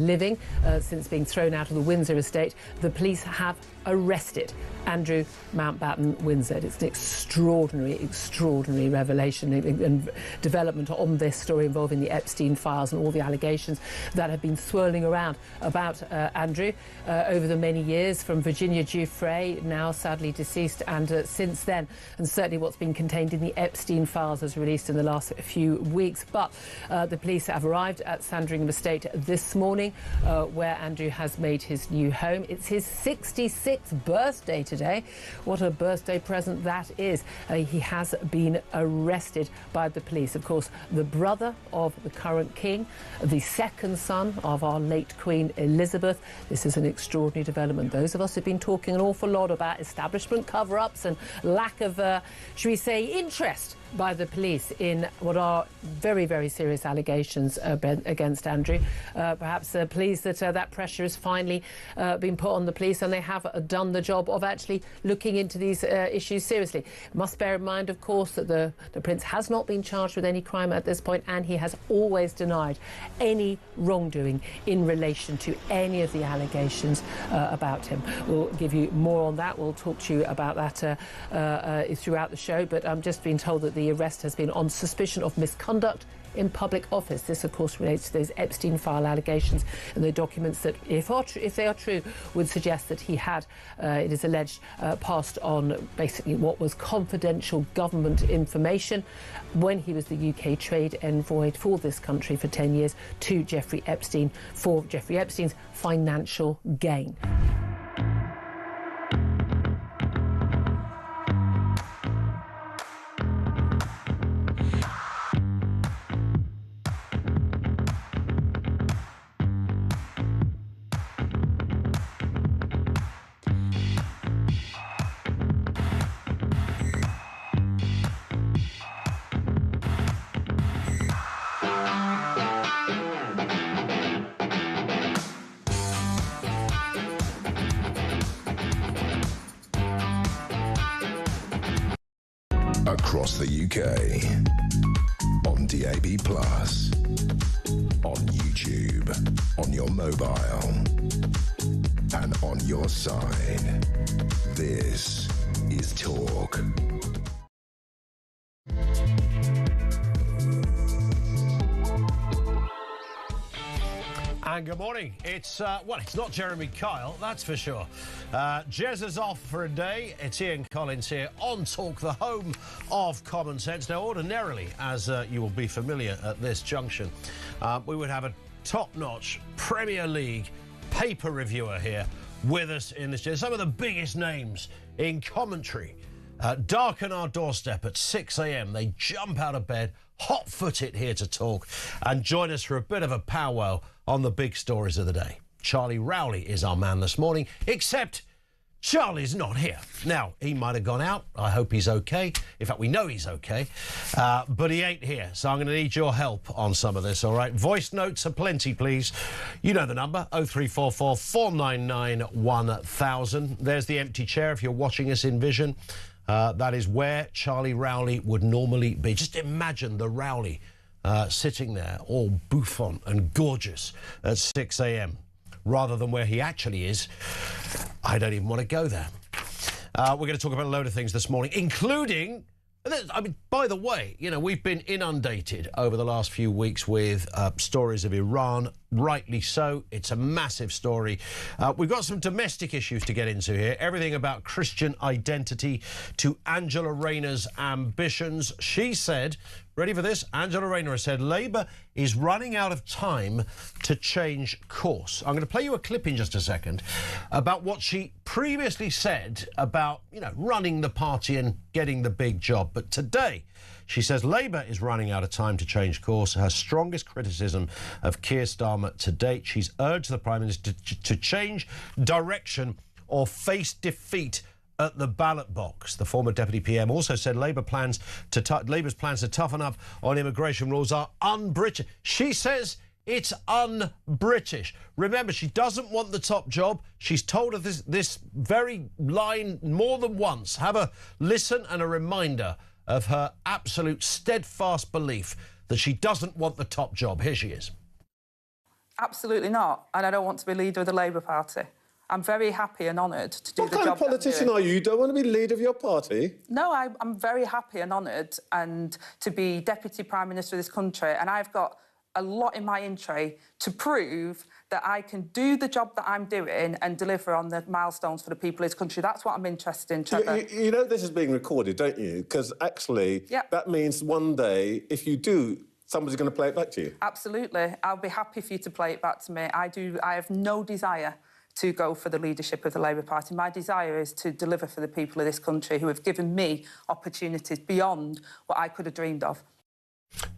living since being thrown out of the Windsor estate. The police have arrested Andrew Mountbatten Windsor. It's an extraordinary revelation and development on this story involving the Epstein files and all the allegations that have been swirling around about Andrew over the many years, from Virginia Giuffre, now sadly deceased, and since then, and certainly what's been contained in the Epstein files as released in the last few weeks. But the police have arrived at Sandringham Estate this morning, where Andrew has made his new home. It's his 66th birthday today. What a birthday present that is. He has been arrested by the police. Of course, the brother of the current king, the second son of our late Queen Elizabeth. This is an extraordinary development. Those of us who've been talking an awful lot about establishment cover-ups and lack of, should we say, interest by the police in what are very, very serious allegations against Andrew. Perhaps pleased that that pressure has finally been put on the police, and they have done the job of actually looking into these issues seriously. Must bear in mind, of course, that the Prince has not been charged with any crime at this point, and he has always denied any wrongdoing in relation to any of the allegations about him. We'll give you more on that. We'll talk to you about that throughout the show, but I'm just being told that the arrest has been on suspicion of misconduct in public office. This, of course, relates to those Epstein file allegations and the documents that, if they are true, would suggest that he had, it is alleged, passed on basically what was confidential government information when he was the UK trade envoy for this country for 10 years to Jeffrey Epstein for Jeffrey Epstein's financial gain. Across the UK, on DAB+, on YouTube, on your mobile, and on your side. This is Talk. And good morning. It's not Jeremy Kyle, that's for sure. Jez is off for a day. It's Ian Collins here on Talk, the home of common sense. Now, ordinarily, as you will be familiar at this junction, we would have a top-notch Premier League paper reviewer here with us in this. Some of the biggest names in commentary darken our doorstep at 6 a.m. They jump out of bed, hot-footed here to talk, and join us for a bit of a powwow on the big stories of the day. Charlie Rowley is our man this morning, except Charlie's not here. Now, he might have gone out. I hope he's okay. In fact, we know he's okay. But he ain't here, so I'm going to need your help on some of this, all right? Voice notes are plenty, please. You know the number, 0344 499 1000. There's the empty chair if you're watching us in vision. That is where Charlie Rowley would normally be. Just imagine the Rowley sitting there, all bouffant and gorgeous at 6 a.m. rather than where he actually is. I don't even want to go there. We're going to talk about a load of things this morning, including, I mean, by the way, you know, we've been inundated over the last few weeks with stories of Iran, rightly so. It's a massive story. We've got some domestic issues to get into here. Everything about Christian identity to Angela Rayner's ambitions. She said, ready for this? Angela Rayner has said Labour is running out of time to change course. I'm going to play you a clip in just a second about what she previously said about, you know, running the party and getting the big job. But today, she says Labour is running out of time to change course. Her strongest criticism of Keir Starmer to date. She's urged the Prime Minister to change direction or face defeat at the ballot box. The former Deputy PM also said Labour's plans to toughen up on immigration rules are un-British. She says it's un-British. Remember, she doesn't want the top job. She's told us this very line more than once. Have a listen and a reminder of her absolute steadfast belief that she doesn't want the top job. Here she is. Absolutely not. And I don't want to be leader of the Labour Party. I'm very happy and honoured to do the job. What kind of politician are you? You don't want to be leader of your party? No, I'm very happy and honoured and to be Deputy Prime Minister of this country, and I've got a lot in my entry to prove that I can do the job that I'm doing and deliver on the milestones for the people of this country. That's what I'm interested in, Trevor. You know this is being recorded, don't you? Because actually, that means one day, if you do, somebody's going to play it back to you. Absolutely. I'll be happy for you to play it back to me. I have no desire to go for the leadership of the Labour Party. My desire is to deliver for the people of this country who have given me opportunities beyond what I could have dreamed of.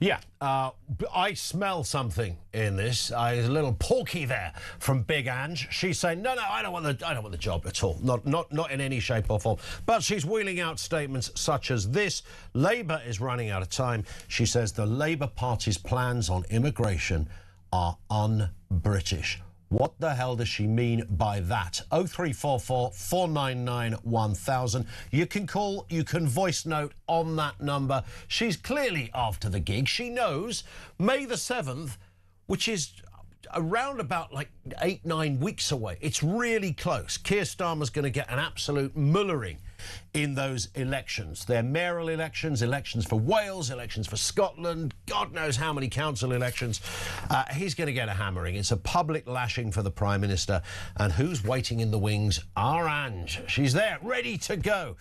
Yeah, I smell something in this. There's a little porky there from Big Ange. She's saying, no, I don't want the job at all. Not in any shape or form. But she's wheeling out statements such as this. Labour is running out of time. She says the Labour Party's plans on immigration are un-British. What the hell does she mean by that? 0344 499 1000. You can call, you can voice note on that number. She's clearly after the gig. She knows May the 7th, which is around about like 8-9 weeks away. It's really close. Keir Starmer's going to get an absolute mullering in those elections. They're mayoral elections, elections for Wales, elections for Scotland, God knows how many council elections. He's going to get a hammering. It's a public lashing for the Prime Minister. And who's waiting in the wings? Our Ange. She's there, ready to go.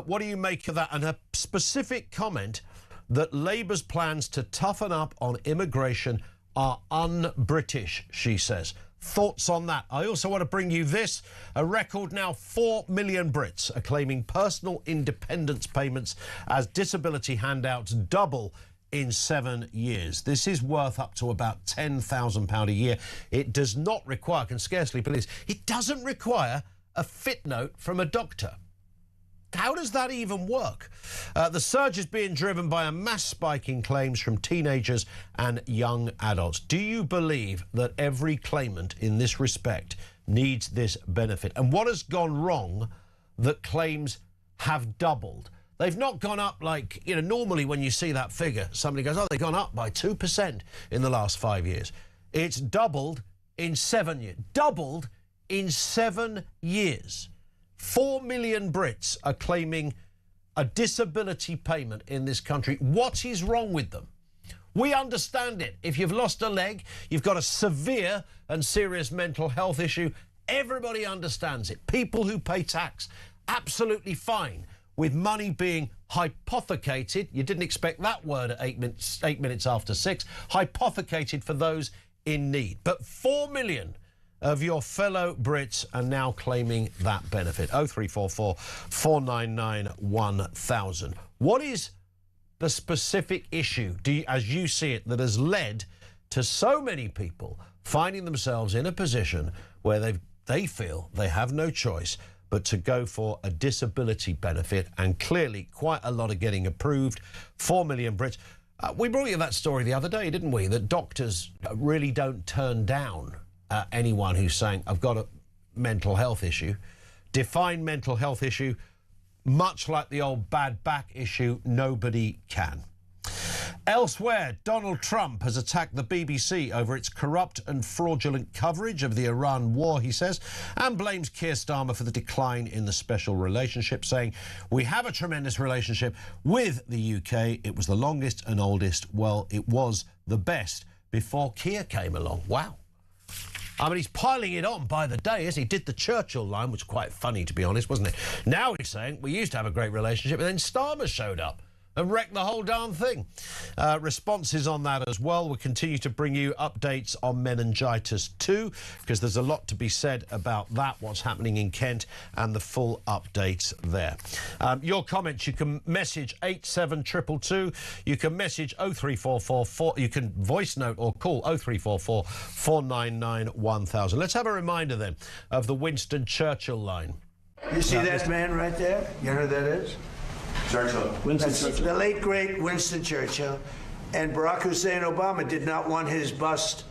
What do you make of that? And her specific comment that Labour's plans to toughen up on immigration are un-British, she says. Thoughts on that? I also want to bring you this. A record now 4 million Brits are claiming personal independence payments as disability handouts double in 7 years. This is worth up to about £10,000 a year. It does not require, can scarcely believe this, it doesn't require a fit note from a doctor. How does that even work? The surge is being driven by a mass spike in claims from teenagers and young adults. Do you believe that every claimant in this respect needs this benefit? And what has gone wrong that claims have doubled? They've not gone up like, you know, normally when you see that figure, somebody goes, oh, they've gone up by 2% in the last 5 years. It's doubled in 7 years. Doubled in 7 years. 4 million Brits are claiming a disability payment in this country. What is wrong with them? We understand it. If you've lost a leg, you've got a severe and serious mental health issue, everybody understands it. People who pay tax, absolutely fine. With money being hypothecated, you didn't expect that word at 8 minutes after 6, hypothecated for those in need. But 4 million of your fellow Brits are now claiming that benefit. 0344 499 1000. What is the specific issue, as you see it, that has led to so many people finding themselves in a position where they feel they have no choice but to go for a disability benefit, and clearly quite a lot are getting approved. 4 million Brits. We brought you that story the other day, didn't we, that doctors really don't turn down anyone who's saying, I've got a mental health issue. Define mental health issue, much like the old bad back issue, nobody can. Elsewhere, Donald Trump has attacked the BBC over its corrupt and fraudulent coverage of the Iran war, he says, and blames Keir Starmer for the decline in the special relationship, saying, we have a tremendous relationship with the UK. It was the longest and oldest. Well, it was the best before Keir came along. Wow. I mean, he's piling it on by the day, as he did the Churchill line, which was quite funny, to be honest, wasn't it? Now he's saying, we used to have a great relationship, and then Starmer showed up and wrecked the whole darn thing. Responses on that as well. We'll continue to bring you updates on meningitis too, because there's a lot to be said about that, what's happening in Kent, and the full updates there. Your comments, you can message 87222, you can message 0344, you can voice note or call 0344 499 1000. Let's have a reminder then of the Winston Churchill line. You see that man right there? You know who that is? Churchill. Winston Churchill. The late, great Winston Churchill. And Barack Hussein Obama did not want his bust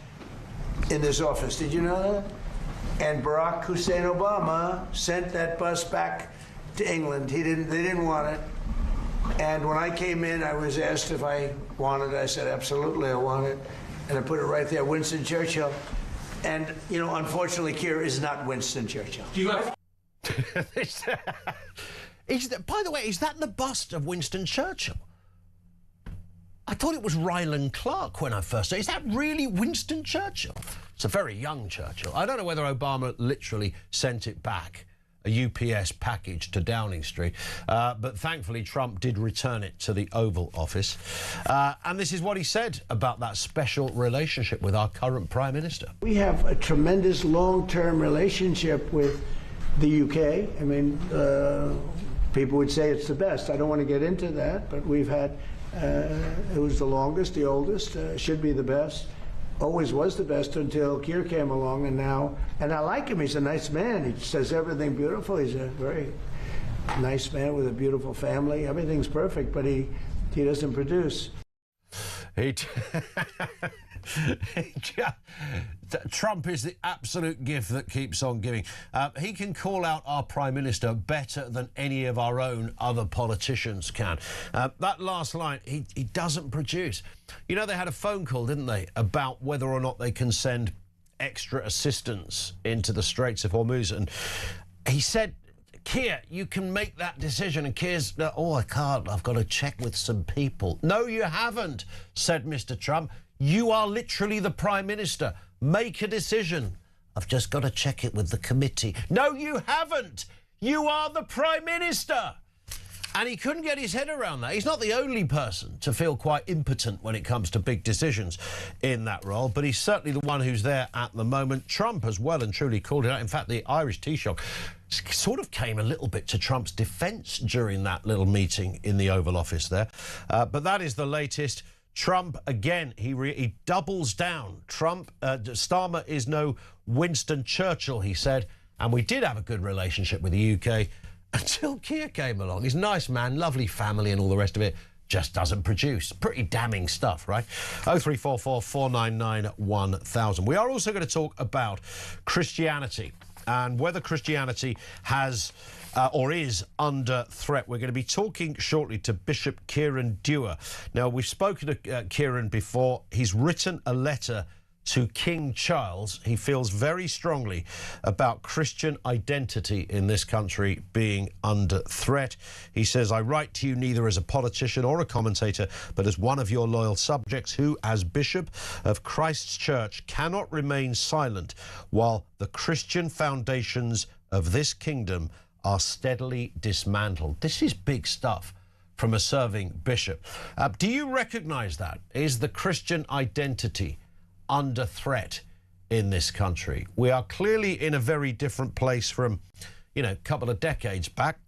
in this office. Did you know that? And Barack Hussein Obama sent that bust back to England. They didn't want it. And when I came in, I was asked if I wanted it. I said, absolutely, I want it. And I put it right there, Winston Churchill. And, you know, unfortunately, Keir is not Winston Churchill. Do you have... By the way, is that the bust of Winston Churchill? I thought it was Ryland Clark when I first saw it. Is that really Winston Churchill? It's a very young Churchill. I don't know whether Obama literally sent it back, a UPS package to Downing Street, but thankfully Trump did return it to the Oval Office. And this is what he said about that special relationship with our current Prime Minister. We have a tremendous long-term relationship with the UK. I mean, people would say it's the best. I don't want to get into that, but we've had, it was the longest, the oldest, should be the best. Always was the best until Keir came along, and now, and I like him. He's a nice man. He says everything beautiful. He's a very nice man with a beautiful family. Everything's perfect, but he doesn't produce. Trump is the absolute gift that keeps on giving. He can call out our Prime Minister better than any of our own other politicians can. That last line, he doesn't produce. You know, they had a phone call, didn't they, about whether or not they can send extra assistance into the Straits of Hormuz. And he said, Keir, you can make that decision. And Keir's, oh, I can't. I've got to check with some people. No, you haven't, said Mr. Trump. You are literally the Prime Minister. Make a decision. I've just got to check it with the committee. No, you haven't. You are the Prime Minister. And he couldn't get his head around that. He's not the only person to feel quite impotent when it comes to big decisions in that role, but he's certainly the one who's there at the moment. Trump has well and truly called it out. In fact, the Irish Taoiseach sort of came a little bit to Trump's defence during that little meeting in the Oval Office there. But that is the latest. Trump, again, he doubles down. Starmer is no Winston Churchill, he said, and we did have a good relationship with the UK until Keir came along. He's a nice man, lovely family and all the rest of it, just doesn't produce. Pretty damning stuff, right? 0344 499 1000. We are also going to talk about Christianity and whether Christianity has or is under threat. We're going to be talking shortly to Bishop Peter Dewar. Now, we've spoken to Kieran before. He's written a letter to King Charles. He feels very strongly about Christian identity in this country being under threat. He says, I write to you neither as a politician or a commentator, but as one of your loyal subjects who, as Bishop of Christ's Church, cannot remain silent while the Christian foundations of this kingdom are steadily dismantled. This is big stuff from a serving bishop. Do you recognise that? Is the Christian identity under threat in this country? We are clearly in a very different place from, you know, a couple of decades back.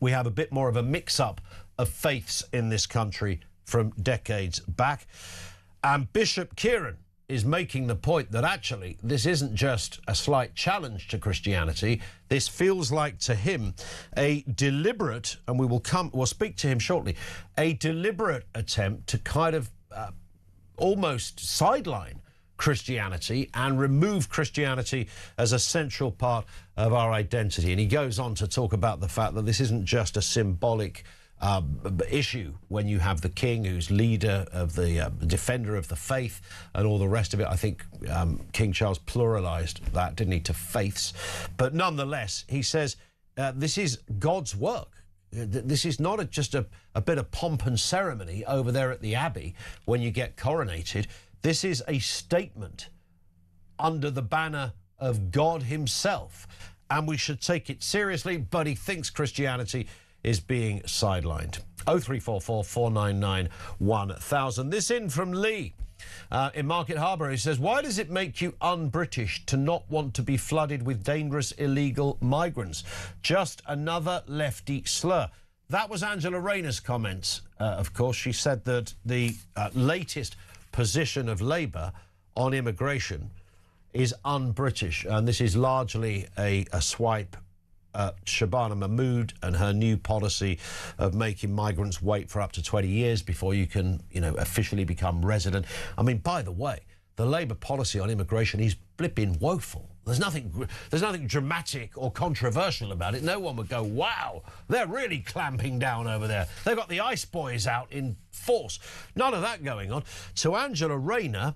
We have a bit more of a mix-up of faiths in this country from decades back. And Bishop Kieran is making the point that actually this isn't just a slight challenge to Christianity. This feels like to him a deliberate, and we'll speak to him shortly, a deliberate attempt to kind of almost sideline Christianity and remove Christianity as a central part of our identity. And he goes on to talk about the fact that this isn't just a symbolic issue when you have the king who's leader of the defender of the faith and all the rest of it. I think King Charles pluralized that, didn't he, to faiths. But nonetheless, he says this is God's work. This is not just a bit of pomp and ceremony over there at the Abbey when you get coronated. This is a statement under the banner of God himself, and we should take it seriously, but he thinks Christianity is being sidelined. 0344 499 1000. This in from Lee in Market Harbour. He says, why does it make you un-British to not want to be flooded with dangerous illegal migrants? Just another lefty slur. That was Angela Rayner's comments, of course. She said that the latest position of Labour on immigration is un-British, and this is largely a swipe Shabana Mahmood and her new policy of making migrants wait for up to 20 years before you can, officially become resident. I mean, by the way, the Labour policy on immigration is flipping woeful. There's nothing dramatic or controversial about it. No one would go, wow, they're really clamping down over there. They've got the ice boys out in force. None of that going on. To Angela Rayner,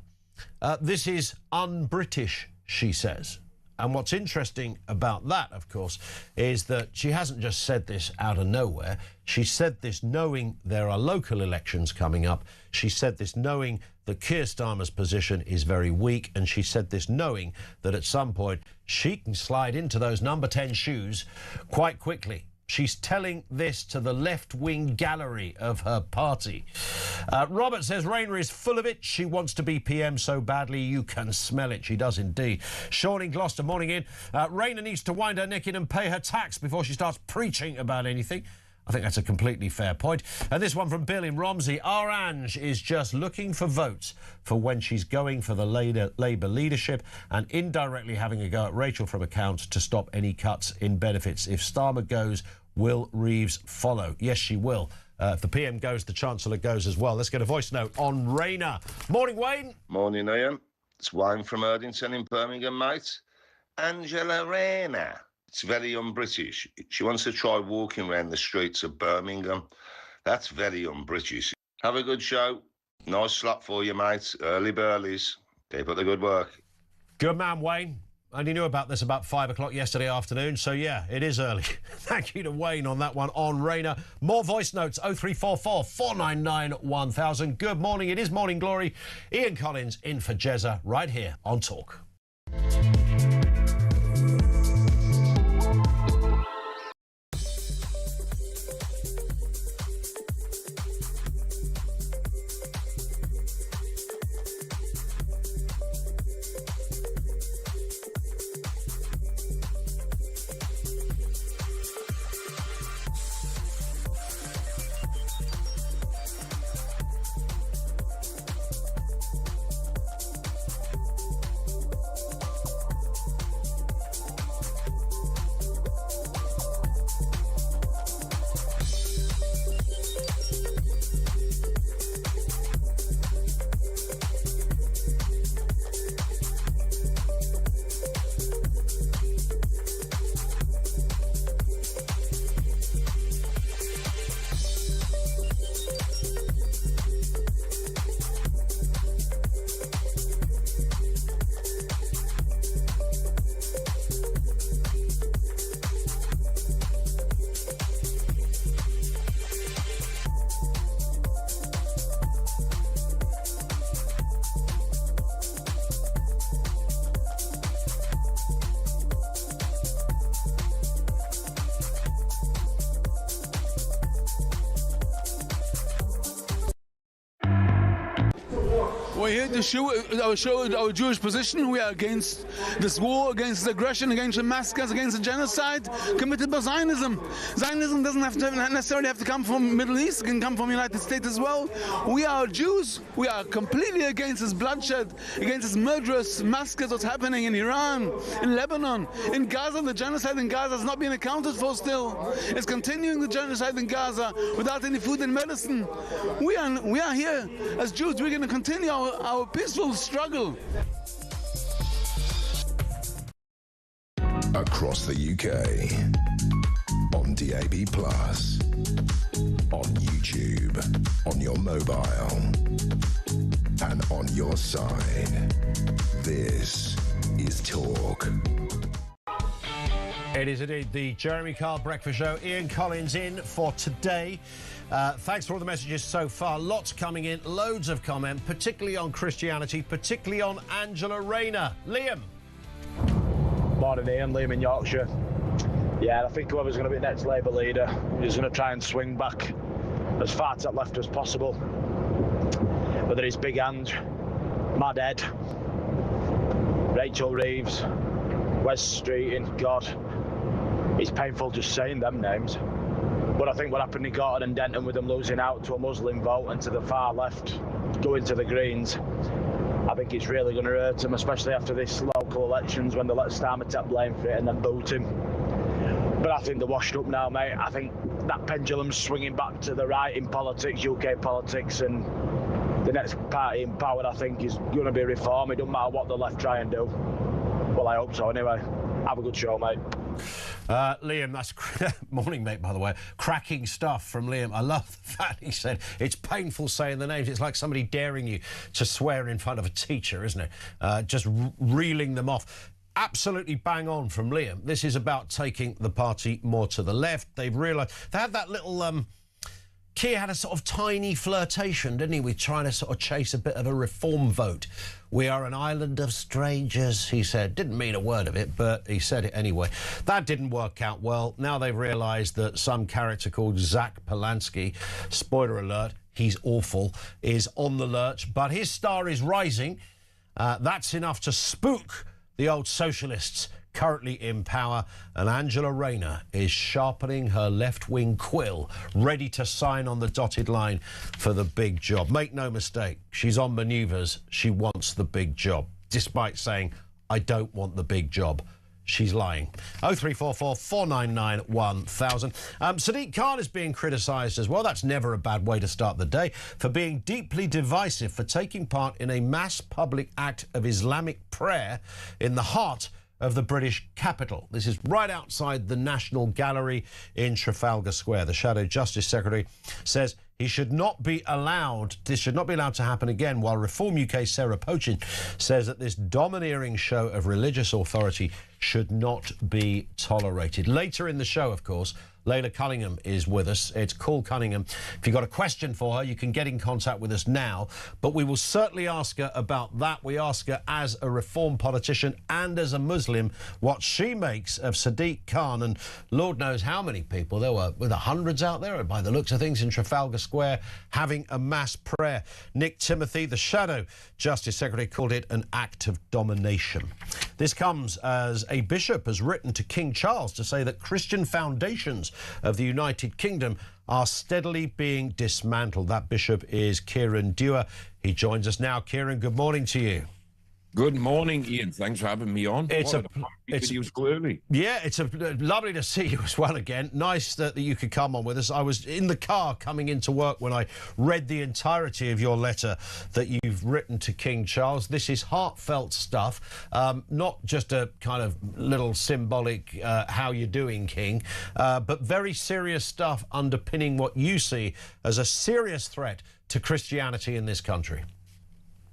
this is un-British she says. And what's interesting about that, of course, is that she hasn't just said this out of nowhere. She said this knowing there are local elections coming up. She said this knowing that Keir Starmer's position is very weak. And she said this knowing that at some point she can slide into those number 10 shoes quite quickly. She's telling this to the left-wing gallery of her party. Robert says Rayner is full of it. She wants to be PM so badly you can smell it. She does indeed. Sean in Gloucester, morning in. Rayner needs to wind her neck in and pay her tax before she starts preaching about anything. I think that's a completely fair point. And this one from Bill in Romsey. Our Ange is just looking for votes for when she's going for the Labour leadership and indirectly having a go at Rachel from accounts to stop any cuts in benefits. If Starmer goes, will Reeves follow? Yes, she will. If the PM goes, the Chancellor goes as well. Let's get a voice note on Rayner. Morning, Wayne. Morning, Ian. It's Wayne from Erdington in Birmingham, mate. Angela Rayner. It's very un-British. She wants to try walking around the streets of Birmingham. That's very un-British. Have a good show. Nice slot for you, mate. Early burleys. Keep up the good work. Good man, Wayne. Only knew about this about 5 o'clock yesterday afternoon, so yeah, it is early. Thank you to Wayne on that one on Rayner. More voice notes, 0344 499 1000. Good morning, it is Morning Glory. Ian Collins in for Jezza right here on Talk. We're here to show our Jewish position. We are against this war, against the aggression, against the massacres, against the genocide committed by Zionism. Zionism doesn't necessarily have to come from the Middle East. It can come from the United States as well. We are Jews. We are completely against this bloodshed, against this murderous massacres that's happening in Iran, in Lebanon, in Gaza. The genocide in Gaza has not been accounted for still. It's continuing the genocide in Gaza without any food and medicine. We are here as Jews. We're going to continue our peaceful struggle. Across the UK, on DAB+, on YouTube, on your mobile, and on your side. This is Talk. It is indeed the Jeremy Kyle Breakfast Show. Ian Collins in for today. Thanks for all the messages so far. Lots coming in, loads of comment, particularly on Christianity, particularly on Angela Rayner. Liam. Morning, Ian. Liam in Yorkshire. Yeah, I think whoever's going to be next Labour leader is going to try and swing back as far to the left as possible. Whether it's Big Ange, Mad Ed, Rachel Reeves, Wes Streeting, God, it's painful just saying them names. But I think what happened in Gorton and Denton with them losing out to a Muslim vote and to the far left, going to the Greens, I think it's really going to hurt them, especially after this local elections when they let Starmer take blame for it and then boot him. But I think they're washed up now, mate. I think that pendulum's swinging back to the right in politics, UK politics, and the next party in power, I think, is going to be Reform. It doesn't matter what the left try and do. Well, I hope so anyway. Have a good show, mate. Liam, that's morning, mate, by the way. Cracking stuff from Liam. I love the fact he said it's painful saying the names. It's like somebody daring you to swear in front of a teacher, isn't it? Just reeling them off. Absolutely bang on from Liam. This is about taking the party more to the left. They've realised they had that little Keir had a sort of tiny flirtation, didn't he, with trying to sort of chase a bit of a reform vote. We are an island of strangers, he said. Didn't mean a word of it, but he said it anyway. That didn't work out well. Now they've realised that some character called Zach Polanski, spoiler alert, he's awful, is on the lurch, but his star is rising. That's enough to spook the old socialists currently in power, and Angela Rayner is sharpening her left-wing quill, ready to sign on the dotted line for the big job. Make no mistake, she's on manoeuvres. She wants the big job, despite saying, I don't want the big job. She's lying. 0344 499 1000. Sadiq Khan is being criticised as well. That's never a bad way to start the day, for being deeply divisive, for taking part in a mass public act of Islamic prayer in the heart of the British capital. This is right outside the National Gallery in Trafalgar Square. The Shadow Justice Secretary says he should not be allowed, this should not be allowed to happen again, while Reform UK Sarah Pochin says that this domineering show of religious authority should not be tolerated. Later in the show, of course, Layla Cunningham is with us. It's Call Cunningham. If you've got a question for her, you can get in contact with us now. But we will certainly ask her about that. We ask her as a Reform politician and as a Muslim what she makes of Sadiq Khan. And Lord knows how many people. There were the hundreds out there, by the looks of things, in Trafalgar Square having a mass prayer. Nick Timothy, the Shadow Justice Secretary, called it an act of domination. This comes as a bishop has written to King Charles to say that Christian foundations of the United Kingdom are steadily being dismantled. That bishop is Peter Dewar. He joins us now. Kieran, good morning to you. Good morning, Ian. Thanks for having me on. It's clearly. Yeah, it's lovely to see you as well again. Nice that you could come on with us. I was in the car coming into work when I read the entirety of your letter that you've written to King Charles. This is heartfelt stuff, not just a kind of little symbolic how you're doing, King, but very serious stuff underpinning what you see as a serious threat to Christianity in this country.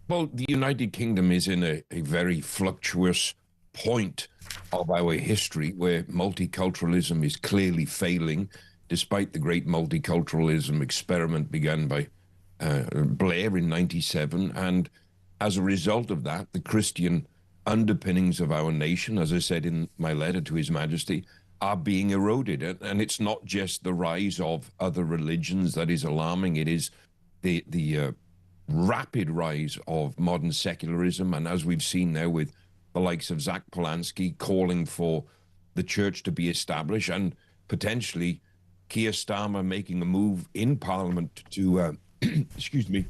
Well, the United Kingdom is in a very fluctuous point of our history where multiculturalism is clearly failing, despite the great multiculturalism experiment begun by Blair in '97. And as a result of that, the Christian underpinnings of our nation, as I said in my letter to His Majesty, are being eroded. And it's not just the rise of other religions that is alarming. It is the rapid rise of modern secularism, and as we've seen now with the likes of Zach Polanski calling for the church to be established, and potentially Keir Starmer making a move in Parliament to, excuse me,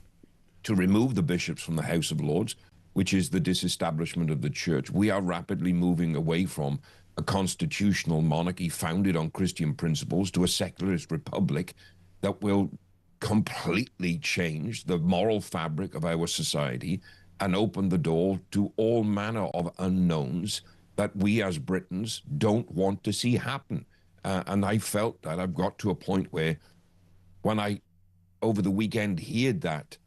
to remove the bishops from the House of Lords, which is the disestablishment of the church. We are rapidly moving away from a constitutional monarchy founded on Christian principles to a secularist republic that will completely change the moral fabric of our society and open the door to all manner of unknowns that we as Britons don't want to see happen. And I felt that I've got to a point where when I, over the weekend, heard that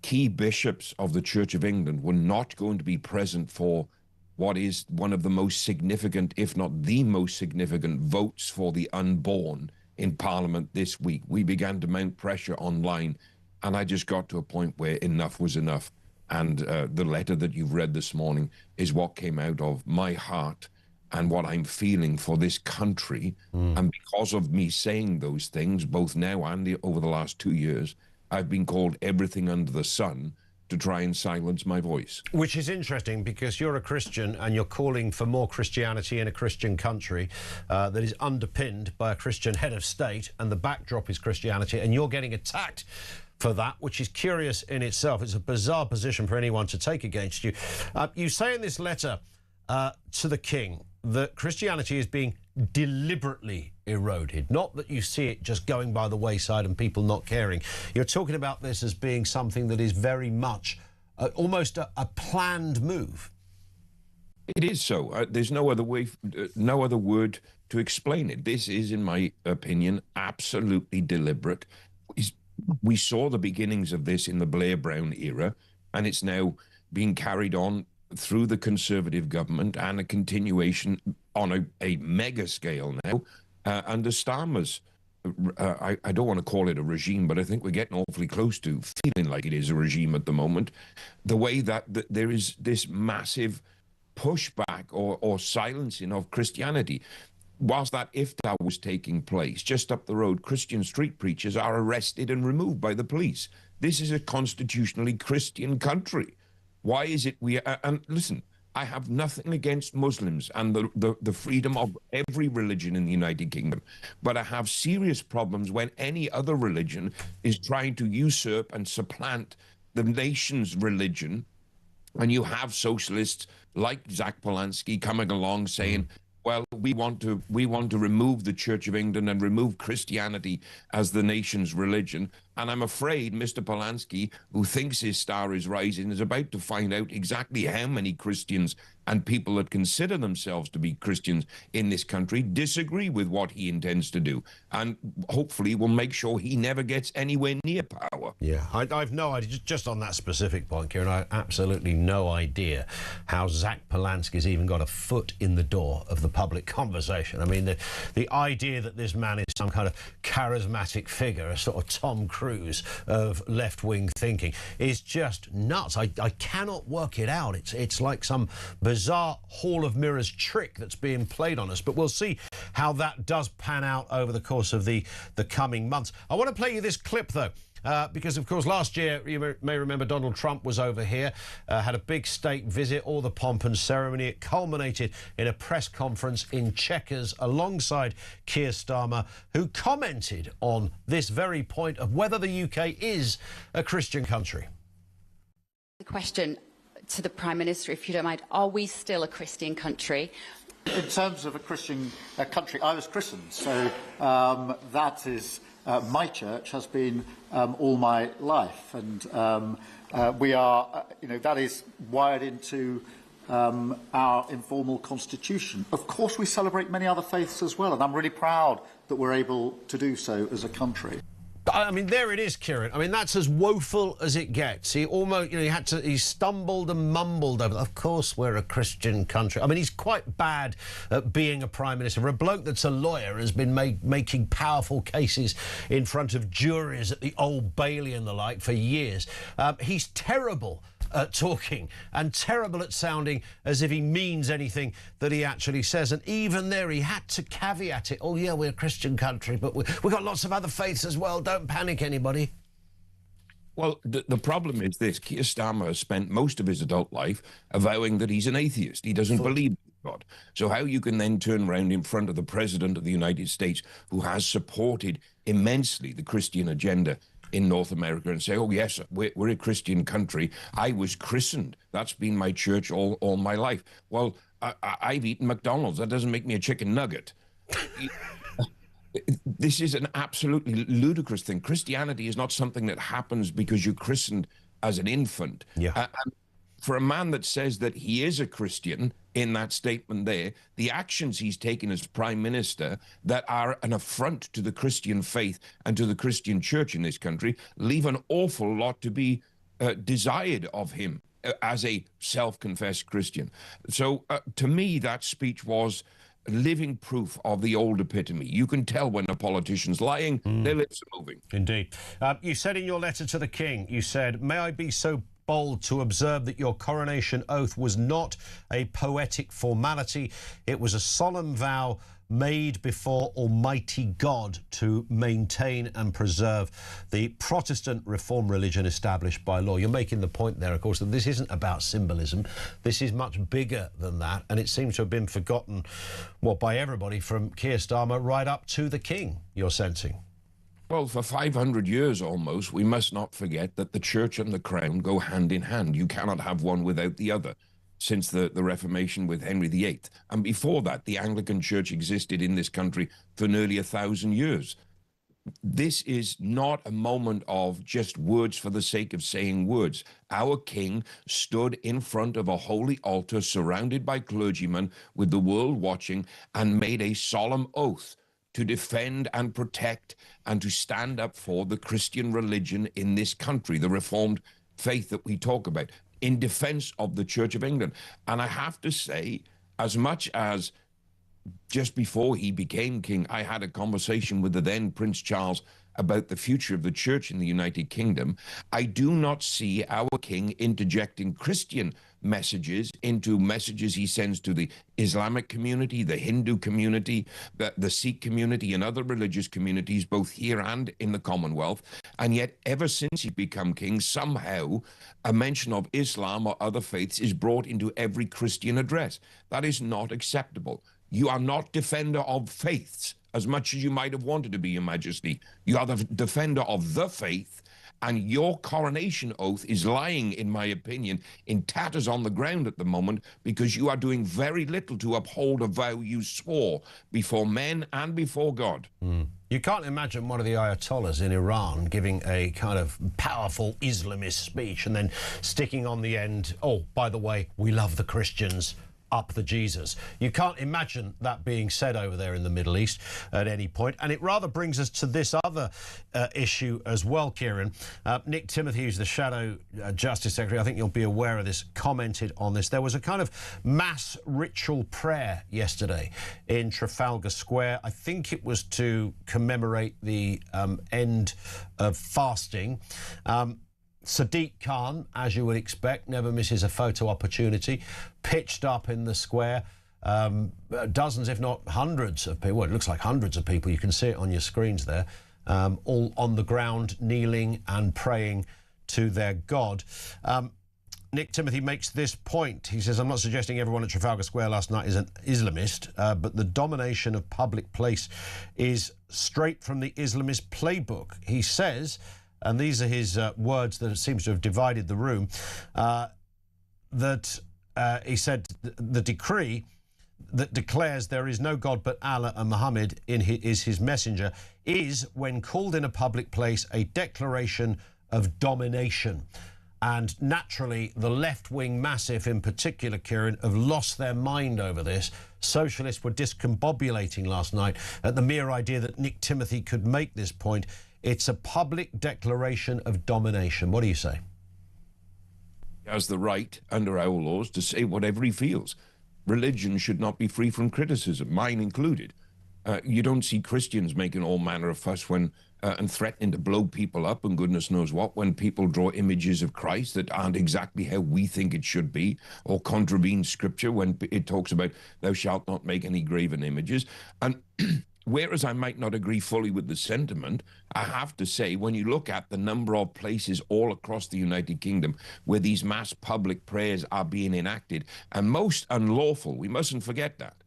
key bishops of the Church of England were not going to be present for what is one of the most significant, if not the most significant, votes for the unborn in Parliament this week, we began to mount pressure online, and I just got to a point where enough was enough. And the letter that you've read this morning is what came out of my heart and what I'm feeling for this country. And because of me saying those things, both now and over the last 2 years, I've been called everything under the sun to try and silence my voice. Which is interesting because you're a Christian and you're calling for more Christianity in a Christian country that is underpinned by a Christian head of state, and the backdrop is Christianity, and you're getting attacked for that, which is curious in itself. It's a bizarre position for anyone to take against you. You say in this letter to the King that Christianity is being deliberately eroded, not that you see it just going by the wayside and people not caring. You're talking about this as being something that is very much almost a planned move. It is so. There's no other way, no other word to explain it. This is, in my opinion, absolutely deliberate. We saw the beginnings of this in the Blair-Brown era, and it's now being carried on through the Conservative government and a continuation on a mega scale now under Starmer's. I don't want to call it a regime, but I think we're getting awfully close to feeling like it is a regime at the moment. The way that there is this massive pushback or silencing of Christianity. Whilst that iftar was taking place, just up the road, Christian street preachers are arrested and removed by the police. This is a constitutionally Christian country. Why is it and listen, I have nothing against Muslims and the freedom of every religion in the United Kingdom, but I have serious problems when any other religion is trying to usurp and supplant the nation's religion, and you have socialists like Zach Polanski coming along saying, well, we want to remove the Church of England and remove Christianity as the nation's religion. And I'm afraid Mr. Polanski, who thinks his star is rising, is about to find out exactly how many Christians and people that consider themselves to be Christians in this country disagree with what he intends to do. And hopefully will make sure he never gets anywhere near power. Yeah, I've no idea, just on that specific point, Kieran, I have absolutely no idea how Zach Polanski's even got a foot in the door of the public conversation. I mean, the idea that this man is some kind of charismatic figure, a sort of Tom Cruise of left-wing thinking, is just nuts. I cannot work it out. It's like some bizarre Hall of Mirrors trick that's being played on us, but we'll see how that does pan out over the course of the coming months. I want to play you this clip, though. Because, of course, last year, you may remember, Donald Trump was over here, had a big state visit, all the pomp and ceremony. It culminated in a press conference in Chequers alongside Keir Starmer, who commented on this very point of whether the UK is a Christian country. The question to the Prime Minister, if you don't mind, are we still a Christian country? In terms of a Christian country, I was christened, so that is... my church has been all my life, and we are, that is wired into our informal constitution. Of course, we celebrate many other faiths as well, and I'm really proud that we're able to do so as a country. I mean, there it is, Kieran. I mean, that's as woeful as it gets. He almost, he stumbled and mumbled over, of course we're a Christian country. I mean, he's quite bad at being a Prime Minister. A bloke that's a lawyer has been making powerful cases in front of juries at the Old Bailey and the like for years. He's terrible at talking and terrible at sounding as if he means anything that he actually says. And even there, he had to caveat it. Oh, yeah, we're a Christian country, but we've got lots of other faiths as well. Don't panic, anybody. Well, the problem is this. Keir Starmer has spent most of his adult life avowing that he's an atheist. He doesn't believe in God. So how you can then turn around in front of the President of the United States, who has supported immensely the Christian agenda in North America, and say, oh, yes, we're a Christian country. I was christened. That's been my church all my life. Well, I've eaten McDonald's. That doesn't make me a chicken nugget. This is an absolutely ludicrous thing. Christianity is not something that happens because you're christened as an infant. Yeah. And for a man that says that he is a Christian in that statement there, the actions he's taken as Prime Minister that are an affront to the Christian faith and to the Christian church in this country leave an awful lot to be desired of him as a self-confessed Christian. So to me, that speech was living proof of the old epitome. You can tell when a politician's lying, their lips are moving. Indeed. You said in your letter to the King, you said, may I be so bold to observe that your coronation oath was not a poetic formality. It was a solemn vow made before Almighty God to maintain and preserve the Protestant reform religion established by law. You're making the point there, of course, that this isn't about symbolism. This is much bigger than that, and it seems to have been forgotten, well, by everybody from Keir Starmer right up to the King, you're sensing. Well, for 500 years almost, we must not forget that the church and the crown go hand in hand. You cannot have one without the other, since the Reformation with Henry VIII. And before that, the Anglican Church existed in this country for nearly 1,000 years. this is not a moment of just words for the sake of saying words. Our king stood in front of a holy altar surrounded by clergymen with the world watching and made a solemn oath to defend and protect and to stand up for the Christian religion in this country, the Reformed faith that we talk about, in defense of the Church of England. And I have to say, as much as just before he became king, I had a conversation with the then Prince Charles about the future of the church in the United Kingdom, I do not see our king interjecting Christian messages into messages he sends to the Islamic community, the Hindu community, the Sikh community, and other religious communities, both here and in the Commonwealth. And yet, ever since he's become king, somehow a mention of Islam or other faiths is brought into every Christian address. That is not acceptable. You are not defender of faiths as much as you might have wanted to be, Your Majesty. You are the defender of the faith, and your coronation oath is lying, in my opinion, in tatters on the ground at the moment, because you are doing very little to uphold a vow you swore before men and before God. You can't imagine one of the Ayatollahs in Iran giving a kind of powerful Islamist speech and then sticking on the end, oh, by the way, we love the Christians, up the Jesus. You can't imagine that being said over there in the Middle East at any point. And it rather brings us to this other issue as well, Kieran. Nick Timothy, who's the Shadow Justice Secretary, I think you'll be aware of this, commented on this. There was a kind of mass ritual prayer yesterday in Trafalgar Square. I think it was to commemorate the end of fasting. Sadiq Khan, as you would expect, never misses a photo opportunity, pitched up in the square. Dozens, if not hundreds of people, well, it looks like hundreds of people, you can see it on your screens there, all on the ground, kneeling and praying to their God. Nick Timothy makes this point. He says, I'm not suggesting everyone at Trafalgar Square last night is an Islamist, but the domination of public place is straight from the Islamist playbook. He says, and these are his words that seems to have divided the room, that he said the decree that declares there is no God but Allah and Muhammad is his messenger is, when called in a public place, a declaration of domination. And naturally, the left-wing massive in particular, Kieran, have lost their mind over this. Socialists were discombobulating last night at the mere idea that Nick Timothy could make this point. It's a public declaration of domination. What do you say? He has the right, under our laws, to say whatever he feels. Religion should not be free from criticism, mine included. You don't see Christians making all manner of fuss when and threatening to blow people up and goodness knows what when people draw images of Christ that aren't exactly how we think it should be, or contravene Scripture when it talks about thou shalt not make any graven images. And whereas I might not agree fully with the sentiment, I have to say, when you look at the number of places all across the United Kingdom where these mass public prayers are being enacted, and most unlawful, we mustn't forget that.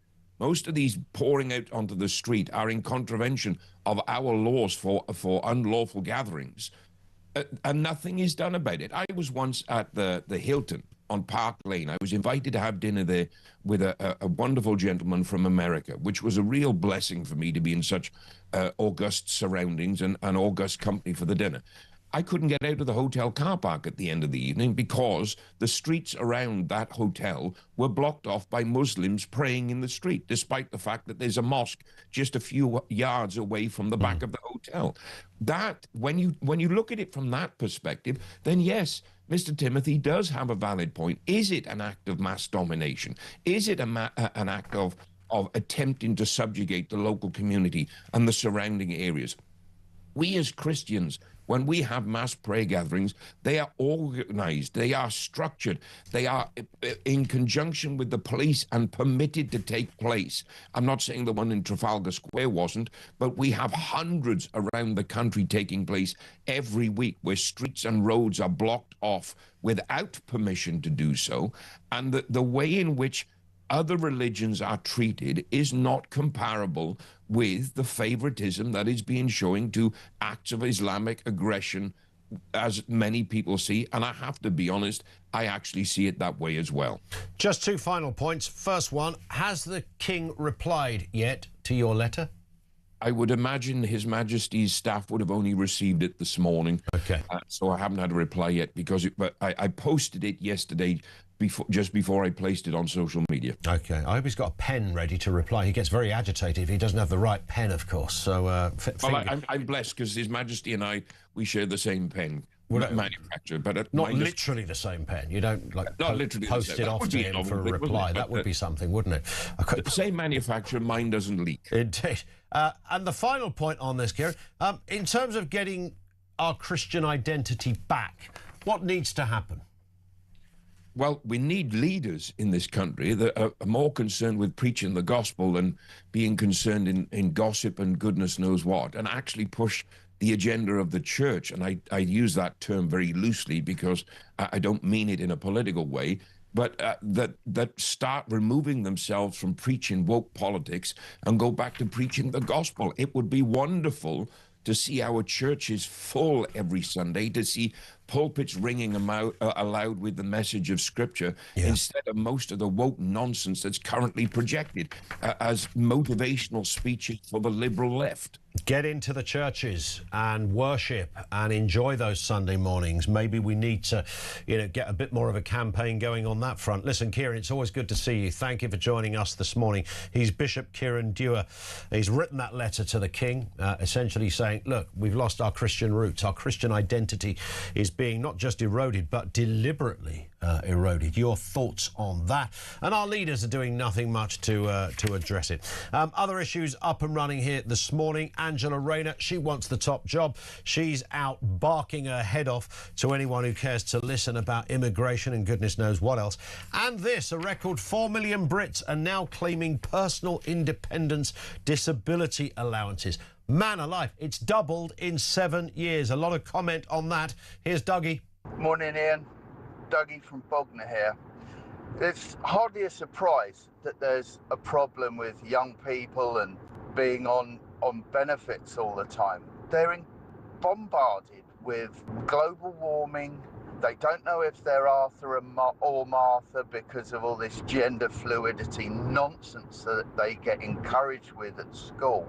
Most of these pouring out onto the street are in contravention of our laws for unlawful gatherings, and nothing is done about it. I was once at the Hilton on Park Lane. I was invited to have dinner there with a wonderful gentleman from America, which was a real blessing for me to be in such august surroundings and august company for the dinner. I couldn't get out of the hotel car park at the end of the evening because the streets around that hotel were blocked off by Muslims praying in the street, despite the fact that there's a mosque just a few yards away from the back of the hotel. That, when you look at it from that perspective, then yes, Mr. Timothy does have a valid point. Is it an act of mass domination? Is it an act of attempting to subjugate the local community and the surrounding areas? We as Christians, when we have mass prayer gatherings, they are organized, they are structured, they are in conjunction with the police and permitted to take place. I'm not saying the one in Trafalgar Square wasn't, but we have hundreds around the country taking place every week where streets and roads are blocked off without permission to do so. And the way in which other religions are treated is not comparable with the favoritism that is being shown to acts of Islamic aggression, as many people see. And I have to be honest, I actually see it that way as well. Just two final points. First one, has the King replied yet to your letter? I would imagine His Majesty's staff would have only received it this morning. Okay. So I haven't had a reply yet because but I posted it yesterday just before I placed it on social media. Okay. I hope he's got a pen ready to reply. He gets very agitated if he doesn't have the right pen, of course. So, well, I'm blessed because His Majesty and I, we share the same pen. Manufactured, but not literally the same pen. You don't not literally post it off to him for a reply. That would be something, wouldn't it? The same manufacturer, mine doesn't leak. Indeed. And the final point on this, Kieran, in terms of getting our Christian identity back, what needs to happen? Well, we need leaders in this country that are more concerned with preaching the gospel than being concerned in gossip and goodness knows what, and actually push the agenda of the church. And I use that term very loosely because I don't mean it in a political way, but that start removing themselves from preaching woke politics and go back to preaching the gospel. It would be wonderful to see our churches full every Sunday, to see pulpits ringing them out aloud with the message of Scripture, instead of most of the woke nonsense that's currently projected as motivational speeches for the liberal left. Get into the churches and worship and enjoy those Sunday mornings. Maybe we need to, get a bit more of a campaign going on that front. Listen, Kieran, it's always good to see you. Thank you for joining us this morning. He's Bishop Kieran Dewar. He's written that letter to the King, essentially saying, look, we've lost our Christian roots. Our Christian identity is being not just eroded, but deliberately eroded. Your thoughts on that? And our leaders are doing nothing much to address it. Other issues up and running here this morning. Angela Rayner, she wants the top job. She's out barking her head off to anyone who cares to listen about immigration and goodness knows what else. And this, a record 4 million Brits are now claiming personal independence disability allowances. Man alive, it's doubled in 7 years. A lot of comment on that. Here's Dougie. Morning, Ian. Dougie from Bognor here. It's hardly a surprise that there's a problem with young people and being on benefits all the time. They're bombarded with global warming. They don't know if they're Arthur or Martha because of all this gender fluidity nonsense that they get encouraged with at school.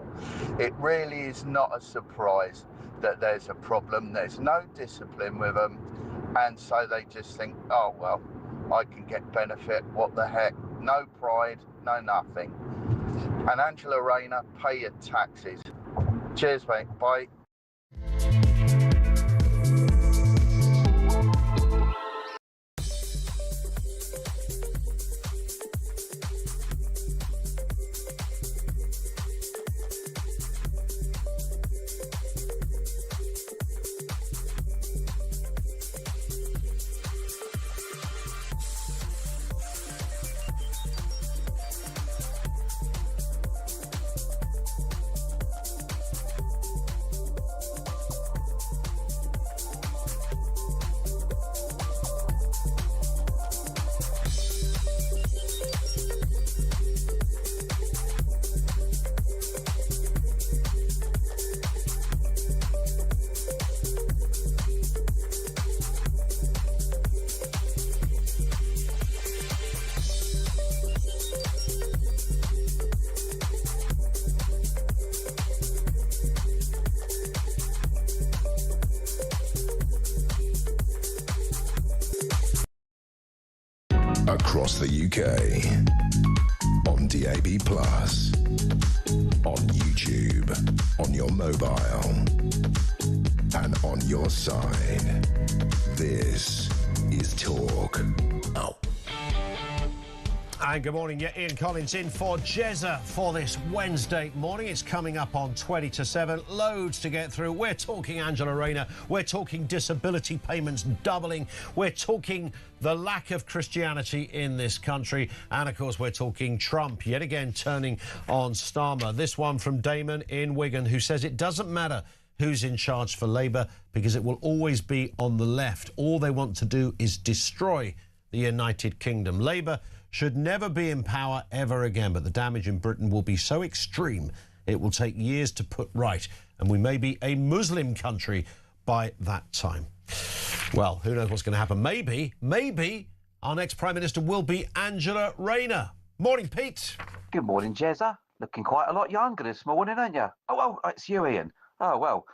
It really is not a surprise that there's a problem. There's no discipline with them, and so they just think, oh, well, I can get benefit, what the heck? No pride, no nothing. And Angela Rayner, pay your taxes. Cheers, mate. Bye. Across the UK, on DAB+, on YouTube, on your mobile, and on your side. This is Talk. Oh. And good morning, Ian Collins in for Jezza for this Wednesday morning. It's coming up on 20 to 7. Loads to get through. We're talking Angela Rayner. We're talking disability payments doubling. We're talking the lack of Christianity in this country. And, of course, we're talking Trump yet again turning on Starmer. This one from Damon in Wigan, who says it doesn't matter who's in charge for Labour because it will always be on the left. All they want to do is destroy the United Kingdom. Labour should never be in power ever again, but the damage in Britain will be so extreme it will take years to put right, and we may be a Muslim country by that time. Well, who knows what's going to happen? Maybe our next Prime Minister will be Angela Rayner. Morning, Pete. Good morning, Jezza. looking quite a lot younger this morning, aren't you? Oh, well, it's you, Ian. Oh, well,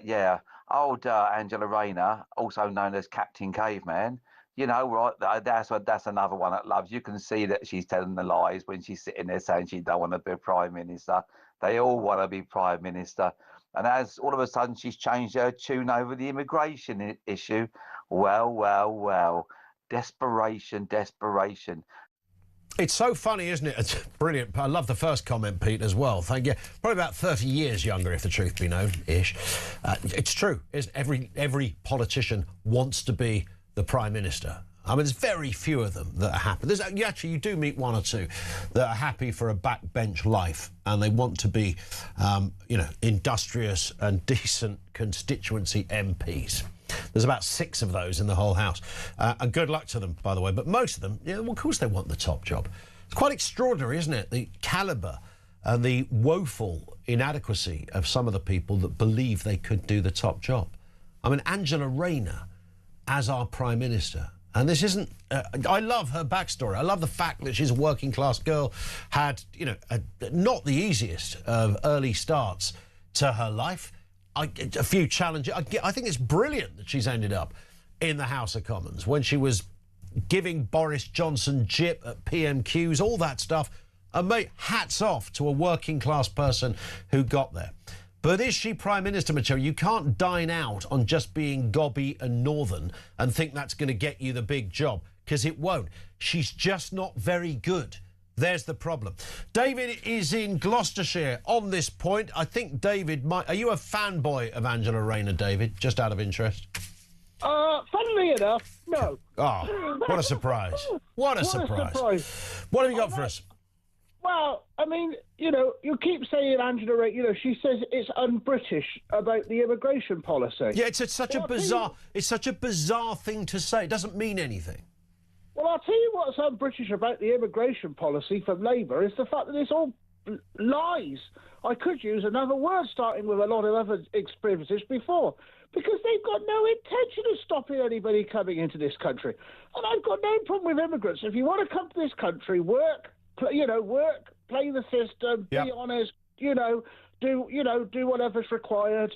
yeah. Old Angela Rayner, also known as Captain Caveman. You know, right, that's another one that loves. You can see that she's telling the lies when she's sitting there saying she don't want to be Prime Minister. They all want to be Prime Minister. And as all of a sudden she's changed her tune over the immigration issue, well. Desperation. It's so funny, isn't it? It's brilliant. I love the first comment, Pete, as well. Thank you. Probably about 30 years younger, if the truth be known, ish. It's true. Every politician wants to be the Prime Minister. I mean, there's very few of them that are happy. You do meet one or two that are happy for a backbench life, and they want to be, industrious and decent constituency MPs. There's about 6 of those in the whole house. And good luck to them, by the way. But most of them, of course they want the top job. It's quite extraordinary, isn't it? The calibre and the woeful inadequacy of some of the people that believe they could do the top job. I mean, Angela Rayner as our Prime Minister. And this isn't... I love her backstory. I love the fact that she's a working-class girl, had, not the easiest of early starts to her life. A few challenges. I think it's brilliant that she's ended up in the House of Commons when she was giving Boris Johnson jip at PMQs, all that stuff. And mate, hats off to a working class person who got there. But is she Prime Minister material? You can't dine out on just being gobby and northern and think that's going to get you the big job, because it won't. She's just not very good. There's the problem. David is in Gloucestershire on this point. I think David might... Are you a fanboy of Angela Rayner, David, just out of interest? Funnily enough, no. Oh, what a surprise. What a surprise. What have you got for us? Well, I mean, you keep saying Angela Rayner, she says it's un-British about the immigration policy. Yeah, it's such a bizarre thing to say. It doesn't mean anything. Well, I'll tell you what's un-British about the immigration policy from Labour is the fact that it's all lies. I could use another word starting with a lot of other experiences before, because they've got no intention of stopping anybody coming into this country. And I've got no problem with immigrants. If you want to come to this country, work, play the system, be honest, do whatever's required.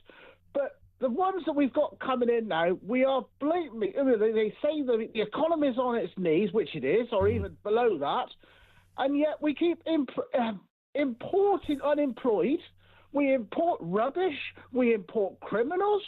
But the ones that we've got coming in now, we are blatantly... They say that the economy's on its knees, which it is, or even below that, and yet we keep importing unemployed, we import rubbish, we import criminals,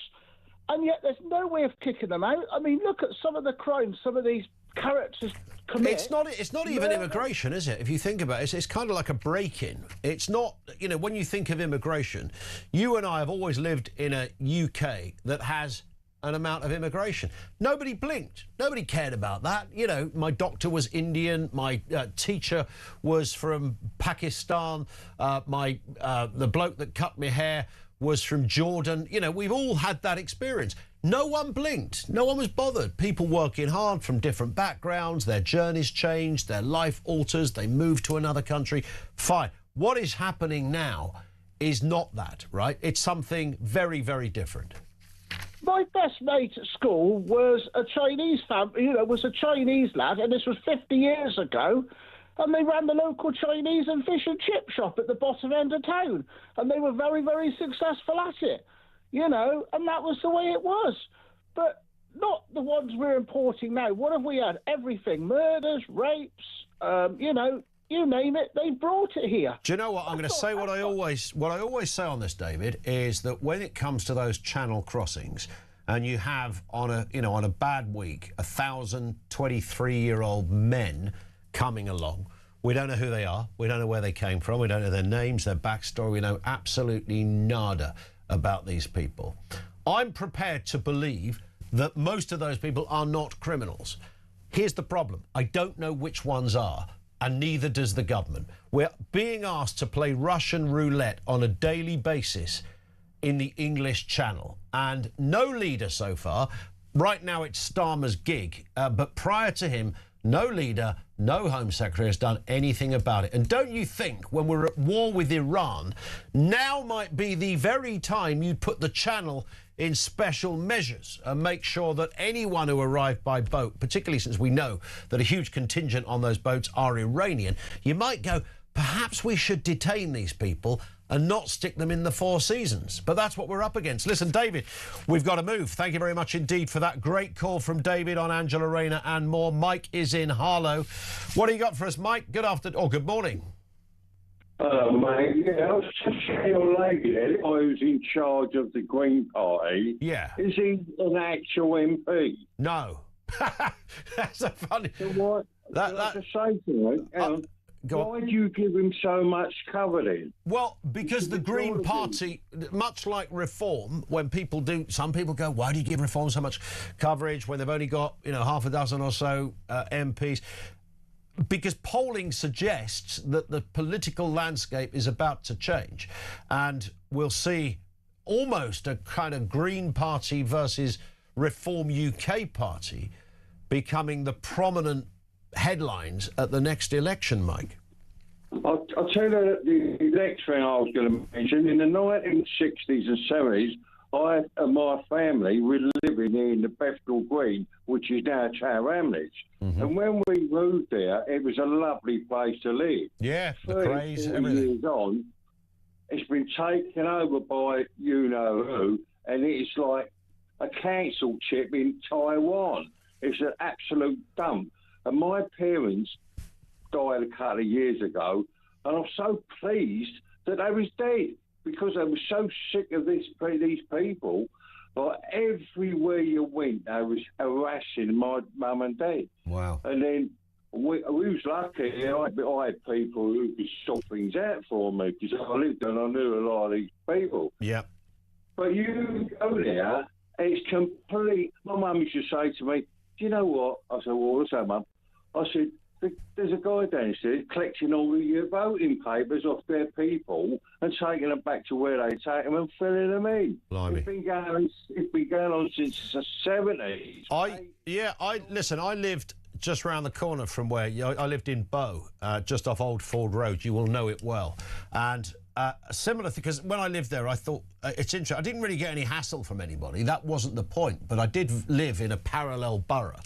and yet there's no way of kicking them out. I mean, look at some of the crimes some of these characters commit. It's not even immigration, is it? If you think about it, it's kind of like a break-in. It's not, when you think of immigration, you and I have always lived in a UK that has an amount of immigration. Nobody blinked. Nobody cared about that. My doctor was Indian. My teacher was from Pakistan. The bloke that cut my hair was from Jordan. We've all had that experience. No one blinked. No one was bothered. People working hard from different backgrounds, their journeys changed, their life alters, they move to another country. Fine. What is happening now is not that, right? It's something very, very different. My best mate at school was a Chinese was a Chinese lad, and this was 50 years ago. And they ran the local Chinese and fish and chip shop at the bottom end of town. And they were very, very successful at it, and that was the way it was. But not the ones we're importing now. What have we had? Everything. Murders, rapes, you name it, they brought it here. Do you know what? I'm going to say what I always say on this, David, is that when it comes to those channel crossings, and you have on a bad week 1,000 23-year-old men coming along. We don't know who they are. We don't know where they came from. We don't know their names, their backstory. We know absolutely nada about these people. I'm prepared to believe that most of those people are not criminals. Here's the problem. I don't know which ones are, and neither does the government. We're being asked to play Russian roulette on a daily basis in the English Channel, and no leader so far. Right now it's Starmer's gig, but prior to him, no leader, no Home Secretary has done anything about it. And don't you think, when we're at war with Iran, now might be the very time you'd put the channel in special measures and make sure that anyone who arrived by boat, particularly since we know that a huge contingent on those boats are Iranian, you might go, perhaps we should detain these people and not stick them in the Four Seasons. But that's what we're up against. Listen, David, we've got to move. Thank you very much indeed for that great call from David on Angela Rayner and more. Mike is in Harlow. What do you got for us, Mike? Good afternoon, or good morning. Hello, mate. Yeah, I was just saying your lady there, who's in charge of the Green Party. Yeah. Is he an actual MP? No. That's a funny... So what? That's a say to it. Why do you give him so much cover then? Well, because the Green Party, much like Reform, when people do, some people go, why do you give Reform so much coverage when they've only got, half a dozen or so MPs? Because polling suggests that the political landscape is about to change, and we'll see almost a kind of Green Party versus Reform UK Party becoming the prominent headlines at the next election, Mike. I'll tell you the next thing I was going to mention. In the 1960s and 70s, I and my family were living in the Bethnal Green, which is now Tower Hamlets. Mm-hmm. And when we moved there, it was a lovely place to live. Yeah, the craze, everything. Years on, it's been taken over by you-know-who, and it's like a council chip in Taiwan. It's an absolute dump. And my parents died a couple of years ago, and I'm so pleased that they was dead, because I was so sick of these people. Like, everywhere you went, they was harassing my mum and dad. Wow. And then we was lucky. I had people who could sort things out for me, because I lived and I knew a lot of these people. Yeah. But you go there, it's complete. My mum used to say to me, do you know what? I said, well, what's that, Mum? I said, there's a guy downstairs collecting all your voting papers off their people and taking them back to where they take them and filling them in. Blimey. It's been going on since the 70s. Listen, I lived just round the corner from where I lived in Bow, just off Old Ford Road. You will know it well. And similar, because when I lived there, I thought it's interesting. I didn't really get any hassle from anybody. That wasn't the point. But I did live in a parallel borough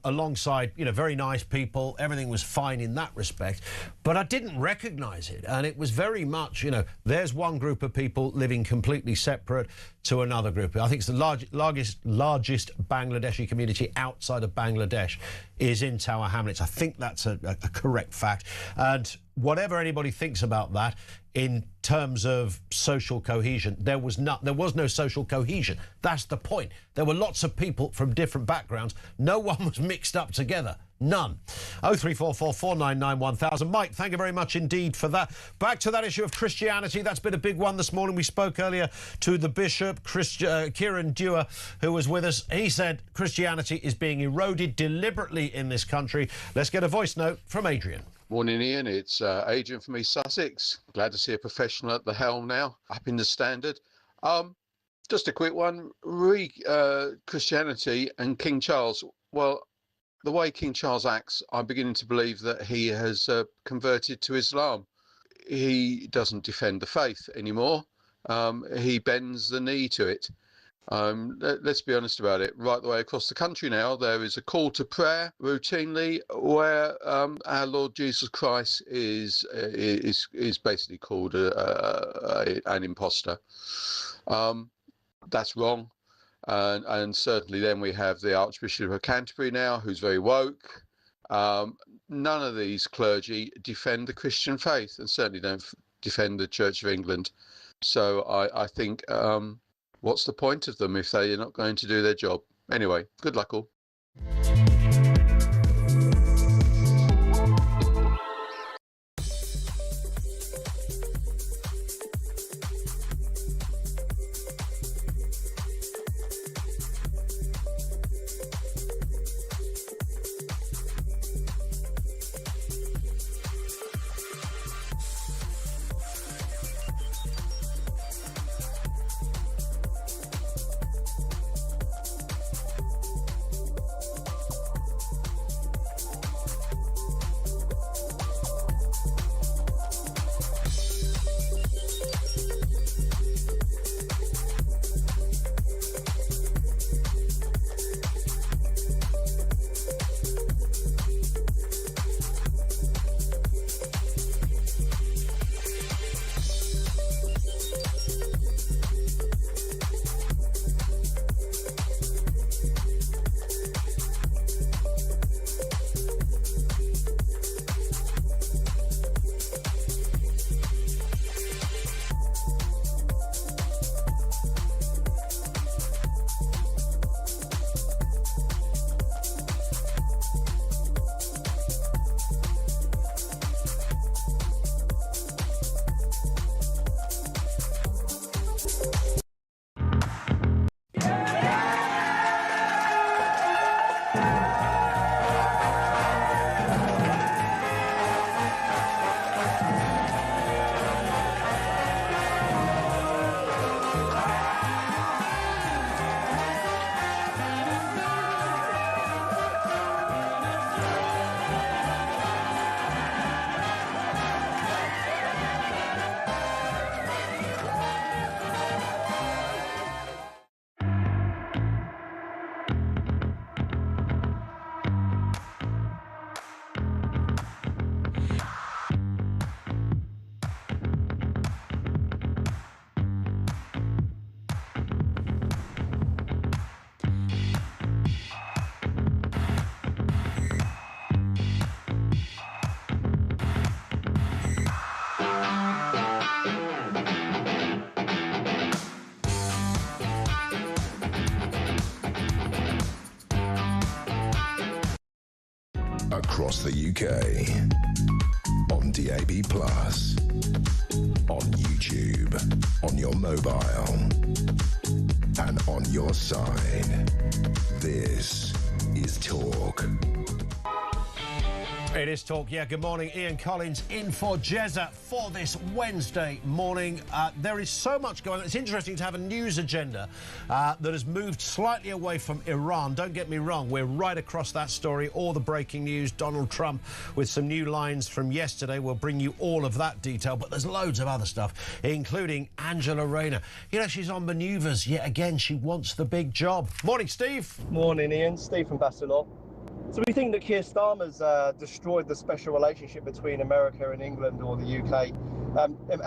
alongside, very nice people. Everything was fine in that respect. But I didn't recognise it. And it was very much, there's one group of people living completely separate to another group. I think it's the largest Bangladeshi community outside of Bangladesh is in Tower Hamlets. I think that's a correct fact. And whatever anybody thinks about that, in terms of social cohesion, there was no social cohesion. That's the point. There were lots of people from different backgrounds. No one was mixed up together. None. 0344 499 1000. Mike, thank you very much indeed for that. Back to that issue of Christianity. That's been a big one this morning. We spoke earlier to the Bishop, Peter Dewar, who was with us. He said Christianity is being eroded deliberately in this country. Let's get a voice note from Adrian. Morning, Ian. It's Adrian from East Sussex. Glad to see a professional at the helm now, up in the standard. Just a quick one. Christianity and King Charles. Well, the way King Charles acts, I'm beginning to believe that he has converted to Islam. He doesn't defend the faith anymore. He bends the knee to it. Let's be honest about it. Right the way across the country now, there is a call to prayer routinely where our Lord Jesus Christ is basically called an imposter. That's wrong. And certainly then we have the Archbishop of Canterbury now, who's very woke. None of these clergy defend the Christian faith, and certainly don't defend the Church of England. So I think... what's the point of them if they're not going to do their job? Anyway, good luck all. across the UK. On DAB+, on YouTube, on your mobile, and on your side. This is Talk. It is Talk. Yeah, good morning. Ian Collins in for Jezza for this Wednesday morning. There is so much going on. It's interesting to have a news agenda that has moved slightly away from Iran. Don't get me wrong, we're right across that story. All the breaking news, Donald Trump with some new lines from yesterday. We'll bring you all of that detail, but there's loads of other stuff, including Angela Rayner. You know, she's on manoeuvres yet again. She wants the big job. Morning, Steve. Morning, Ian. Steve from Basildon. So we think that Keir Starmer's destroyed the special relationship between America and England or the UK.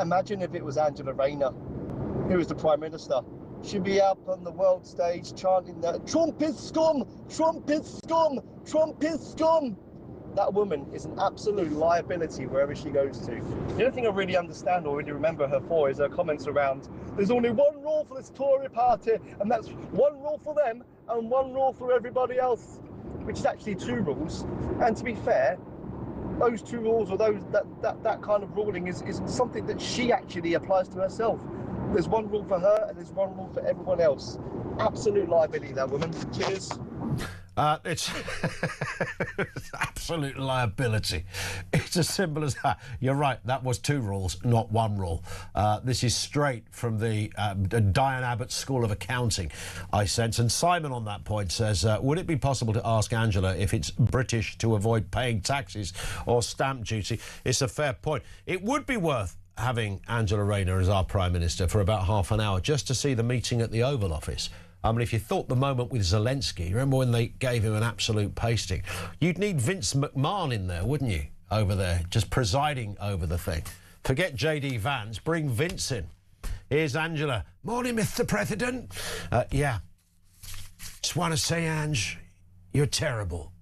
Imagine if it was Angela Rayner, who was the Prime Minister. She'd be up on the world stage chanting that Trump is scum, Trump is scum, Trump is scum. That woman is an absolute liability wherever she goes to. The only thing I really understand or really remember her for is her comments around there's only one rule for this Tory party, and that's one rule for them and one rule for everybody else, which is actually two rules. And to be fair, those two rules or that kind of ruling is something that she actually applies to herself. There's one rule for her and there's one rule for everyone else. Absolute liability, that woman. Cheers. It's absolute liability. It's as simple as that. You're right, that was two rules, not one rule. This is straight from the Diane Abbott School of Accounting, I sense. And Simon on that point says, would it be possible to ask Angela if it's British to avoid paying taxes or stamp duty? It's a fair point. It would be worth having Angela Rayner as our Prime Minister for about half an hour just to see the meeting at the Oval Office. I mean, if you thought the moment with Zelensky, remember when they gave him an absolute pasting? You'd need Vince McMahon in there, wouldn't you, over there, just presiding over the thing. Forget J.D. Vance, bring Vince in. Here's Angela. Morning, Mr. President. Yeah. Just want to say, Ange, you're terrible.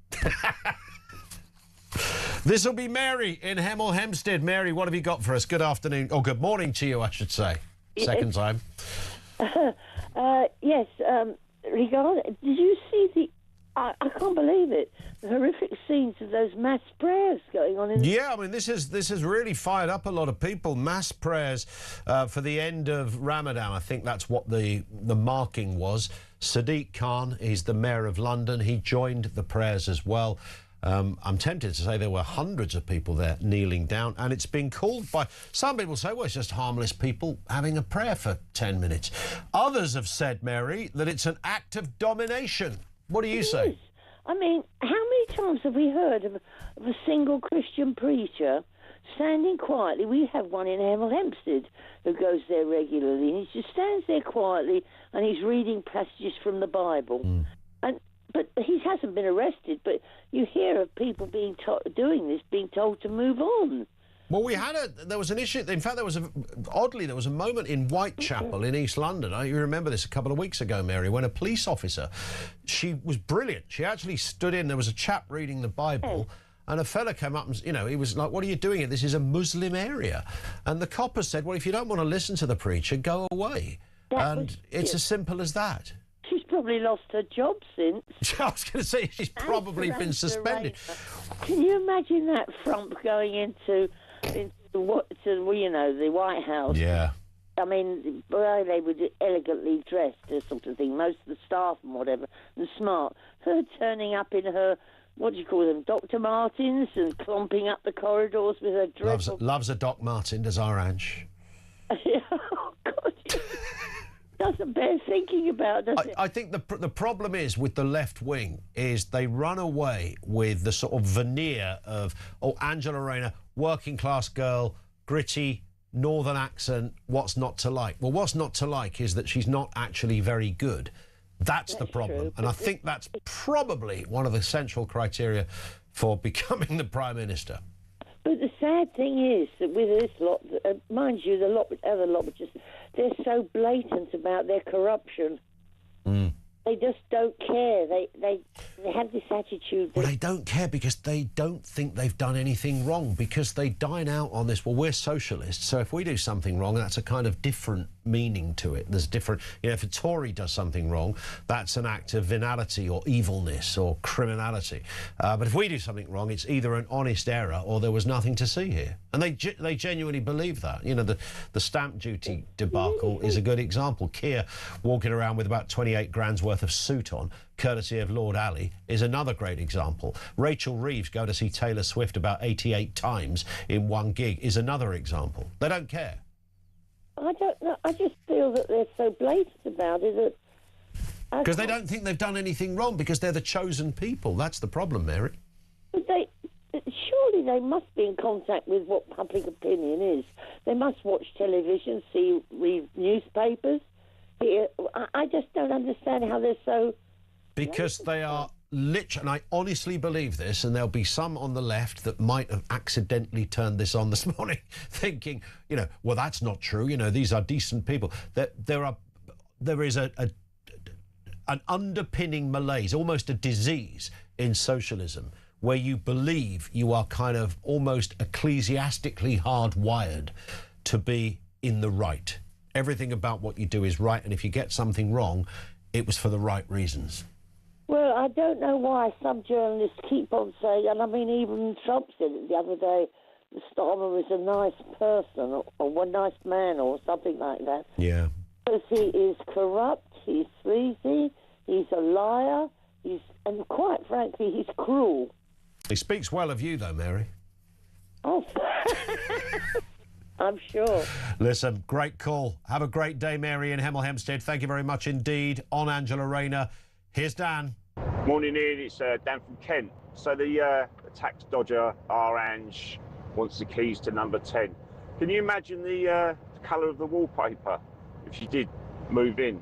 This will be Mary in Hemel Hempstead. Mary, what have you got for us? Good afternoon, or good morning to you, I should say. Second time. Yes, did you see the... I can't believe it. The horrific scenes of those mass prayers going on in... Yeah, I mean, this has really fired up a lot of people. Mass prayers for the end of Ramadan. I think that's what the marking was. Sadiq Khan, he's the Mayor of London. He joined the prayers as well. I'm tempted to say there were hundreds of people there kneeling down, and it's been called by... Some people say, well, it's just harmless people having a prayer for 10 minutes. Others have said, Mary, that it's an act of domination. What do you say? I mean, how many times have we heard of a single Christian preacher standing quietly? We have one in Hemel Hempstead who goes there regularly, and he just stands there quietly and he's reading passages from the Bible. But he hasn't been arrested, but you hear of people being doing this, being told to move on. Well, there was an issue. In fact, there was a moment in Whitechapel in East London. You remember this a couple of weeks ago, Mary, when a police officer, she was brilliant. She actually stood in, there was a chap reading the Bible, and a fella came up and, he was like, what are you doing here? This is a Muslim area. And the copper said, well, if you don't want to listen to the preacher, go away. It's as simple as that. She's probably lost her job since. I was going to say, she's probably been suspended. Can you imagine that frump going into the White House? Yeah. I mean, they were elegantly dressed or sort of thing, most of the staff and whatever, and smart. Her turning up in her, what do you call them, Dr. Martens, and clomping up the corridors with her dreadful... Loves a Doc Martin, does our Ange? Oh, God. Doesn't bear thinking about, does it? I think the problem is with the left wing is they run away with the sort of veneer of, Angela Rayner, working class girl, gritty, northern accent, what's not to like? Well, what's not to like is that she's not actually very good. That's the problem. True, and I think that's probably one of the central criteria for becoming the Prime Minister. But the sad thing is that with this lot, mind you, other lot, they're so blatant about their corruption. They just don't care. They have this attitude. Well, they don't care because they don't think they've done anything wrong, because they dine out on this. Well, we're socialists, so if we do something wrong, that's a kind of different meaning to it. There's different, you know, if a Tory does something wrong, that's an act of venality or evilness or criminality. But if we do something wrong, it's either an honest error or there was nothing to see here. And they genuinely believe that. You know, the stamp duty debacle is a good example. Keir walking around with about 28 grand's worth of suit on, courtesy of Lord Ali, is another great example. Rachel Reeves going to see Taylor Swift about 88 times in one gig is another example. They don't care. I don't know. I just feel that they're so blatant about it that... Because they don't think they've done anything wrong, because they're the chosen people. That's the problem, Mary. But surely they must be in contact with what public opinion is. They must watch television, read newspapers. I just don't understand how they're so... Because they are literally, and I honestly believe this, and there'll be some on the left that might have accidentally turned this on this morning, thinking, you know, well, that's not true. You know, these are decent people. There is an underpinning malaise, almost a disease in socialism, where you believe you are kind of almost ecclesiastically hardwired to be in the right. Everything about what you do is right, and if you get something wrong, it was for the right reasons. Well, I don't know why some journalists keep on saying, and I mean, even Trump said it the other day, that Starmer is a nice person, or a nice man, or something like that. Yeah. Because he is corrupt, he's sleazy, he's a liar, and quite frankly, he's cruel. He speaks well of you, though, Mary. Oh, I'm sure. Listen, great call. Have a great day, Mary in Hemel Hempstead. Thank you very much indeed. On Angela Rayner. Here's Dan. Morning, Ian. It's Dan from Kent. So the tax dodger, Orange, wants the keys to number 10. Can you imagine the colour of the wallpaper if she did move in,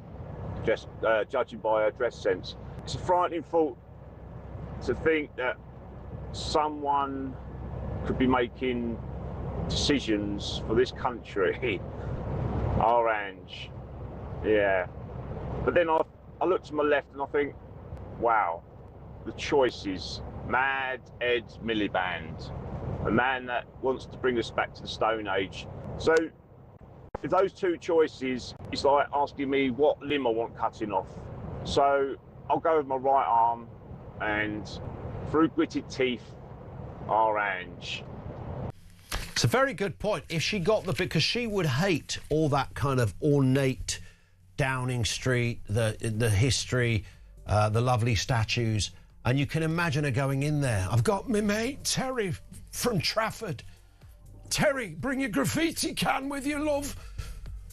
just judging by her dress sense? It's a frightening thought to think that someone could be making decisions for this country. Orange. Yeah. But then I look to my left and I think, wow, the choices. Mad Ed Miliband, a man that wants to bring us back to the Stone Age. So if those two choices, it's like asking me what limb I want cutting off. So I'll go with my right arm, and through gritted teeth, Orange. It's a very good point. If she got because she would hate all that kind of ornate Downing Street, the history, the lovely statues, and you can imagine her going in there. I've got my mate Terry from Trafford. Terry, bring your graffiti can with you, love.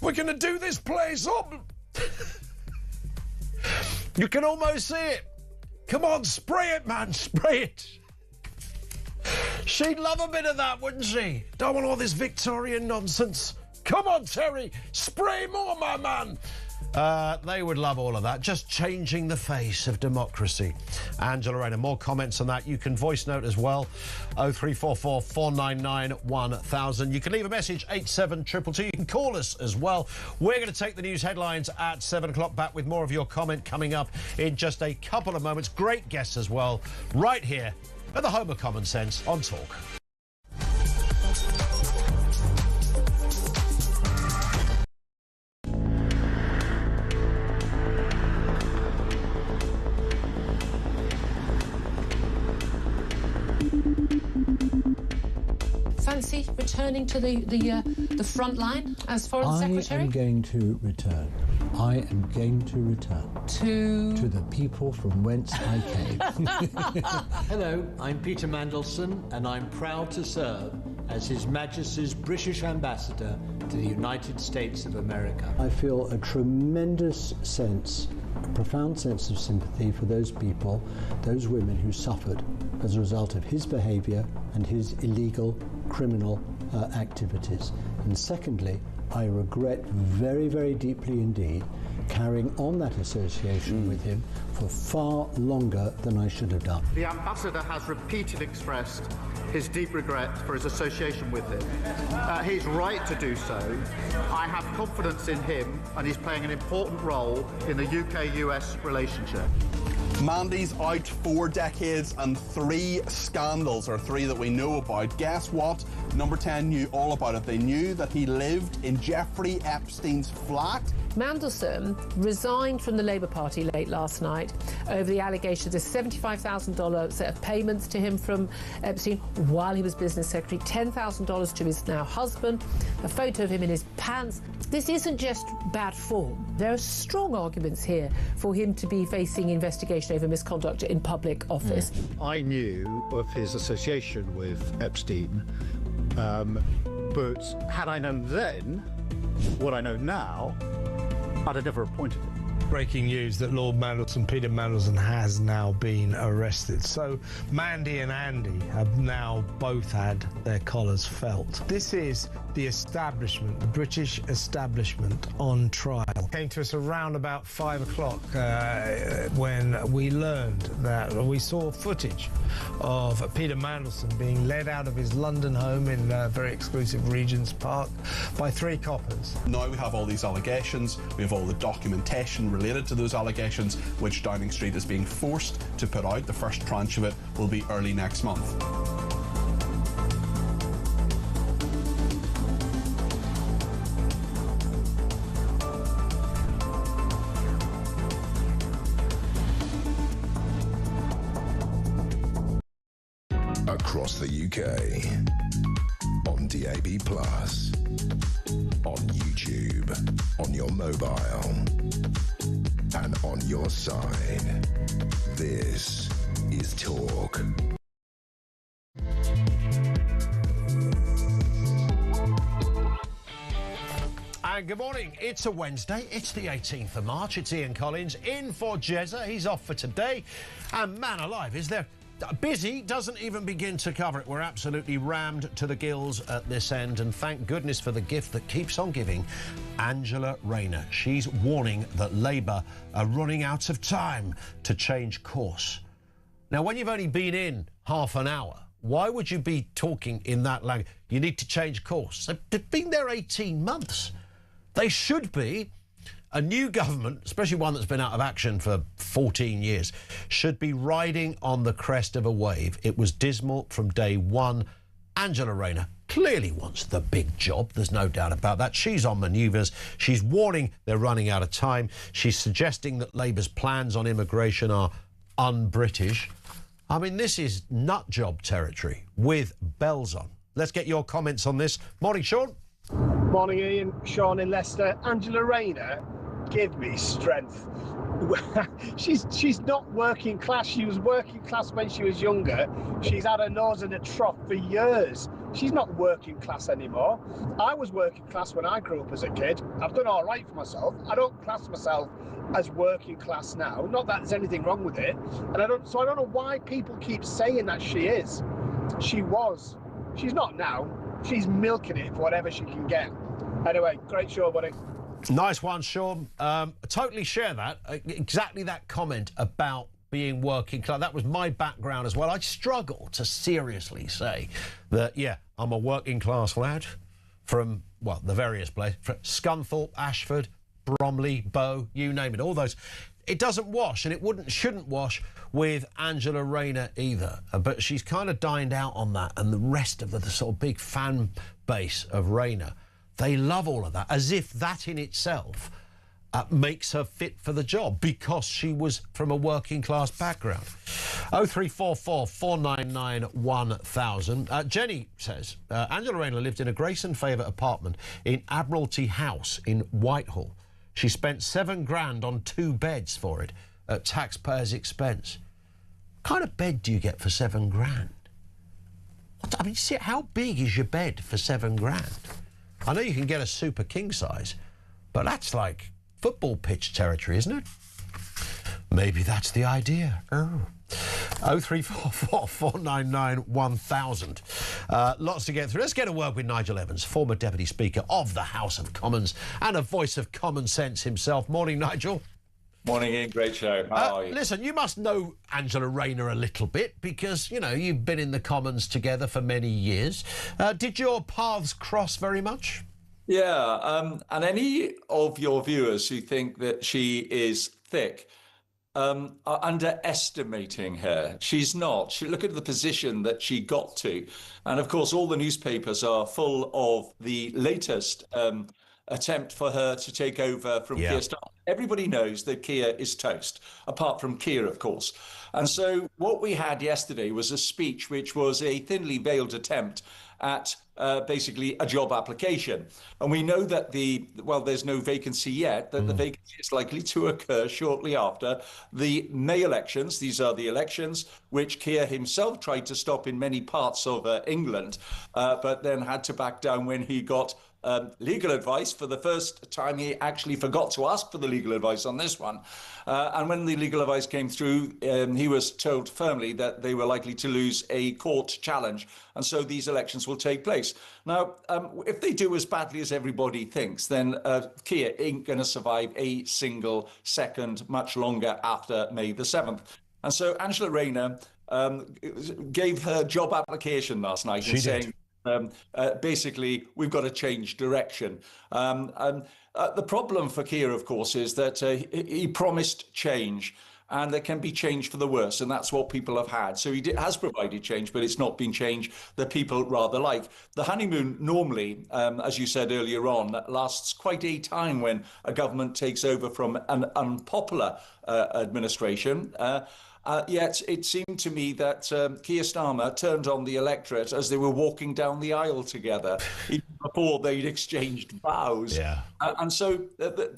We're going to do this place up. You can almost see it. Come on, spray it, man, spray it. She'd love a bit of that, wouldn't she? Don't want all this Victorian nonsense. Come on, Terry, spray more, my man. They would love all of that. Just changing the face of democracy. Angela Rayner, more comments on that. You can voice note as well. 0344 499 1000. You can leave a message 87222. You can call us as well. We're going to take the news headlines at 7 o'clock. Back with more of your comment coming up in just a couple of moments. Great guests as well, right here at the home of Common Sense on Talk. Fancy returning to the front line as Foreign Secretary? I am going to return. I am going to return. To the people from whence I came. Hello, I'm Peter Mandelson, and I'm proud to serve as His Majesty's British Ambassador to the United States of America. I feel a tremendous sense, a profound sense of sympathy for those people, those women who suffered as a result of his behaviour and his illegal criminal activities. And secondly, I regret very, very deeply indeed carrying on that association with him for far longer than I should have done. The Ambassador has repeatedly expressed his deep regret for his association with him. He's right to do so. I have confidence in him, and he's playing an important role in the UK-US relationship. Mandy's out 4 decades and 3 scandals, or 3 that we know about. Guess what? Number 10 knew all about it. They knew that he lived in Jeffrey Epstein's flat. Mandelson resigned from the Labour Party late last night over the allegation of a $75,000 set of payments to him from Epstein while he was business secretary, $10,000 to his now husband, a photo of him in his pants. This isn't just bad form. There are strong arguments here for him to be facing investigation over misconduct in public office. I knew of his association with Epstein, but had I known then what I know now, I'd have never appointed him. Breaking news that Lord Mandelson, Peter Mandelson, has now been arrested. So Mandy and Andy have now both had their collars felt. This is the establishment, the British establishment on trial. Came to us around about 5 o'clock when we learned that we saw footage of Peter Mandelson being led out of his London home in very exclusive Regent's Park by 3 coppers. Now we have all these allegations, we have all the documentation related to those allegations, which Downing Street is being forced to put out. The first tranche of it will be early next month. Across the UK, on DAB+, on YouTube, on your mobile, and on your side. This is Talk. And good morning. It's a Wednesday. It's the 18th of March. It's Ian Collins in for Jezza. He's off for today. And man alive, is there... Busy doesn't even begin to cover it. We're absolutely rammed to the gills at this end, and thank goodness for the gift that keeps on giving, Angela Rayner. She's warning that Labour are running out of time to change course. Now, when you've only been in half an hour, why would you be talking in that language? You need to change course. They've been there 18 months. They should be. A new government, especially one that's been out of action for 14 years, should be riding on the crest of a wave. It was dismal from day one. Angela Rayner clearly wants the big job. There's no doubt about that. She's on manoeuvres. She's warning they're running out of time. She's suggesting that Labour's plans on immigration are un-British. I mean, this is nut job territory with bells on. Let's get your comments on this. Morning, Sean. Morning, Ian. Sean in Leicester. Angela Rayner, give me strength. She's not working class. She was working class when she was younger. She's had her nose in a trough for years. She's not working class anymore. I was working class when I grew up as a kid. I've done all right for myself. I don't class myself as working class now. Not that there's anything wrong with it. And I don't know why people keep saying that she is. She was. She's not now. She's milking it for whatever she can get. Anyway, great show, buddy. Nice one, Sean. Totally share that. Exactly that comment about being working class. That was my background as well. I struggle to seriously say that, yeah, I'm a working class lad from, well, the various places. Scunthorpe, Ashford, Bromley, Bow, you name it, all those. It doesn't wash, and it shouldn't wash with Angela Rayner either. But she's kind of dined out on that, and the rest of the sort of big fan base of Rayner, they love all of that, as if that in itself makes her fit for the job, because she was from a working class background. 0344 499 1000. Jenny says, Angela Rayner lived in a Grace and Favour apartment in Admiralty House in Whitehall. She spent £7,000 on 2 beds for it at taxpayers' expense. What kind of bed do you get for £7,000? I mean, see, how big is your bed for £7,000? I know you can get a super king size, but that's like football pitch territory, isn't it? Maybe that's the idea. 0344 499 1000. Lots to get through. Let's get a word with Nigel Evans, former Deputy Speaker of the House of Commons and a voice of common sense himself. Morning, Nigel. Morning, Ian. Great show. How are you? Listen, you must know Angela Rayner a little bit because, you know, you've been in the Commons together for many years. Did your paths cross very much? Yeah, and any of your viewers who think that she is thick are underestimating her. She's not. Look at the position that she got to. And of course, all the newspapers are full of the latest attempt for her to take over from Keir Starmer. Everybody knows that Keir is toast, apart from Keir, of course. And so what we had yesterday was a speech which was a thinly veiled attempt at basically a job application. And we know that there's no vacancy yet, that the vacancy is likely to occur shortly after the May elections. These are the elections which Keir himself tried to stop in many parts of England, but then had to back down when he got legal advice. For the first time, he actually forgot to ask for the legal advice on this one. And when the legal advice came through, he was told firmly that they were likely to lose a court challenge. And so these elections will take place. Now, if they do as badly as everybody thinks, then Keir ain't going to survive a single second much longer after May the 7th. And so Angela Rayner gave her job application last night and saying, basically, we've got to change direction. The problem for Keir, of course, is that he promised change, and there can be change for the worse, and that's what people have had. So he has provided change, but it's not been change that people rather like. The honeymoon normally, as you said earlier on, lasts quite a time when a government takes over from an unpopular administration. Yet it seemed to me that Keir Starmer turned on the electorate as they were walking down the aisle together, even before they'd exchanged vows. And so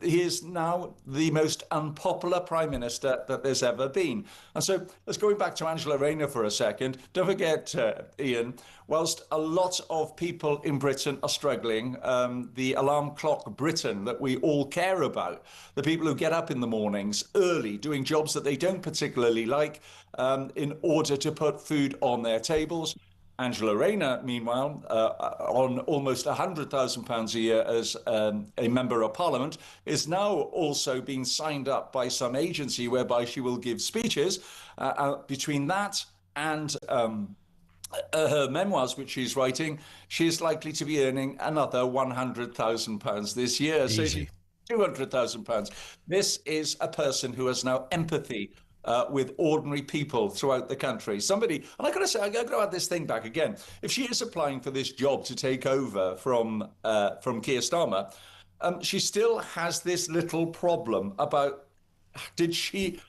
he is now the most unpopular Prime Minister that there's ever been. And so let's go back to Angela Rayner for a second. Don't forget, Ian, whilst a lot of people in Britain are struggling, the alarm clock Britain that we all care about, the people who get up in the mornings early doing jobs that they don't particularly like in order to put food on their tables. Angela Rayner, meanwhile, on almost £100,000 a year as a member of Parliament, is now also being signed up by some agency whereby she will give speeches. Between that and her memoirs, which she's writing, she's likely to be earning another £100,000 this year. Easy. So £200,000. This is a person who has now empathy with ordinary people throughout the country. Somebody, and I got to say, I got to add this thing back again. If she is applying for this job to take over from Keir Starmer, she still has this little problem about, did she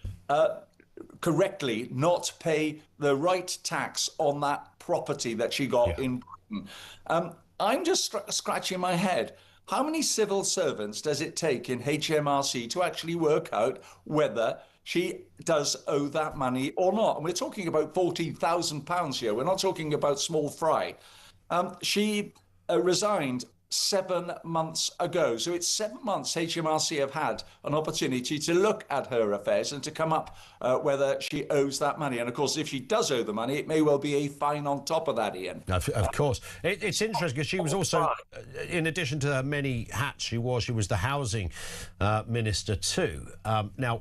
correctly not pay the right tax on that property that she got in Britain? I'm just scratching my head. How many civil servants does it take in HMRC to actually work out whether she does owe that money or not? And we're talking about £14,000 here. We're not talking about small fry. She resigned 7 months ago. So it's 7 months HMRC have had an opportunity to look at her affairs and to come up whether she owes that money. And of course, if she does owe the money, it may well be a fine on top of that, Ian. Of course. It's interesting because she was also, in addition to her many hats, she was the housing minister too. Now,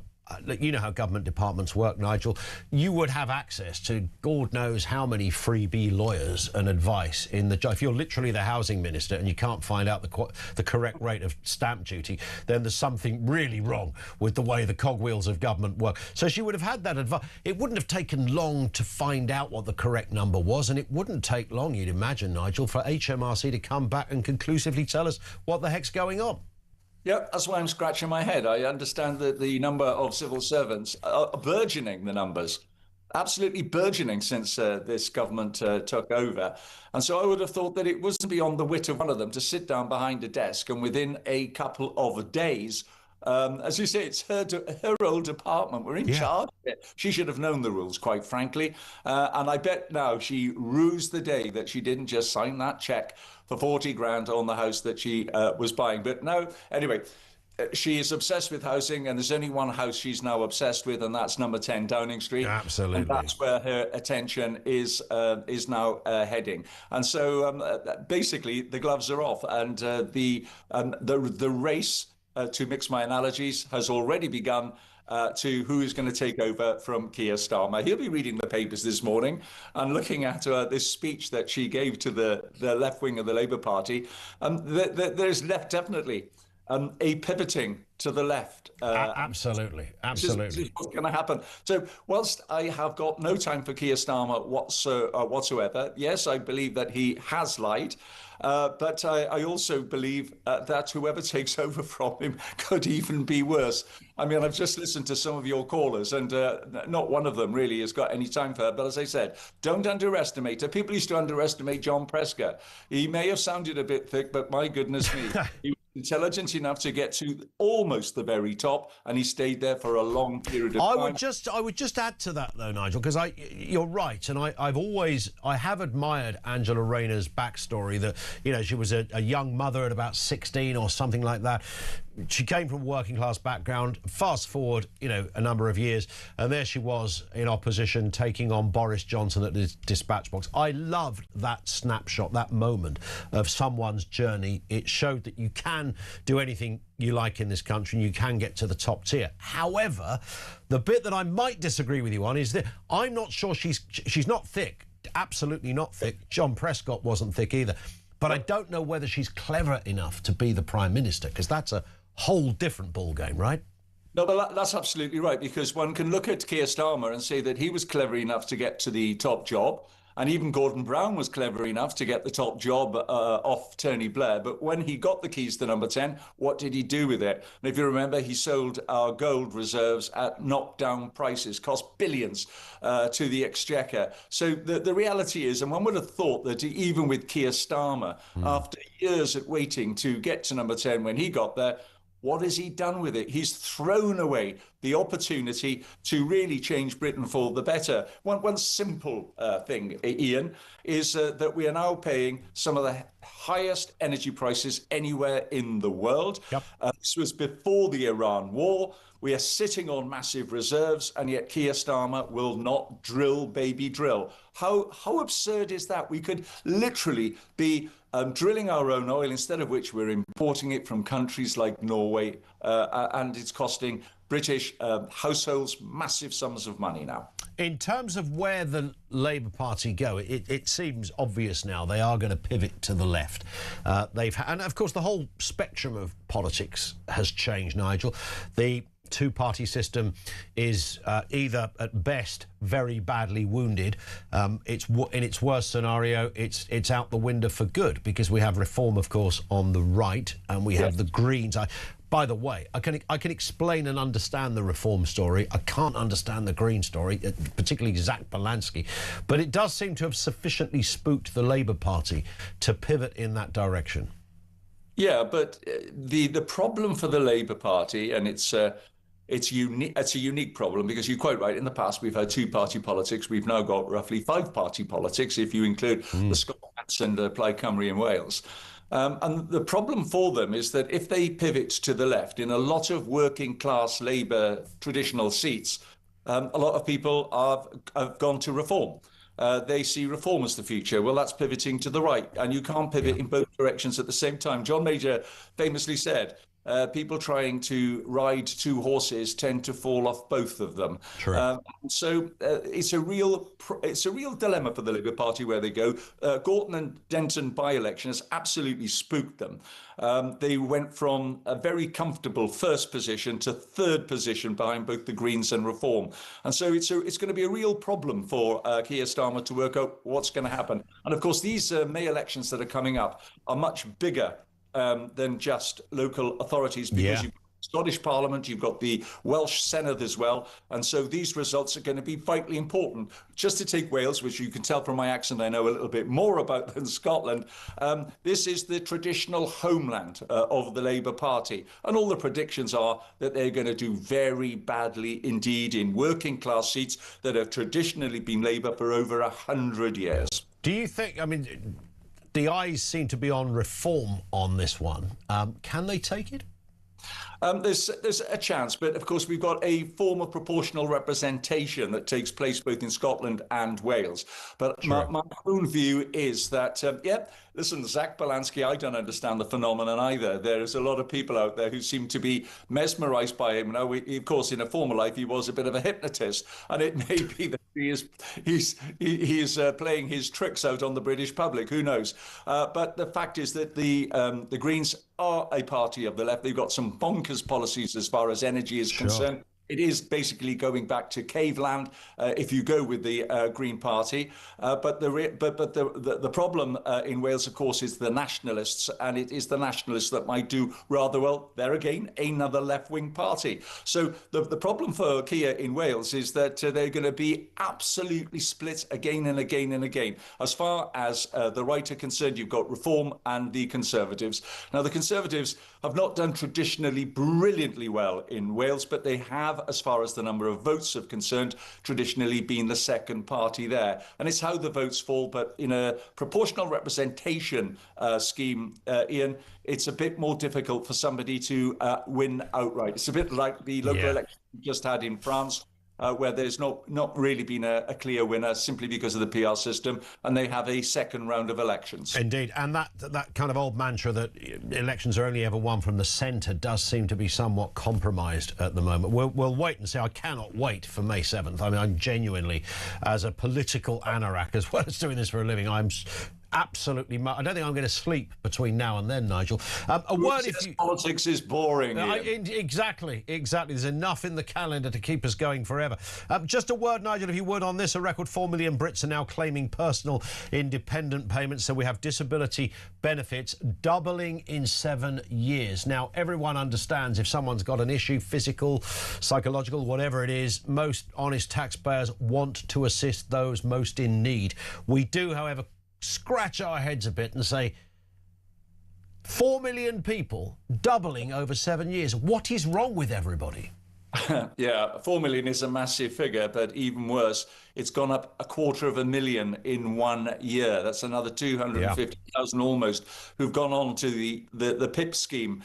you know how government departments work, Nigel. You would have access to God knows how many freebie lawyers and advice in the job. If you're literally the housing minister and you can't find out the correct rate of stamp duty, then there's something really wrong with the way the cogwheels of government work. So she would have had that advice. It wouldn't have taken long to find out what the correct number was, and it wouldn't take long, you'd imagine, Nigel, for HMRC to come back and conclusively tell us what the heck's going on. Yeah, that's why I'm scratching my head. I understand that the number of civil servants are burgeoning, the numbers, absolutely burgeoning since this government took over. And so I would have thought that it wasn't beyond the wit of one of them to sit down behind a desk and within a couple of days, as you say, it's her old department. We're in charge of it. She should have known the rules, quite frankly. And I bet now she rues the day that she didn't just sign that cheque for 40 grand on the house that she was buying. But no, anyway, she is obsessed with housing, and there's only one house she's now obsessed with, and that's number 10 Downing Street. Absolutely. And that's where her attention is now heading. And so basically the gloves are off, and the race, to mix my analogies, has already begun. to who is going to take over from Keir Starmer. He'll be reading the papers this morning and looking at this speech that she gave to the left wing of the Labour Party. There's definitely a pivoting to the left. Absolutely. This is what's going to happen. So whilst I have got no time for Keir Starmer whatsoever, yes, I believe that he has lied. But I also believe that whoever takes over from him could even be worse. I mean, I've just listened to some of your callers, and not one of them really has got any time for her. But as I said, don't underestimate her. People used to underestimate John Prescott. He may have sounded a bit thick, but my goodness me, he was intelligent enough to get to almost the very top, and he stayed there for a long period of time. I would just add to that though, Nigel, because you're right, and I have admired Angela Rayner's backstory. That, you know, she was a young mother at about 16 or something like that. She came from a working class background. Fast forward, you know, a number of years, and there she was in opposition, taking on Boris Johnson at the dispatch box. I loved that snapshot, that moment of someone's journey. It showed that you can do anything you like in this country, and you can get to the top tier. However, the bit that I might disagree with you on is that I'm not sure she's not thick. Absolutely not thick. John Prescott wasn't thick either. But I don't know whether she's clever enough to be the Prime Minister, because that's a whole different ballgame, right? No, but that's absolutely right, because one can look at Keir Starmer and say that he was clever enough to get to the top job, and even Gordon Brown was clever enough to get the top job off Tony Blair. But when he got the keys to number 10, what did he do with it? And if you remember, he sold our gold reserves at knockdown prices, cost billions to the Exchequer. So the reality is, and one would have thought that even with Keir Starmer, after years of waiting to get to number 10 when he got there, what has he done with it? He's thrown away the opportunity to really change Britain for the better. One simple thing, Ian, is that we are now paying some of the highest energy prices anywhere in the world. Yep. This was before the Iran war. We are sitting on massive reserves, and yet Keir Starmer will not drill, baby, drill. How absurd is that? We could literally be drilling our own oil, instead of which we're importing it from countries like Norway, and it's costing British households massive sums of money now. In terms of where the Labour Party go, it seems obvious now they are going to pivot to the left. And of course the whole spectrum of politics has changed, Nigel. The two-party system is either at best very badly wounded. In its worst scenario, it's out the window for good, because we have Reform, of course, on the right, and we have the Greens. By the way, I can explain and understand the Reform story. I can't understand the Green story, particularly Zach Polanski. But it does seem to have sufficiently spooked the Labour Party to pivot in that direction. Yeah, but the problem for the Labour Party, and it's unique. It's a unique problem, because you're quite right. In the past, we've had two-party politics. We've now got roughly five-party politics, if you include the Scots and Plaid Cymru in Wales. And the problem for them is that if they pivot to the left in a lot of working class Labour traditional seats, a lot of people have gone to Reform. They see Reform as the future. Well, that's pivoting to the right, and you can't pivot in both directions at the same time. John Major famously said, people trying to ride two horses tend to fall off both of them. So it's a real dilemma for the Labour Party where they go. Gorton and Denton by-election has absolutely spooked them. They went from a very comfortable first position to third position behind both the Greens and Reform. And so it's going to be a real problem for Keir Starmer to work out what's going to happen. And of course, these May elections that are coming up are much bigger than just local authorities, because you've got the Scottish Parliament, you've got the Welsh Senedd as well, and so these results are going to be vitally important. Just to take Wales, which you can tell from my accent I know a little bit more about than Scotland, this is the traditional homeland of the Labour Party, and all the predictions are that they're going to do very badly indeed in working class seats that have traditionally been Labour for over 100 years. Do you think, I mean, the eyes seem to be on Reform on this one. Can they take it? There's a chance, but of course we've got a form of proportional representation that takes place both in Scotland and Wales. But my own view is that, Listen, Zach Balansky, I don't understand the phenomenon either. There's a lot of people out there who seem to be mesmerised by him. Now, of course, in a former life, he was a bit of a hypnotist, and it may be that he is playing his tricks out on the British public. Who knows? But the fact is that the Greens are a party of the left. They've got some bonkers policies as far as energy is concerned. It is basically going back to caveland if you go with the Green Party. But the problem in Wales, of course, is the nationalists, and it is the nationalists that might do rather well. There again, another left-wing party. So the problem for Keir in Wales is that they're going to be absolutely split again and again and again. As far as the right are concerned, you've got Reform and the Conservatives. Now, the Conservatives have not done traditionally brilliantly well in Wales, but they have, as far as the number of votes are concerned, traditionally been the second party there. And it's how the votes fall, but in a proportional representation scheme, Ian, it's a bit more difficult for somebody to win outright. It's a bit like the local election we just had in France, where there's not really been a clear winner simply because of the PR system, and they have a second round of elections. Indeed, and that kind of old mantra that elections are only ever won from the centre does seem to be somewhat compromised at the moment. We'll wait and see. I cannot wait for May 7th. I mean, I'm genuinely, as a political anorak, as well as doing this for a living, I'm absolutely... I don't think I'm going to sleep between now and then, Nigel. Politics is boring. Exactly. There's enough in the calendar to keep us going forever. Just a word, Nigel, if you would, on this. A record 4 million Brits are now claiming personal independent payments, so we have disability benefits doubling in 7 years. Now, everyone understands if someone's got an issue, physical, psychological, whatever it is, most honest taxpayers want to assist those most in need. We do, however, scratch our heads a bit and say 4 million people doubling over 7 years. What is wrong with everybody? Yeah, 4 million is a massive figure, but even worse, it's gone up 250,000 in 1 year. That's another 250,000 almost who've gone on to the PIP scheme,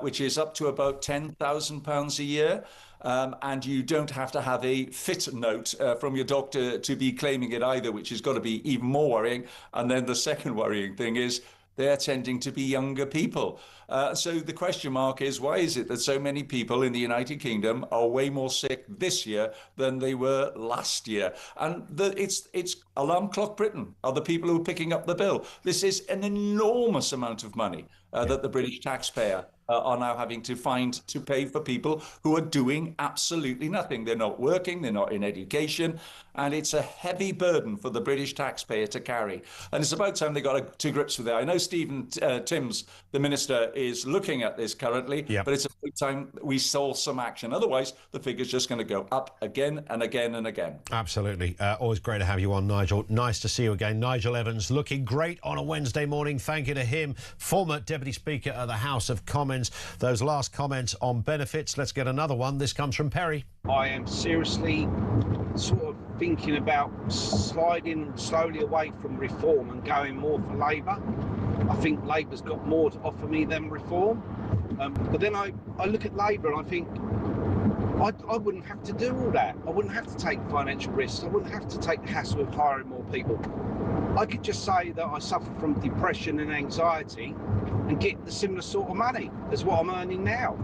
which is up to about £10,000 a year. And you don't have to have a fit note from your doctor to be claiming it either, which has got to be even more worrying. And then the second worrying thing is they're tending to be younger people. So the question mark is, why is it that so many people in the United Kingdom are way more sick this year than they were last year? And it's alarm clock Britain are the people who are picking up the bill. This is an enormous amount of money that the British taxpayer are now having to find to pay for people who are doing absolutely nothing. They're not working, they're not in education, and it's a heavy burden for the British taxpayer to carry. And it's about time they got to grips with it. I know Stephen Timms, the Minister, is looking at this currently, but it's about time we saw some action. Otherwise, the figure's just going to go up again and again and again. Absolutely. Always great to have you on, Nigel. Nice to see you again. Nigel Evans, looking great on a Wednesday morning. Thank you to him, former Deputy Speaker of the House of Commons. Those last comments on benefits. Let's get another one. This comes from Perry. I am seriously sort of thinking about sliding slowly away from Reform and going more for Labour. I think Labour's got more to offer me than Reform. But then I look at Labour and I think I wouldn't have to do all that. I wouldn't have to take financial risks. I wouldn't have to take the hassle of hiring more people. I could just say that I suffer from depression and anxiety and get the similar sort of money as what I'm earning now.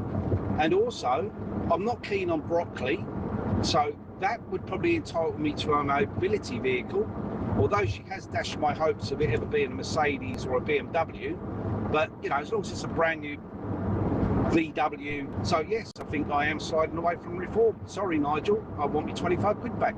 And also, I'm not keen on broccoli, so that would probably entitle me to a mobility vehicle, although she has dashed my hopes of it ever being a Mercedes or a BMW. But, you know, as long as it's a brand new VW. So, yes, I think I am sliding away from Reform. Sorry, Nigel, I want me 25 quid back.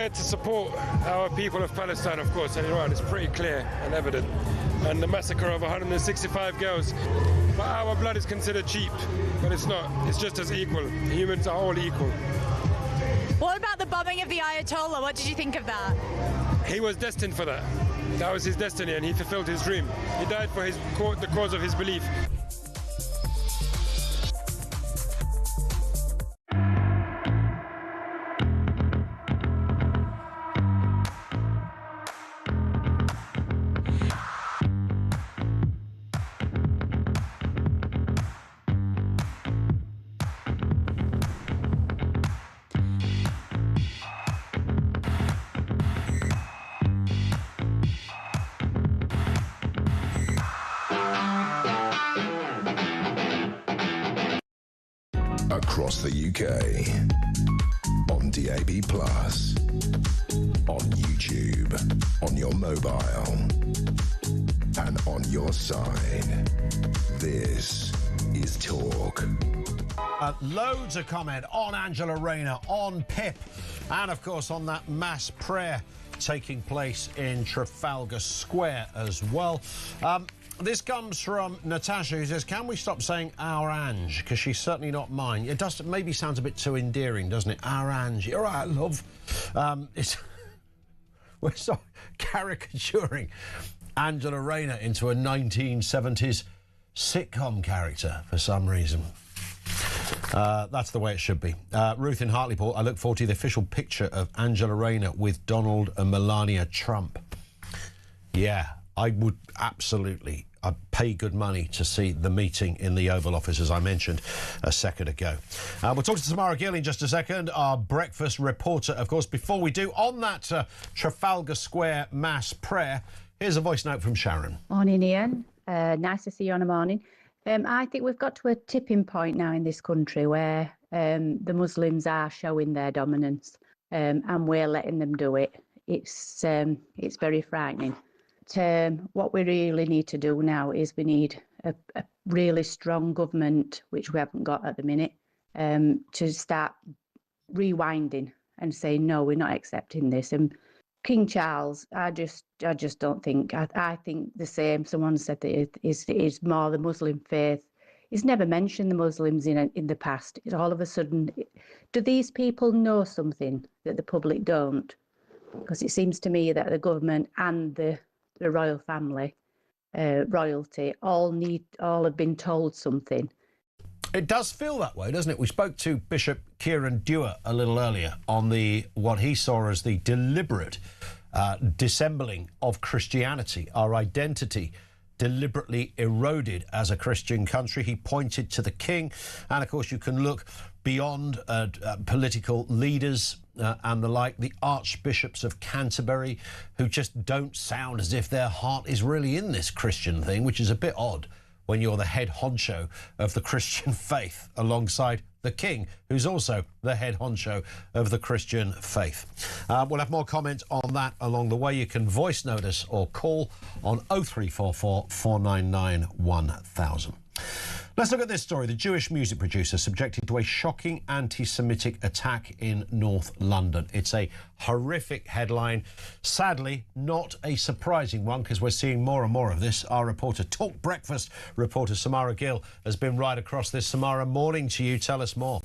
there to support our people of Palestine, of course, and Iran. It's pretty clear and evident. And the massacre of 165 girls. But our blood is considered cheap, but it's not. It's just as equal. Humans are all equal. What about the bombing of the Ayatollah? What did you think of that? He was destined for that. That was his destiny, and he fulfilled his dream. He died for the cause of his belief. Across the UK, on DAB+, on YouTube, on your mobile, and on your side. This is Talk. Loads of comment on Angela Rayner, on Pip, and of course on that mass prayer taking place in Trafalgar Square as well. This comes from Natasha, who says, can we stop saying our Ange? Because she's certainly not mine. It does maybe sounds a bit too endearing, doesn't it? Our Ange. You're right, love. We're so caricaturing Angela Rayner into a 1970s sitcom character for some reason. That's the way it should be. Ruth in Hartlepool, I look forward to the official picture of Angela Rayner with Donald and Melania Trump. Yeah, I would absolutely. I'd pay good money to see the meeting in the Oval Office, as I mentioned a second ago. We'll talk to Samara Gill in just a second, our breakfast reporter. Of course, before we do, on that Trafalgar Square mass prayer, here's a voice note from Sharon. Morning, Ian. Nice to see you on a morning. I think we've got to a tipping point now in this country where the Muslims are showing their dominance and we're letting them do it. It's very frightening. What we really need to do now is we need a really strong government, which we haven't got at the minute, to start rewinding and saying, no, we're not accepting this. And King Charles, I just don't think. I think the same. Someone said that it is more the Muslim faith. He's never mentioned the Muslims in the past. It's all of a sudden, do these people know something that the public don't? Because it seems to me that the government and the royal family, royalty, all have been told something. It does feel that way, doesn't it? We spoke to Bishop Peter Dewar a little earlier on what he saw as the deliberate dissembling of Christianity, our identity deliberately eroded as a Christian country. He pointed to the king, and of course you can look beyond political leaders and the like, the archbishops of Canterbury, who just don't sound as if their heart is really in this Christian thing, which is a bit odd when you're the head honcho of the Christian faith alongside the king, who's also the head honcho of the Christian faith. We'll have more comments on that along the way. You can voice note us or call on 0344 499 1000. Let's look at this story. The Jewish music producer subjected to a shocking anti-Semitic attack in North London. It's a horrific headline. Sadly, not a surprising one, because we're seeing more and more of this. Our reporter, Talk Breakfast reporter Samara Gill, has been right across this. Samara, morning to you. Tell us more.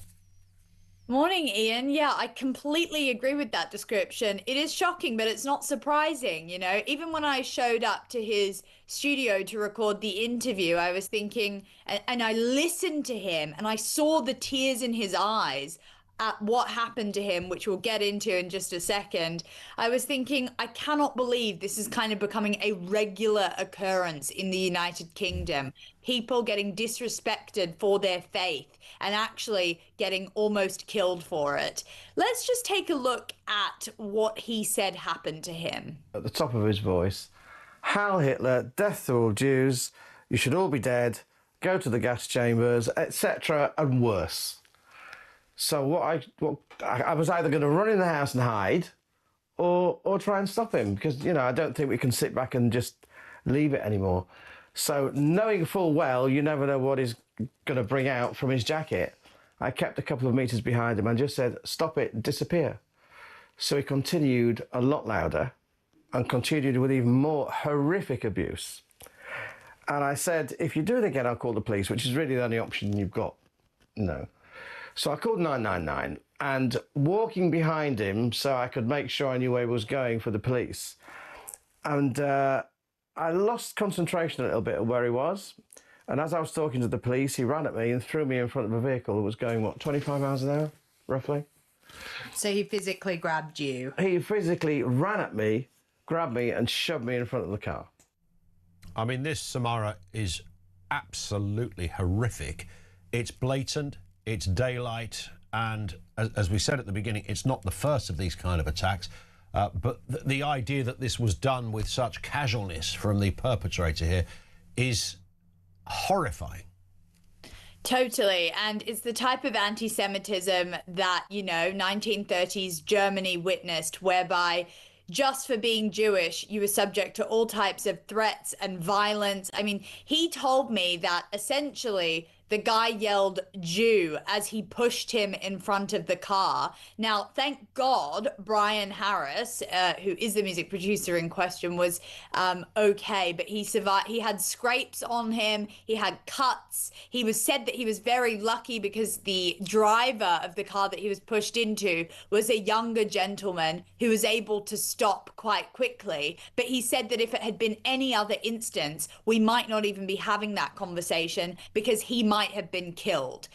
Morning, Ian. Yeah, I completely agree with that description. It is shocking, but it's not surprising. You know, even when I showed up to his studio to record the interview, I was thinking, and I listened to him and I saw the tears in his eyes at what happened to him, which we'll get into in just a second. I was thinking, I cannot believe this is kind of becoming a regular occurrence in the United Kingdom. People getting disrespected for their faith and actually getting almost killed for it. Let's just take a look at what he said happened to him. At the top of his voice, Heil Hitler, death to all Jews, you should all be dead, go to the gas chambers, etc. and worse. So I was either going to run in the house and hide or try and stop him, because, you know, I don't think we can sit back and just leave it anymore. So knowing full well you never know what he's going to bring out from his jacket, I kept a couple of metres behind him and just said, stop it, disappear. So he continued a lot louder and continued with even more horrific abuse. And I said, if you do it again, I'll call the police, which is really the only option you've got. No. So I called 999 and walking behind him so I could make sure I knew where he was going for the police. And I lost concentration a little bit of where he was. And as I was talking to the police, he ran at me and threw me in front of a vehicle that was going, 25 miles an hour, roughly? So he physically grabbed you? He physically ran at me, grabbed me and shoved me in front of the car. I mean, this, Samara, is absolutely horrific. It's blatant, it's daylight, and as we said at the beginning, it's not the first of these kind of attacks. But the idea that this was done with such casualness from the perpetrator here is horrifying. Totally. And it's the type of anti-Semitism that, 1930s Germany witnessed, whereby just for being Jewish, you were subject to all types of threats and violence. I mean, he told me that essentially the guy yelled Jew as he pushed him in front of the car. Now, thank God, Brian Harris, who is the music producer in question, was okay, but he survived. He had scrapes on him. He had cuts. He was said that he was very lucky because the driver of the car that he was pushed into was a younger gentleman who was able to stop quite quickly. But he said that if it had been any other instance, we might not even be having that conversation because he might have been killed.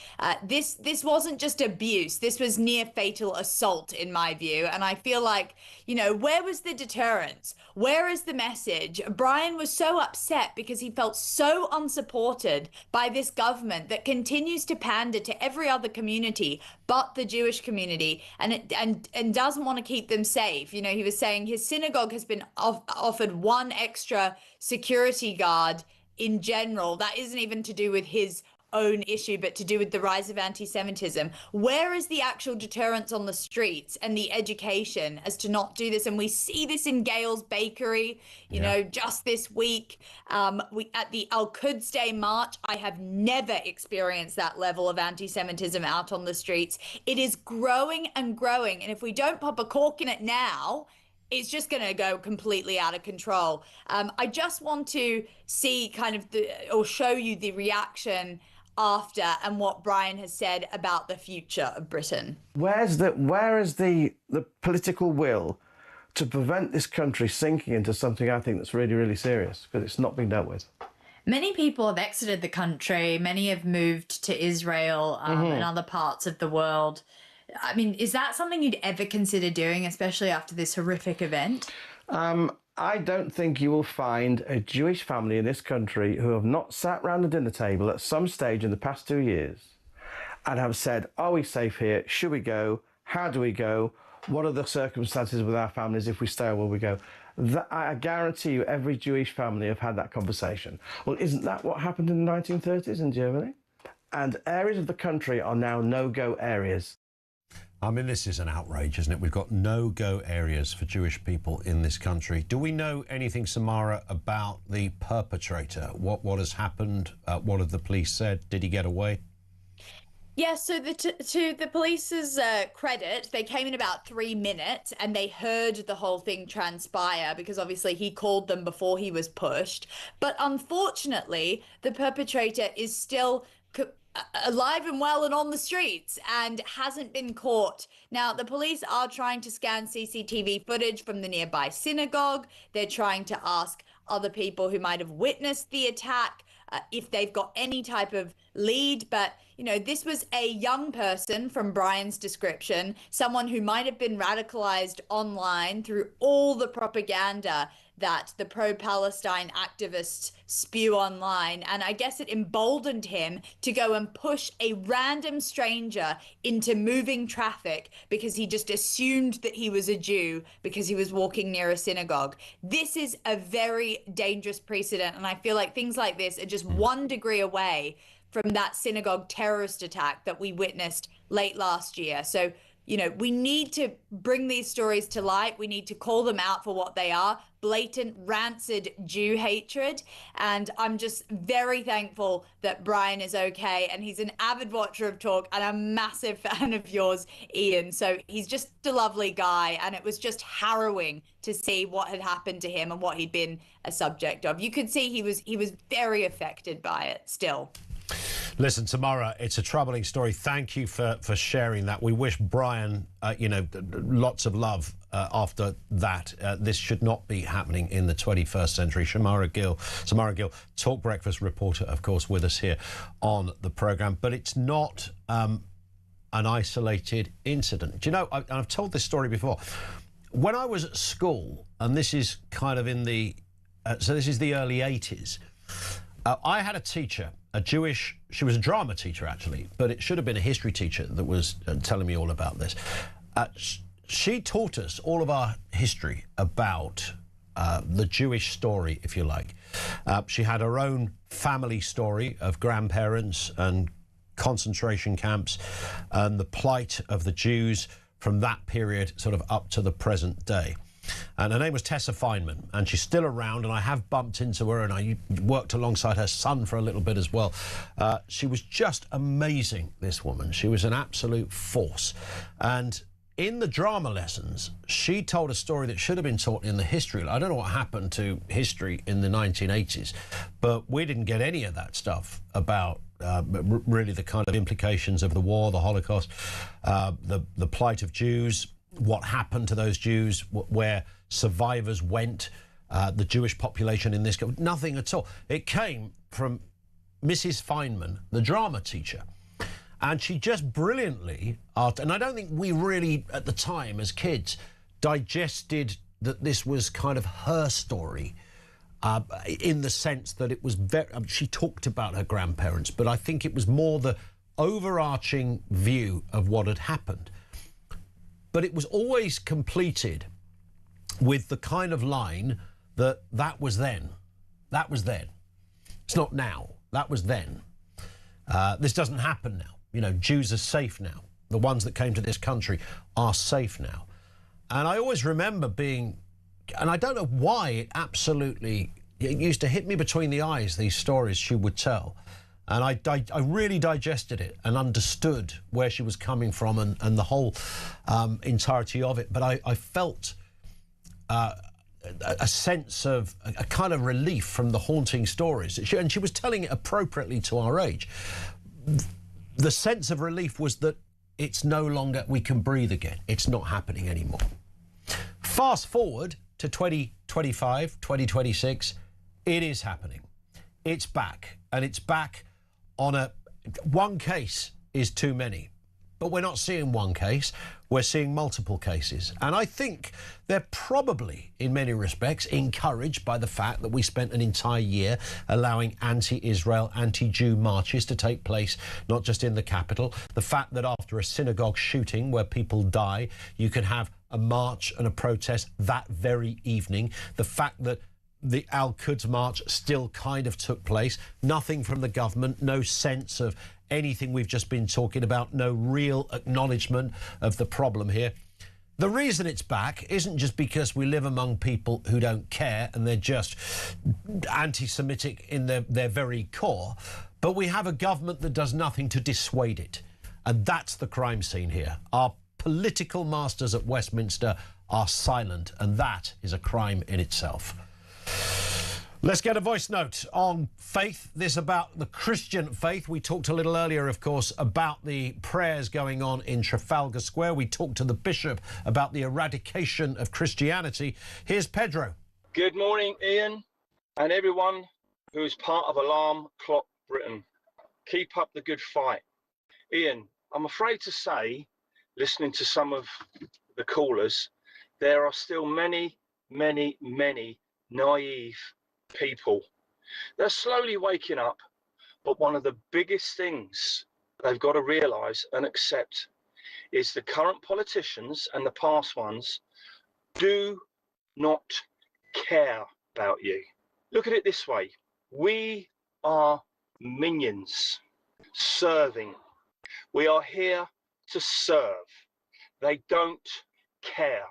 This wasn't just abuse. This was near fatal assault, in my view. And I feel like, where was the deterrence? Where is the message? Brian was so upset because he felt so unsupported by this government that continues to pander to every other community but the Jewish community and doesn't want to keep them safe. He was saying his synagogue has been offered one extra security guard in general. That isn't even to do with his own issue, but to do with the rise of anti-Semitism. Where is the actual deterrence on the streets and the education as to not do this? And we see this in Gale's Bakery, just this week. We at the Al-Quds Day March, I have never experienced that level of anti-Semitism out on the streets. It is growing and growing. And if we don't pop a cork in it now, it's just going to go completely out of control. I just want to see or show you the reaction after and what Brian has said about the future of Britain. Where is the political will to prevent this country sinking into something I think that's really, really serious, because it's not being dealt with? Many people have exited the country. Many have moved to Israel and other parts of the world. I mean, is that something you'd ever consider doing, especially after this horrific event? I don't think you will find a Jewish family in this country who have not sat round the dinner table at some stage in the past 2 years and have said, are we safe here? Should we go? How do we go? What are the circumstances with our families if we stay or will we go? I guarantee you every Jewish family have had that conversation. Well, isn't that what happened in the 1930s in Germany? And areas of the country are now no-go areas. I mean, this is an outrage, isn't it? We've got no-go areas for Jewish people in this country. Do we know anything, Samara, about the perpetrator? What has happened? What have the police said? Did he get away? Yeah, so to the police's credit, they came in about 3 minutes and they heard the whole thing transpire because obviously he called them before he was pushed. But unfortunately, the perpetrator is still alive and well and on the streets and hasn't been caught. Now, the police are trying to scan CCTV footage from the nearby synagogue. They're trying to ask other people who might have witnessed the attack if they've got any type of lead. But, this was a young person from Brian's description, someone who might have been radicalized online through all the propaganda that the pro-Palestine activists spew online. And I guess it emboldened him to go and push a random stranger into moving traffic because he just assumed that he was a Jew because he was walking near a synagogue. This is a very dangerous precedent. And I feel like things like this are just 1 degree away from that synagogue terrorist attack that we witnessed late last year. So You know, we need to bring these stories to light. We need to call them out for what they are: blatant, rancid Jew hatred. And I'm just very thankful that Brian is okay. And he's an avid watcher of Talk and a massive fan of yours, Ian. So he's just a lovely guy. And it was just harrowing to see what had happened to him and what he'd been a subject of. You could see he was very affected by it still. Listen, Tamara, it's a troubling story. Thank you for sharing that. We wish Brian, you know, lots of love after that. This should not be happening in the 21st century. Samara Gill, Talk Breakfast reporter, of course, with us here on the programme. But it's not an isolated incident. Do you know, I've told this story before. When I was at school, and this is kind of in the, so this is the early 80s, I had a teacher, she was a drama teacher actually, but it should have been a history teacher that was telling me all about this. She taught us all of our history about the Jewish story, if you like. She had her own family story of grandparents and concentration camps and the plight of the Jews from that period sort of up to the present day. And her name was Tessa Feynman, and she's still around, and I have bumped into her, and I worked alongside her son for a little bit as well. She was just amazing, this woman. She was an absolute force. And in the drama lessons, she told a story that should have been taught in the history. I don't know what happened to history in the 1980s, but we didn't get any of that stuff about really the kind of implications of the war, the Holocaust, the plight of Jews, what happened to those Jews, where survivors went, the Jewish population in this country, nothing at all. It came from Mrs. Feynman, the drama teacher. And she just brilliantly, and I don't think we really, at the time as kids, digested that this was kind of her story, in the sense that it was she talked about her grandparents, but I think it was more the overarching view of what had happened. But it was always completed with the kind of line that was then. That was then. It's not now. That was then. This doesn't happen now. You know, Jews are safe now. The ones that came to this country are safe now. And I always remember being, and I don't know why it used to hit me between the eyes, these stories she would tell. And I really digested it and understood where she was coming from and the whole entirety of it. But I felt a sense of a kind of relief from the haunting stories. And she was telling it appropriately to our age. The sense of relief was that it's no longer, we can breathe again. It's not happening anymore. Fast forward to 2025, 2026, it is happening. It's back, and it's back on one case is too many. But we're not seeing one case, we're seeing multiple cases. And I think they're probably, in many respects, encouraged by the fact that we spent an entire year allowing anti-Israel, anti-Jew marches to take place, not just in the capital. The fact that after a synagogue shooting where people die, you can have a march and a protest that very evening. The fact that the Al-Quds March still kind of took place. Nothing from the government, no sense of anything we've just been talking about, no real acknowledgement of the problem here. The reason it's back isn't just because we live among people who don't care and they're just anti-Semitic in their very core, but we have a government that does nothing to dissuade it. And that's the crime scene here. Our political masters at Westminster are silent, and that is a crime in itself. Let's get a voice note on faith. This about the Christian faith. We talked a little earlier, of course, about the prayers going on in Trafalgar Square. We talked to the bishop about the eradication of Christianity. Here's Pedro. Good morning, Ian, and everyone who is part of Alarm Clock Britain. Keep up the good fight. Ian, I'm afraid to say, listening to some of the callers, there are still many, many, many naive people. They're slowly waking up, but one of the biggest things they've got to realise and accept is the current politicians and the past ones do not care about you. Look at it this way. We are minions serving. We are here to serve. They don't care.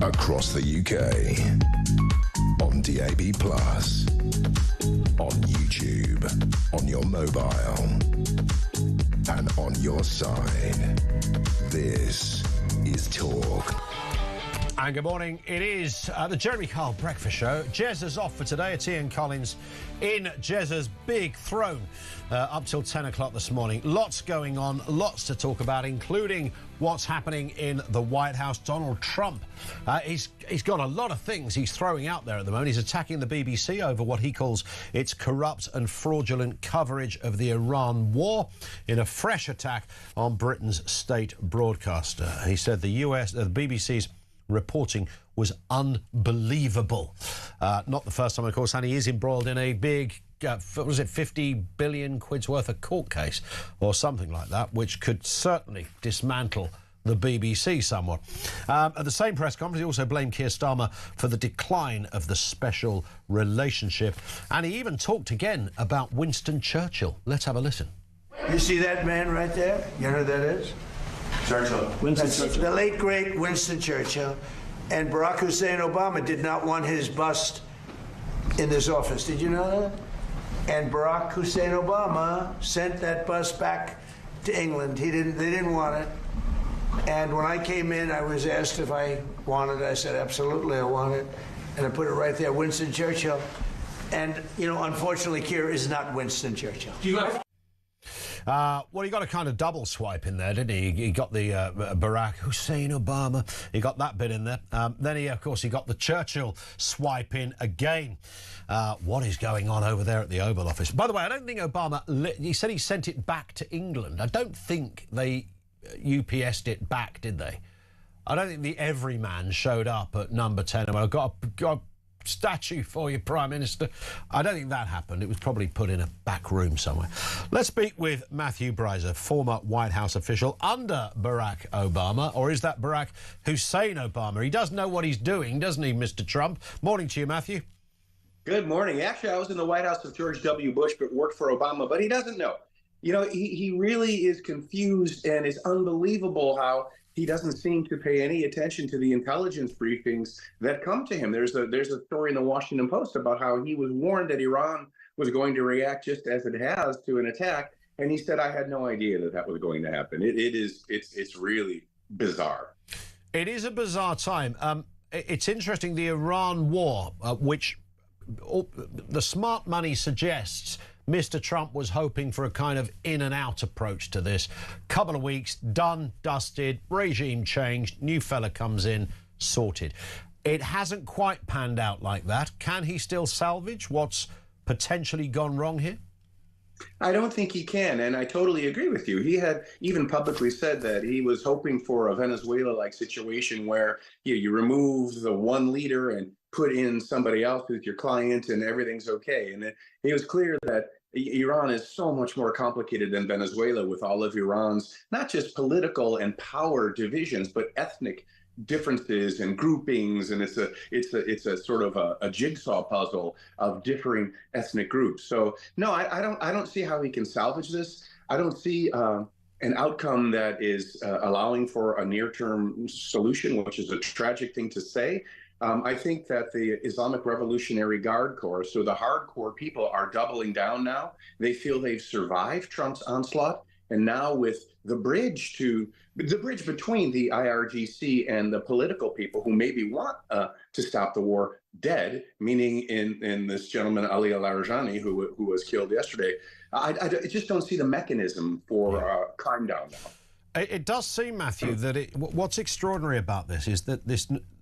Across the UK, on DAB+, on YouTube, on your mobile, and on your side. This is Talk. And good morning. It is the Jeremy Kyle Breakfast Show. Jez is off for today. It's Ian Collins in Jez's big throne up till 10 o'clock this morning. Lots going on, lots to talk about, including what's happening in the White House. Donald Trump, he's got a lot of things he's throwing out there at the moment. He's attacking the BBC over what he calls its corrupt and fraudulent coverage of the Iran war in a fresh attack on Britain's state broadcaster. He said the BBC's reporting was unbelievable. Not the first time, of course, and he is embroiled in a big, was it 50 billion quid's worth of court case or something like that, which could certainly dismantle the BBC somewhat. At the same press conference, he also blamed Keir Starmer for the decline of the special relationship, and he even talked again about Winston Churchill. Let's have a listen. You see that man right there? You know who that is? Churchill. Winston Churchill. The late, great Winston Churchill. And Barack Hussein Obama did not want his bust in this office. Did you know that? And Barack Hussein Obama sent that bust back to England. They didn't want it. And when I came in, I was asked if I wanted it. I said, absolutely, I want it. And I put it right there, Winston Churchill. And, you know, unfortunately, Keir is not Winston Churchill. Well, he got a kind of double swipe in there, didn't he? He got the Barack Hussein Obama. He got that bit in there. Then he got the Churchill swipe in again. What is going on over there at the Oval Office? By the way, I don't think Obama... he said he sent it back to England. I don't think they UPS'd it back, did they? I don't think the everyman showed up at number 10. I've got a statue for you, Prime Minister. I don't think that happened. It was probably put in a back room somewhere. Let's speak with Matthew Bryser, former White House official under Barack Obama, or is that Barack Hussein Obama? He does know what he's doing, doesn't he, Mr. Trump? Morning to you, Matthew. Good morning. Actually, I was in the White House of George W. Bush, but worked for Obama, but he doesn't know. You know, he really is confused, and it's unbelievable how he doesn't seem to pay any attention to the intelligence briefings that come to him. There's a story in the Washington Post about how he was warned that Iran was going to react just as it has to an attack, and he said, "I had no idea that was going to happen." It's really bizarre. It is a bizarre time. It's interesting, the Iran war, which the smart money suggests Mr. Trump was hoping for a kind of in and out approach to this. Couple of weeks, done, dusted, regime changed, new fella comes in, sorted. It hasn't quite panned out like that. Can he still salvage what's potentially gone wrong here? I don't think he can, and I totally agree with you. He had even publicly said that he was hoping for a Venezuela-like situation where you remove the one leader and put in somebody else who's your client and everything's okay. And it was clear that Iran is so much more complicated than Venezuela, with all of Iran's not just political and power divisions, but ethnic differences and groupings, and it's a sort of a jigsaw puzzle of differing ethnic groups. So no, I don't see how he can salvage this. I don't see an outcome that is allowing for a near-term solution, which is a tragic thing to say. I think that the Islamic Revolutionary Guard Corps, so the hardcore people, are doubling down now. They feel they've survived Trump's onslaught, and now with the bridge between the IRGC and the political people who maybe want to stop the war dead, meaning in this gentleman Ali Al-Arjani who was killed yesterday. I just don't see the mechanism for climb down now. It does seem, Matthew, that what's extraordinary about this is that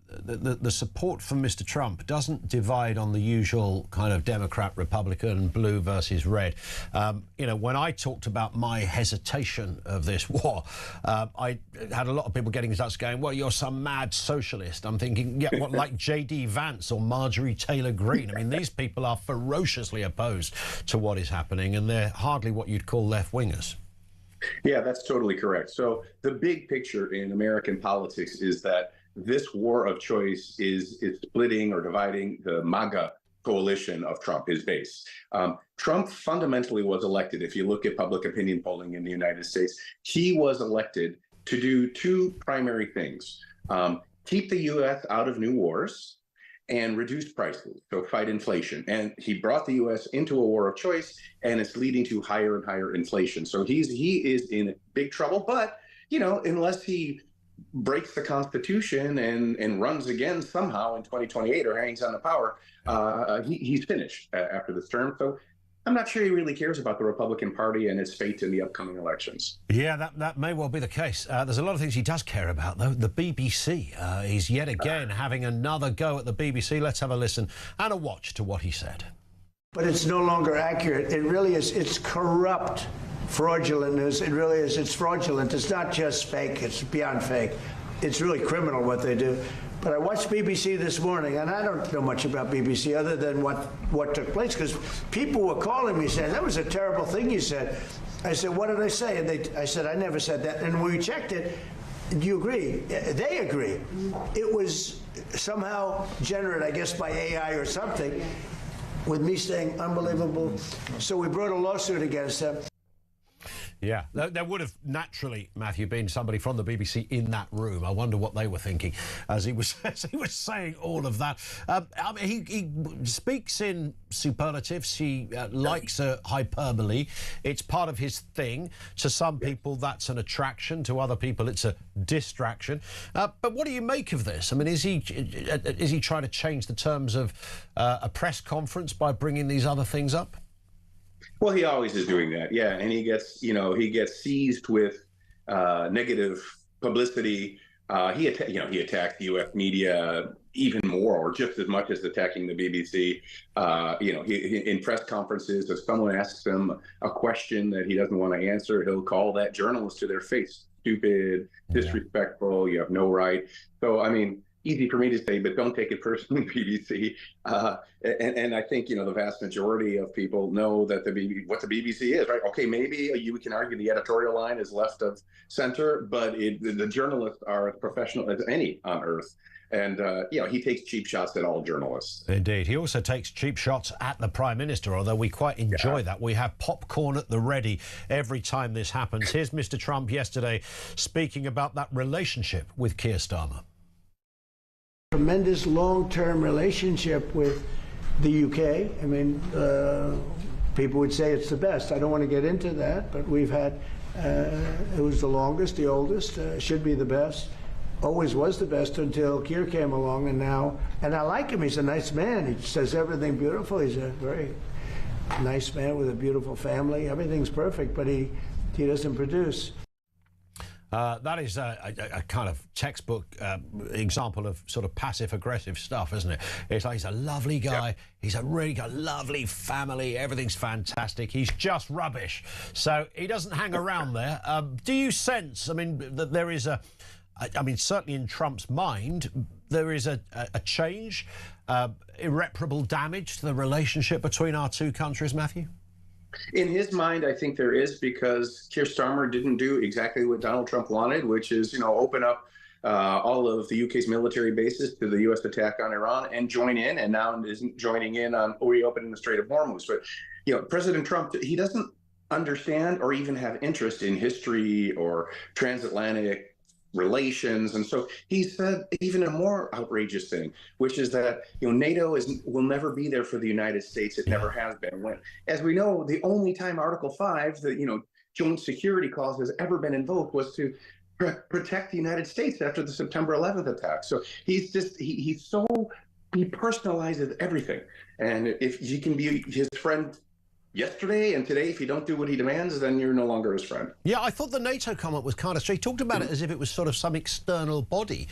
the support for Mr. Trump doesn't divide on the usual kind of Democrat, Republican, blue versus red. You know, when I talked about my hesitation of this war, I had a lot of people getting in touch going, well, you're some mad socialist. I'm thinking, yeah, what, like J.D. Vance or Marjorie Taylor Greene? I mean, these people are ferociously opposed to what is happening, and they're hardly what you'd call left-wingers. Yeah, that's totally correct. So the big picture in American politics is that this war of choice is splitting or dividing the MAGA coalition of Trump, his base. Trump fundamentally was elected, if you look at public opinion polling in the United States, he was elected to do two primary things. Keep the U.S. out of new wars and reduce prices, so fight inflation. And he brought the U.S. into a war of choice, and it's leading to higher and higher inflation. So he is in big trouble, but, you know, unless he breaks the Constitution and runs again somehow in 2028 or hangs on the power, he's finished after this term. So I'm not sure he really cares about the Republican Party and its fate in the upcoming elections. Yeah, that may well be the case. There's a lot of things he does care about, though. The BBC, he's yet again having another go at the BBC. Let's have a listen and a watch to what he said. But it's no longer accurate. It really is. It's corrupt. Fraudulent news. It really is. It's fraudulent. It's not just fake. It's beyond fake. It's really criminal what they do. But I watched BBC this morning, and I don't know much about BBC other than what took place, because people were calling me saying, that was a terrible thing you said. I said, what did I say? And I said, I never said that. And when we checked it, do you agree? They agree. It was somehow generated, I guess, by AI or something, with me saying unbelievable. So we brought a lawsuit against them. Yeah, there would have naturally, Matthew, been somebody from the BBC in that room. I wonder what they were thinking as he was saying all of that. I mean, he speaks in superlatives. He likes a hyperbole. It's part of his thing. To some people, that's an attraction. To other people, it's a distraction. But what do you make of this? I mean, is he trying to change the terms of a press conference by bringing these other things up? Well, he always is doing that, yeah. And he gets seized with negative publicity. He attacked the U.S. media even more, or just as much as attacking the BBC. He in press conferences, if someone asks him a question that he doesn't want to answer, he'll call that journalist to their face. Stupid, disrespectful, you have no right. So, I mean, easy for me to say, but don't take it personally, BBC. And I think, the vast majority of people know that what the BBC is, right? Okay, maybe you can argue the editorial line is left of center, but the journalists are as professional as any on earth. And, he takes cheap shots at all journalists. Indeed. He also takes cheap shots at the Prime Minister, although we quite enjoy that. We have popcorn at the ready every time this happens. Here's Mr. Trump yesterday speaking about that relationship with Keir Starmer. Tremendous long-term relationship with the UK. I mean, people would say it's the best. I don't want to get into that, but we've had, it was the longest, the oldest, should be the best. Always was the best until Keir came along, and I like him. He's a nice man. He says everything beautiful. He's a very nice man with a beautiful family. Everything's perfect, but he doesn't produce. That is a kind of textbook example of sort of passive-aggressive stuff, isn't it? It's like he's a lovely guy, he's a really got lovely family, everything's fantastic, he's just rubbish. So he doesn't hang around there. Do you sense, I mean, that there is certainly in Trump's mind, there is a change, irreparable damage to the relationship between our two countries, Matthew? In his mind, I think there is, because Keir Starmer didn't do exactly what Donald Trump wanted, which is, open up all of the UK's military bases to the U.S. attack on Iran and join in, and now isn't joining in on reopening the Strait of Hormuz. But, President Trump, he doesn't understand or even have interest in history or transatlantic relations. And so he said even a more outrageous thing, which is that NATO will never be there for the United States. It never has been. When, as we know, the only time Article 5, the joint security clause, has ever been invoked was to protect the United States after the September 11th attack. So he personalizes everything. And if you can be his friend yesterday and today, if you don't do what he demands, then you're no longer his friend. Yeah, I thought the NATO comment was kind of strange. He talked about it as if it was sort of some external body,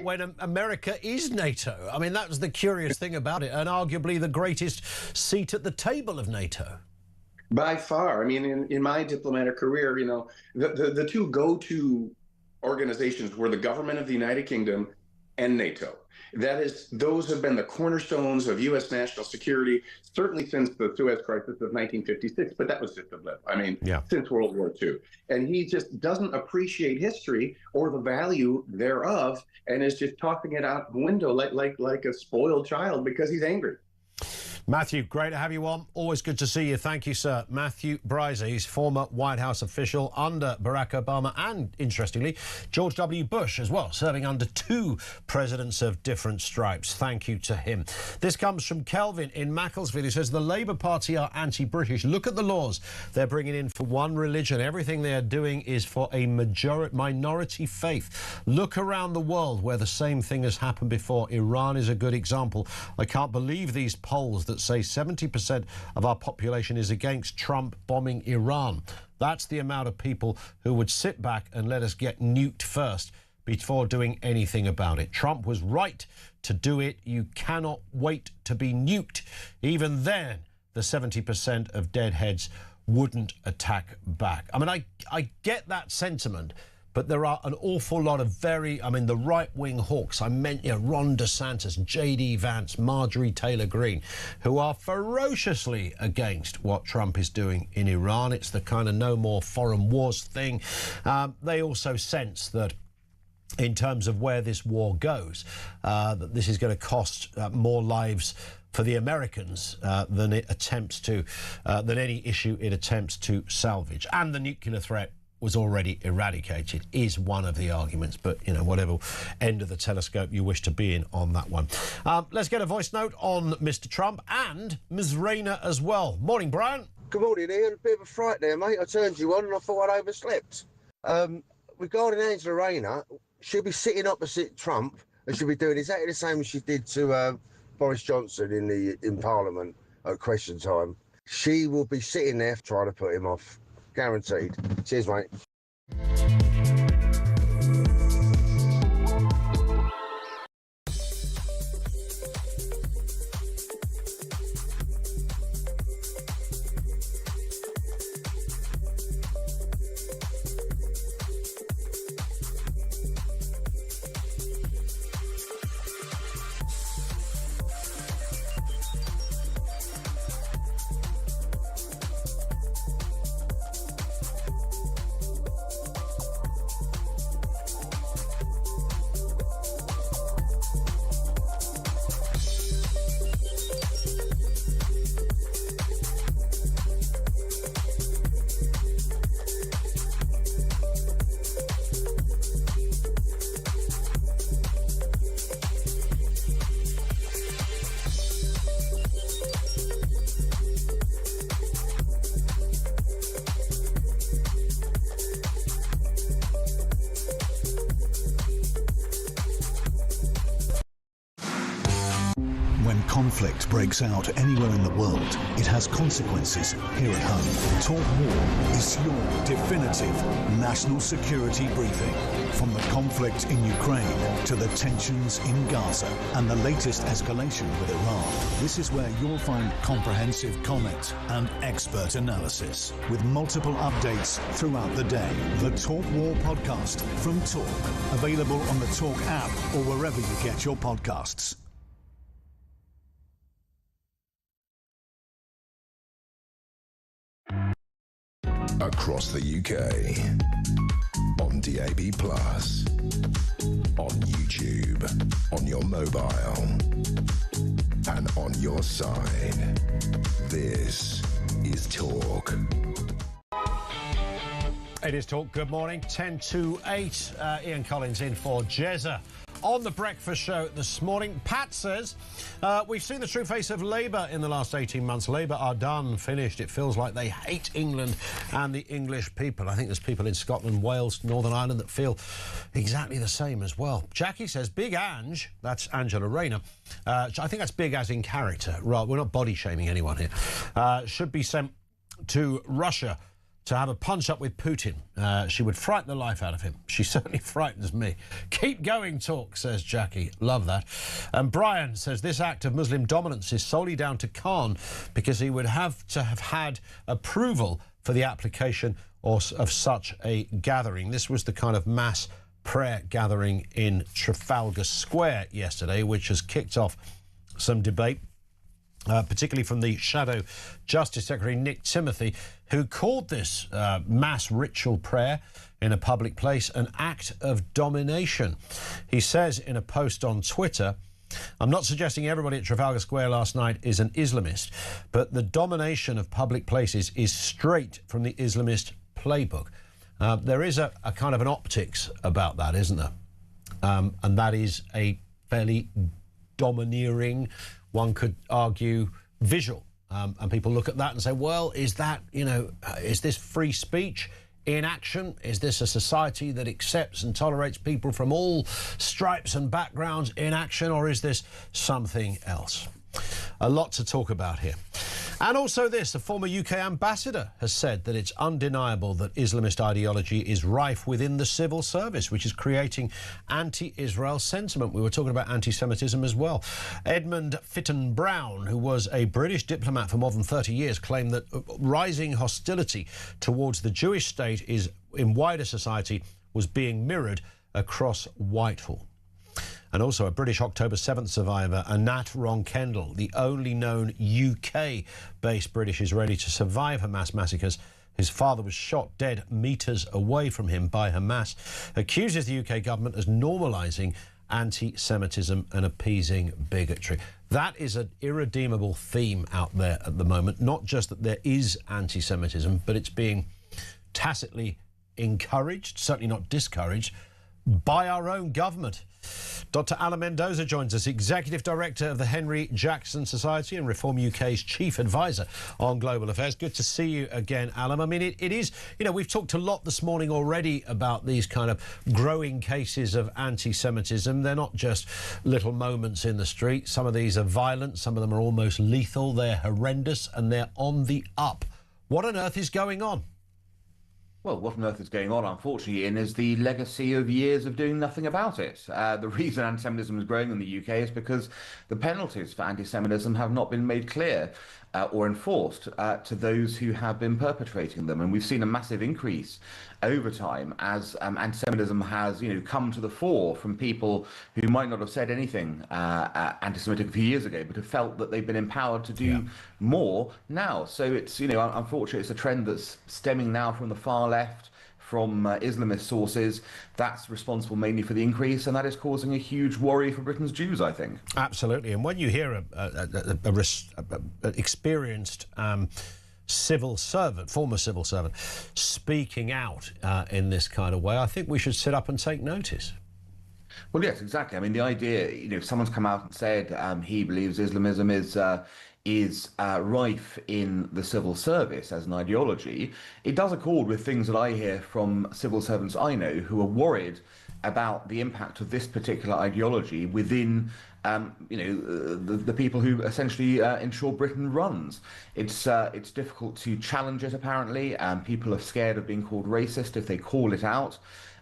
when America is NATO. I mean, that was the curious thing about it, and arguably the greatest seat at the table of NATO. By far. I mean, in my diplomatic career, the two go-to organizations were the government of the United Kingdom and NATO. Those have been the cornerstones of U.S. national security, certainly since the Suez Crisis of 1956, but that was just a blip. I mean, since World War II. And he just doesn't appreciate history or the value thereof, and is just tossing it out the window like a spoiled child because he's angry. Matthew, great to have you on. Always good to see you. Thank you, sir. Matthew Bryce, he's former White House official under Barack Obama and, interestingly, George W. Bush as well, serving under two presidents of different stripes. Thank you to him. This comes from Kelvin in Macclesfield, who says the Labour Party are anti-British. Look at the laws they're bringing in for one religion. Everything they're doing is for a minority faith. Look around the world where the same thing has happened before. Iran is a good example. I can't believe these polls that say 70% of our population is against Trump bombing Iran. That's the amount of people who would sit back and let us get nuked first before doing anything about it. Trump was right to do it. You cannot wait to be nuked. Even then, the 70% of deadheads wouldn't attack back. I mean, I get that sentiment, but there are an awful lot of the right-wing hawks. I meant, Ron DeSantis, J.D. Vance, Marjorie Taylor Greene, who are ferociously against what Trump is doing in Iran. It's the kind of no more foreign wars thing. They also sense that in terms of where this war goes, that this is going to cost more lives for the Americans than any issue it attempts to salvage. And the nuclear threat was already eradicated is one of the arguments, but whatever end of the telescope you wish to be in on that one. Let's get a voice note on Mr. Trump and Ms. Rayner as well. Morning, Brian. Good morning, Ian. A bit of a fright there, mate. I turned you on and I thought I'd overslept. Regarding Angela Rayner, she'll be sitting opposite Trump and she'll be doing exactly the same as she did to Boris Johnson in Parliament at question time. She will be sitting there trying to put him off. Guaranteed. Cheers, mate. conflict breaks out anywhere in the world, it has consequences here at home. Talk War is your definitive national security briefing. From the conflict in Ukraine to the tensions in Gaza and the latest escalation with Iran, this is where you'll find comprehensive comment and expert analysis with multiple updates throughout the day. The Talk War podcast from Talk, available on the Talk app or wherever you get your podcasts. Across the UK, on DAB+, on YouTube, on your mobile, and on your side. This is Talk. It is Talk. Good morning. 10 to 8. Ian Collins in for Jezza. On the breakfast show this morning, Pat says, we've seen the true face of Labour in the last 18 months. Labour are done, finished. It feels like they hate England and the English people. I think there's people in Scotland, Wales, Northern Ireland that feel exactly the same as well. Jackie says, Big Ange, that's Angela Rayner, I think that's big as in character. Right, we're not body shaming anyone here, should be sent to Russia to have a punch-up with Putin. She would frighten the life out of him. She certainly frightens me. Keep going, Talk, says Jackie. Love that. And Brian says this act of Muslim dominance is solely down to Khan because he would have to have had approval for the application of such a gathering. This was the kind of mass prayer gathering in Trafalgar Square yesterday, which has kicked off some debate, particularly from the Shadow Justice Secretary Nick Timothy, who called this mass ritual prayer in a public place an act of domination. He says in a post on Twitter, I'm not suggesting everybody at Trafalgar Square last night is an Islamist, but the domination of public places is straight from the Islamist playbook. There is a kind of an optics about that, isn't there? And that is a fairly domineering, one could argue, visual. And people look at that and say, well, is that, is this free speech in action? Is this a society that accepts and tolerates people from all stripes and backgrounds in action, or is this something else? A lot to talk about here. And also this, the former UK ambassador has said that it's undeniable that Islamist ideology is rife within the civil service, which is creating anti-Israel sentiment. We were talking about anti-Semitism as well. Edmund Fitton Brown, who was a British diplomat for more than 30 years, claimed that rising hostility towards the Jewish state in wider society was being mirrored across Whitehall. And also a British October 7th survivor, Anat Ronkendall, the only known UK-based British Israeli to survive Hamas massacres. His father was shot dead metres away from him by Hamas, accuses the UK government as normalising anti-Semitism and appeasing bigotry. That is an irredeemable theme out there at the moment, not just that there is anti-Semitism, but it's being tacitly encouraged, certainly not discouraged, by our own government. Dr. Alan Mendoza joins us, Executive Director of the Henry Jackson Society and Reform UK's Chief Advisor on Global Affairs. Good to see you again, Alan. I mean, it is, we've talked a lot this morning already about these kind of growing cases of anti-Semitism. They're not just little moments in the street. Some of these are violent, some of them are almost lethal, they're horrendous, and they're on the up. What on earth is going on? Well, what on earth is going on, unfortunately, Ian, is the legacy of years of doing nothing about it. The reason anti-Semitism is growing in the UK is because the penalties for anti-Semitism have not been made clear or enforced to those who have been perpetrating them. And we've seen a massive increase over time as anti-Semitism has, come to the fore from people who might not have said anything anti-Semitic a few years ago, but have felt that they've been empowered to do more now. So it's, unfortunately, it's a trend that's stemming now from the far left, from Islamist sources. That's responsible mainly for the increase, and that is causing a huge worry for Britain's Jews, I think. Absolutely. And when you hear a experienced civil servant, former civil servant, speaking out in this kind of way, I think we should sit up and take notice. Well, yes, exactly. I mean, the idea, if someone's come out and said he believes Islamism is rife in the civil service as an ideology, it does accord with things that I hear from civil servants I know who are worried about the impact of this particular ideology within the people who essentially ensure Britain runs. It's difficult to challenge it, apparently. People are scared of being called racist if they call it out.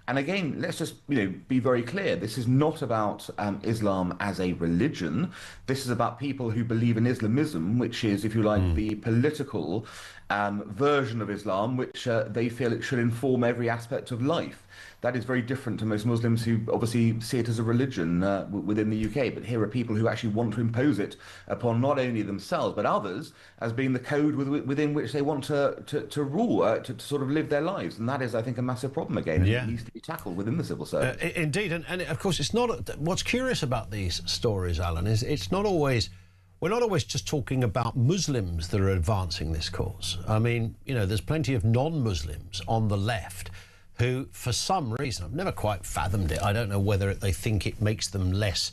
And again, let's just be very clear. This is not about Islam as a religion. This is about people who believe in Islamism, which is, if you like, the political version of Islam, which they feel it should inform every aspect of life. That is very different to most Muslims who obviously see it as a religion within the UK. But here are people who actually want to impose it upon not only themselves but others as being the code within which they want to rule, to sort of live their lives. And that is, I think, a massive problem again. Yeah. It needs to be tackled within the civil service. Indeed, and of course, it's not. What's curious about these stories, Alan, is it's not always. We're not always just talking about Muslims that are advancing this cause. I mean, you know, there's plenty of non-Muslims on the left who, for some reason, I've never quite fathomed it. I don't know whether they think it makes them less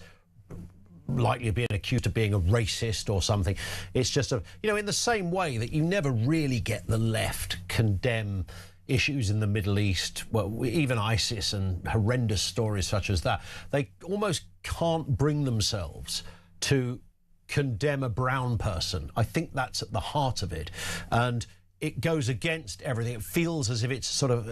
likely of being accused of being a racist or something. It's just, you know, in the same way that you never really get the left condemn issues in the Middle East, well, even ISIS and horrendous stories such as that. They almost can't bring themselves to condemn a brown person. I think that's at the heart of it, and it goes against everything. It feels as if it's sort of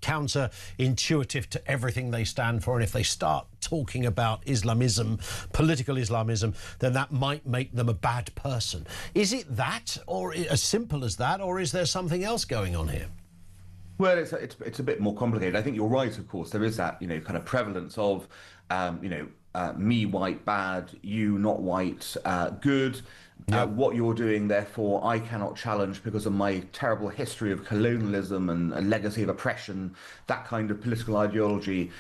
counter-intuitive to everything they stand for, and if they start talking about Islamism, political Islamism, then that might make them a bad person. Is it that, or as simple as that, or is there something else going on here? Well, it's a bit more complicated. I think you're right, of course. There is that, you know, kind of prevalence of, me white bad, you not white good. What you're doing, therefore, I cannot challenge because of my terrible history of colonialism and a legacy of oppression, that kind of political ideology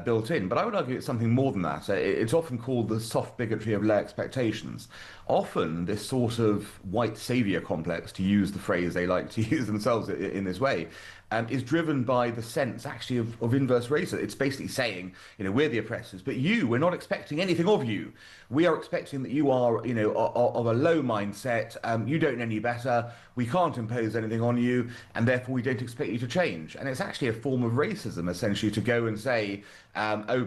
built in. But I would argue it's something more than that. It's often called the soft bigotry of low expectations. Often this sort of white saviour complex, to use the phrase they like to use themselves in this way, is driven by the sense actually of inverse racism. It's basically saying, you know, we're the oppressors, but we're not expecting anything of you. We are expecting that you are, you know, of a low mindset. You don't know any better. We can't impose anything on you, and therefore we don't expect you to change. And it's actually a form of racism, essentially, to go and say,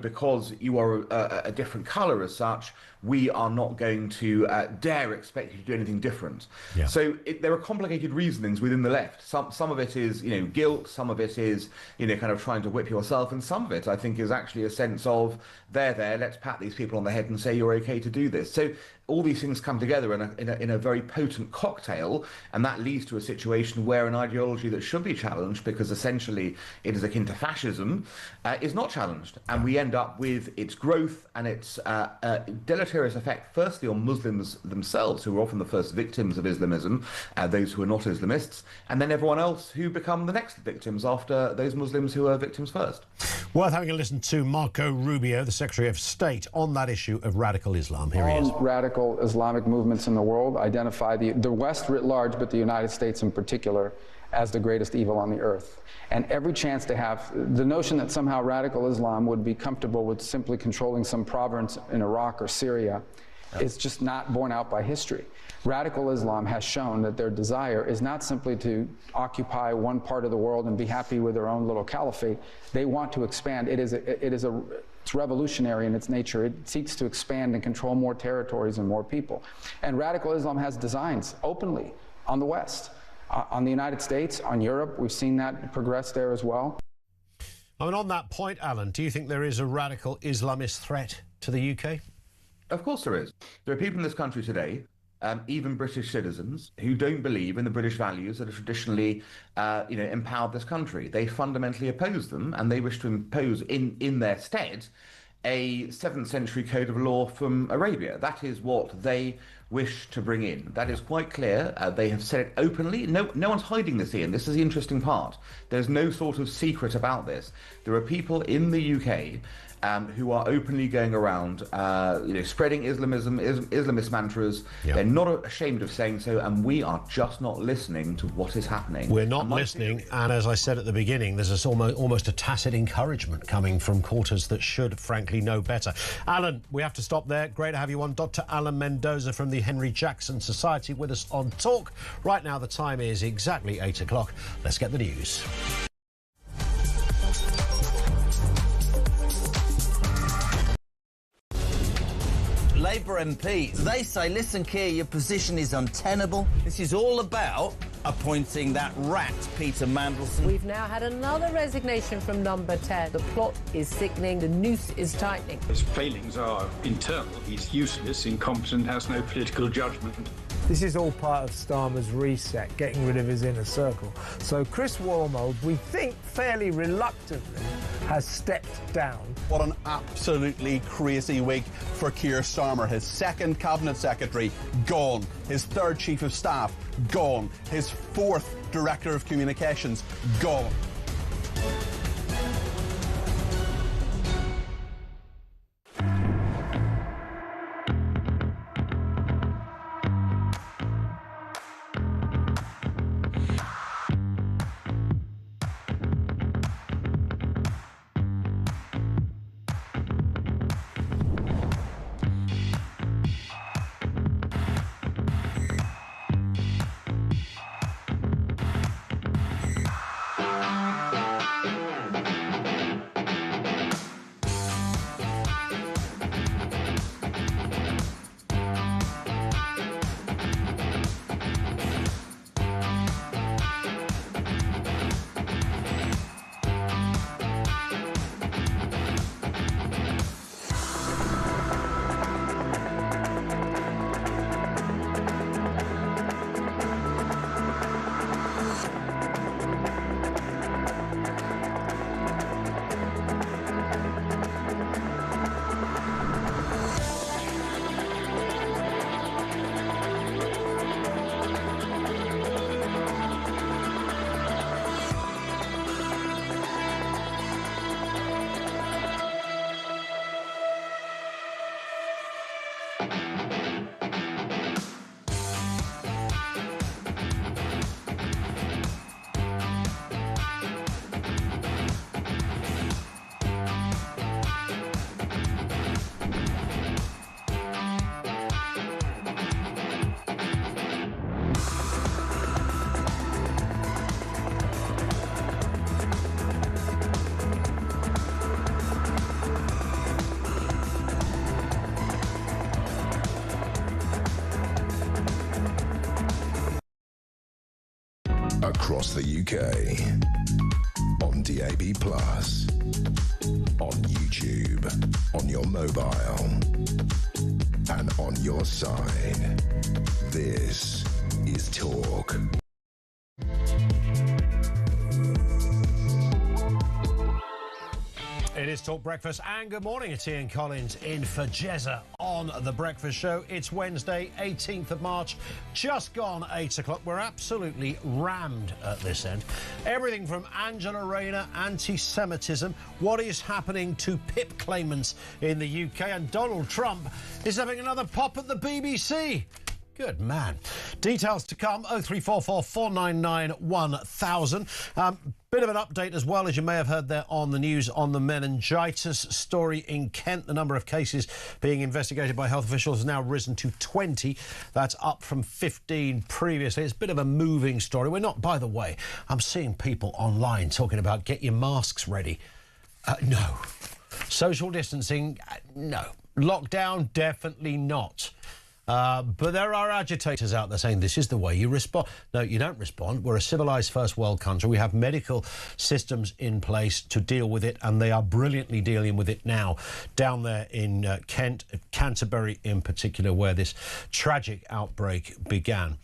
because you are a different colour as such, we are not going to dare expect you to do anything different. Yeah. So there are complicated reasonings within the left. Some of it is, you know, guilt. Some of it is, you know, kind of trying to whip yourself. And some of it, I think, is actually a sense of, let's pat these people on the head and say you're okay to do this. So all these things come together in a very potent cocktail, and that leads to a situation where an ideology that should be challenged, because essentially it is akin to fascism, is not challenged. And we end up with its growth and its deleterious effect, firstly on Muslims themselves, who are often the first victims of Islamism, those who are not Islamists, and then everyone else who become the next victims after those Muslims who are victims first. Worth having a listen to Marco Rubio, the Secretary of State, on that issue of radical Islam. Here he is. Radical Islamic movements in the world identify the West writ large, but the United States in particular, as the greatest evil on the earth. And every chance to have the notion that somehow radical Islam would be comfortable with simply controlling some province in Iraq or Syria is just not borne out by history. Radical Islam has shown that their desire is not simply to occupy one part of the world and be happy with their own little caliphate. They want to expand. It's revolutionary in its nature. It seeks to expand and control more territories and more people. And radical Islam has designs openly on the West, on the United States, on Europe. We've seen that progress there as well. I mean, on that point, Alan, do you think there is a radical Islamist threat to the UK? Of course there is. There are people in this country today, even British citizens, who don't believe in the British values that have traditionally, empowered this country. They fundamentally oppose them, and they wish to impose in their stead a 7th century code of law from Arabia. That is what they wish to bring in. That is quite clear. They have said it openly. No one's hiding this, Ian. This is the interesting part. There's no sort of secret about this. There are people in the UK who are openly going around, spreading Islamism, Islamist mantras. Yep. They're not ashamed of saying so, and we are just not listening to what is happening. We're not listening, and as I said at the beginning, there's almost a tacit encouragement coming from quarters that should, frankly, know better. Alan, we have to stop there. Great to have you on. Dr. Alan Mendoza from the Henry Jackson Society with us on Talk. Right now, the time is exactly 8 o'clock. Let's get the news. Labour MP, they say, listen, Keir, your position is untenable. This is all about appointing that rat, Peter Mandelson. We've now had another resignation from number 10. The plot is sickening, the noose is tightening. His failings are internal. He's useless, incompetent, has no political judgment. This is all part of Starmer's reset, getting rid of his inner circle. So Chris Wormold, we think fairly reluctantly, has stepped down. What an absolutely crazy week for Keir Starmer. His second cabinet secretary, gone. His third chief of staff, gone. His fourth director of communications, gone. Across the UK, on DAB+, on YouTube, on your mobile, and on your side. This is Talk. It is Talk Breakfast, and good morning. It's Ian Collins in for Jezza on The Breakfast Show. It's Wednesday, 18th of March, just gone 8 o'clock. We're absolutely rammed at this end. Everything from Angela Rayner, anti-Semitism, what is happening to PIP claimants in the UK, and Donald Trump is having another pop at the BBC. Good man. Details to come, 0344 499 1000. Bit of an update as well, as you may have heard there on the news, on the meningitis story in Kent. The number of cases being investigated by health officials has now risen to 20. That's up from 15 previously. It's a bit of a moving story. We're not, by the way, I'm seeing people online talking about get your masks ready. No. Social distancing, no. Lockdown, definitely not. But there are agitators out there saying this is the way you respond. No, you don't respond. We're a civilised first world country. We have medical systems in place to deal with it, and they are brilliantly dealing with it now down there in Kent, Canterbury in particular, where this tragic outbreak began.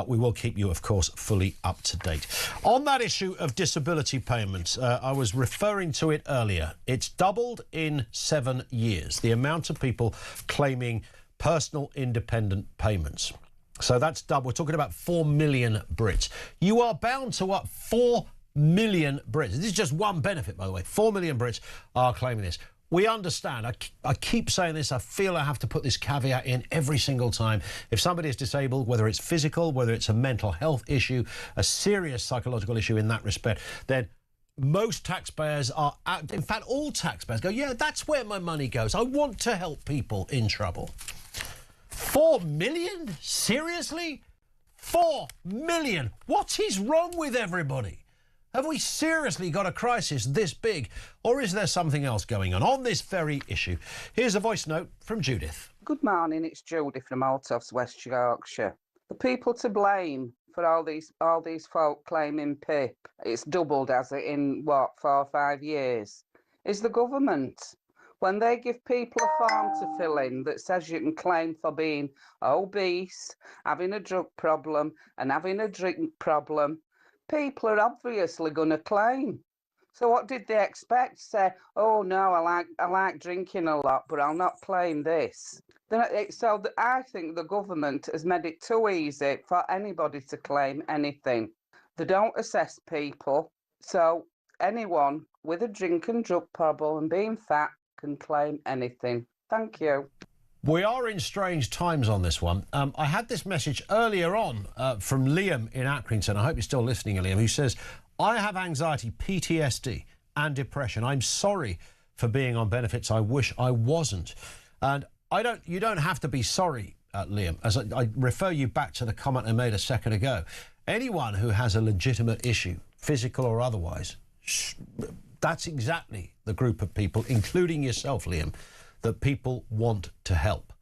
We will keep you, of course, fully up to date. On that issue of disability payments, I was referring to it earlier. It's doubled in 7 years, the amount of people claiming personal independent payments. So that's double. We're talking about 4 million Brits. You are bound to up 4 million Brits. This is just one benefit, by the way. 4 million Brits are claiming this. We understand. I keep saying this. I feel I have to put this caveat in every single time. If somebody is disabled, whether it's physical, whether it's a mental health issue, a serious psychological issue in that respect, then most taxpayers are, in fact, all taxpayers go, yeah, that's where my money goes. I want to help people in trouble. 4 million? Seriously? 4 million? What is wrong with everybody? Have we seriously got a crisis this big? Or is there something else going on this very issue? Here's a voice note from Judith. Good morning, it's Judy from Maltofts, West Yorkshire. The people to blame for all these folk claiming PIP, it's doubled, has it, in, 4 or 5 years, is the government. When they give people a form to fill in that says you can claim for being obese, having a drug problem and having a drink problem, people are obviously going to claim. So what did they expect? Say, oh no, I like drinking a lot, but I'll not claim this. I think the government has made it too easy for anybody to claim anything. They don't assess people, so anyone with a drink and drug problem and being fat can claim anything. Thank you. We are in strange times on this one. I had this message earlier on from Liam in Accrington. I hope you're still listening, Liam, who says, I have anxiety, PTSD and depression. I'm sorry for being on benefits. I wish I wasn't. And you don't have to be sorry, Liam, as I refer you back to the comment I made a second ago. Anyone who has a legitimate issue, physical or otherwise, that's exactly the group of people, including yourself, Liam, that people want to help.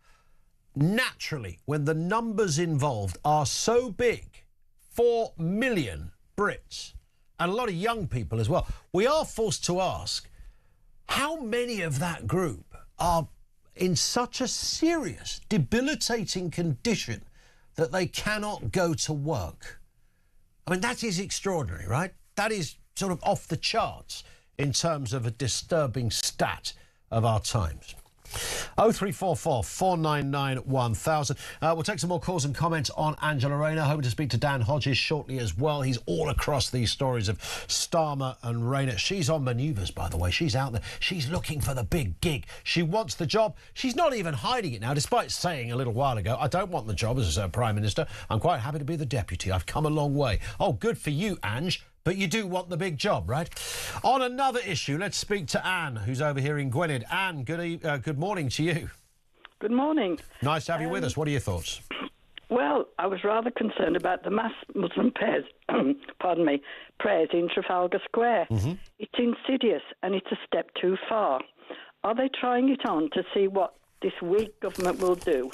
Naturally, when the numbers involved are so big, 4 million Brits, and a lot of young people as well, we are forced to ask, how many of that group are in such a serious, debilitating condition that they cannot go to work? I mean, that is extraordinary, right? That is sort of off the charts in terms of a disturbing stat of our times. 0344 499 1000. We'll take some more calls and comments on Angela Rayner. Hoping to speak to Dan Hodges shortly as well. He's all across these stories of Starmer and Rayner. She's on manoeuvres, by the way. She's out there. She's looking for the big gig. She wants the job. She's not even hiding it now, despite saying a little while ago, I don't want the job as a Prime Minister. I'm quite happy to be the Deputy. I've come a long way. Oh, good for you, Ange. But you do want the big job, right? On another issue, let's speak to Anne, who's over here in Gwynedd. Anne, good morning to you. Good morning. Nice to have you with us. What are your thoughts? Well, I was rather concerned about the mass Muslim prayers, prayers in Trafalgar Square. Mm-hmm. It's insidious and it's a step too far. Are they trying it on to see what this weak government will do?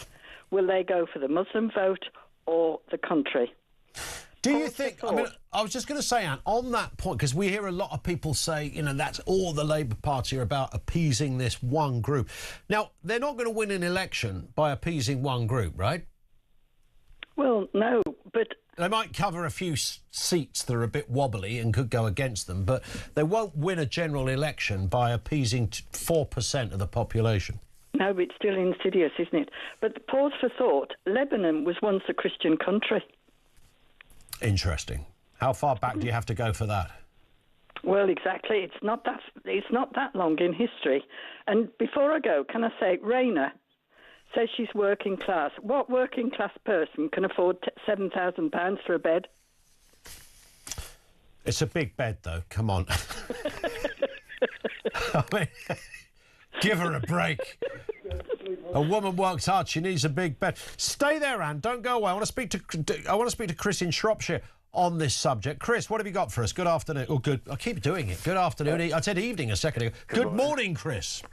Will they go for the Muslim vote or the country? Do you think, I was just going to say, Anne, on that point, because we hear a lot of people say, you know, that's all the Labour Party are about, appeasing this one group. Now, they're not going to win an election by appeasing one group, right? Well, no, but... They might cover a few seats that are a bit wobbly and could go against them, but they won't win a general election by appeasing 4% of the population. No, but it's still insidious, isn't it? But pause for thought, Lebanon was once a Christian country. Interesting. How far back do you have to go for that? Well, exactly. It's not that long in history. And before I go, can I say, Rayner says she's working class. What working class person can afford £7,000 for a bed? It's a big bed, though. Come on. I mean, give her a break. A woman works hard. She needs a big bed. Stay there, Anne. Don't go away. I want to speak to Chris in Shropshire on this subject. Chris, what have you got for us? Good afternoon. Oh, good. I keep doing it. Good afternoon. I said evening a second ago. Good morning, Chris.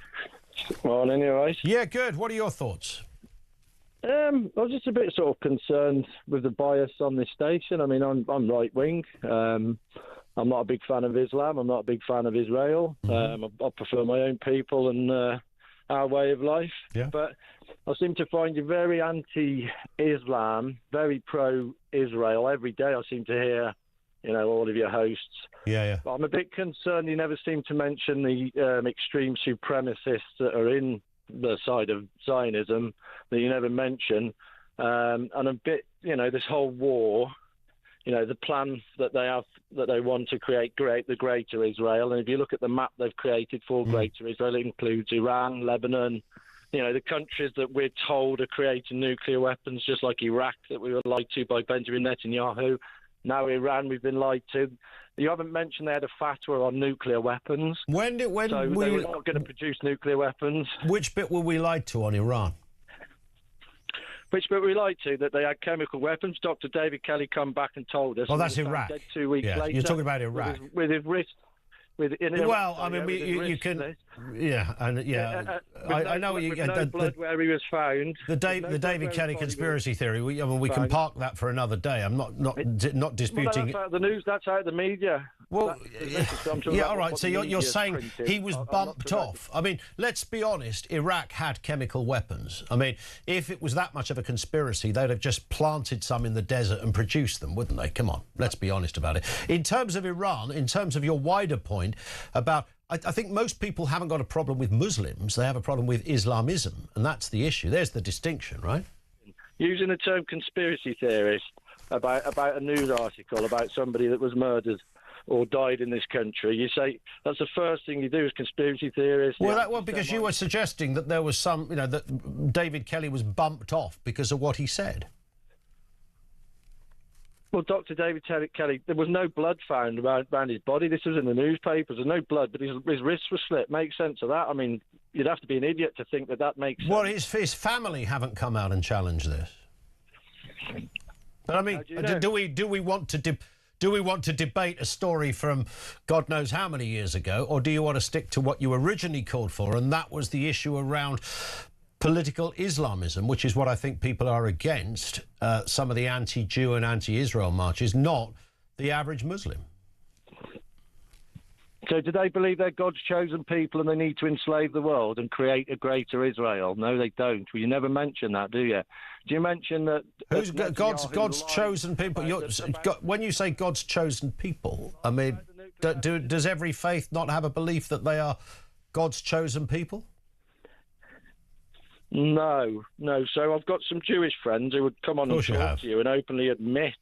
Morning, you all right? Yeah, good. What are your thoughts? I was just a bit sort of concerned with the bias on this station. I mean, I'm right wing. I'm not a big fan of Islam. I'm not a big fan of Israel. I prefer my own people and our way of life. Yeah. But I seem to find you very anti-Islam, very pro-Israel. Every day I seem to hear, you know, all of your hosts. Yeah. But I'm a bit concerned you never seem to mention the extreme supremacists that are in the side of Zionism that you never mention. And a bit, you know, this whole war, you know, the plan that they have, that they want to create the greater Israel. And if you look at the map they've created for greater Israel, it includes Iran, Lebanon, you know, the countries that we're told are creating nuclear weapons, just like Iraq, that we were lied to by Benjamin Netanyahu. Now Iran, we've been lied to. You haven't mentioned they had a fatwa on nuclear weapons. So they were not going to produce nuclear weapons. Which bit were we lied to on Iran? Which bit we lied to? That they had chemical weapons. Dr. David Kelly come back and told us. Oh, that's Iraq. Dead 2 weeks later. You're talking about Iraq. With his wrist. Well, I mean, you can, yeah, and yeah, I know what you. No blood where he was found. The David Kelly conspiracy theory. We can park that for another day. I'm not disputing. Well, that's out of the news. That's out of the media. Well, yeah, all right. So you're saying he was bumped off. I mean, let's be honest. Iraq had chemical weapons. I mean, if it was that much of a conspiracy, they'd have just planted some in the desert and produced them, wouldn't they? Come on, let's be honest about it. In terms of Iran, in terms of your wider point about, I think most people haven't got a problem with Muslims. They have a problem with Islamism, and that's the issue. There's the distinction, right? Using the term conspiracy theorist about a news article about somebody that was murdered or died in this country, you say that's the first thing you do is conspiracy theorists. Well, because you were suggesting that there was some, that David Kelly was bumped off because of what he said. Well, Dr. David Kelly, there was no blood found around his body. This was in the newspapers. There's no blood, but his wrists were slit. Makes sense of that. I mean, you'd have to be an idiot to think that makes sense. Well, his family haven't come out and challenged this. But I mean, do we want to debate a story from God knows how many years ago, or do you want to stick to what you originally called for, and that was the issue around political Islamism, which is what I think people are against, some of the anti-Jew and anti-Israel marches, not the average Muslim. So do they believe they're God's chosen people and they need to enslave the world and create a greater Israel? No, they don't. Well, you never mention that, do you? Do you mention that... Who's God's chosen people? When you say God's chosen people, I mean, does every faith not have a belief that they are God's chosen people? No. So I've got some Jewish friends who would come on and talk to you and openly admit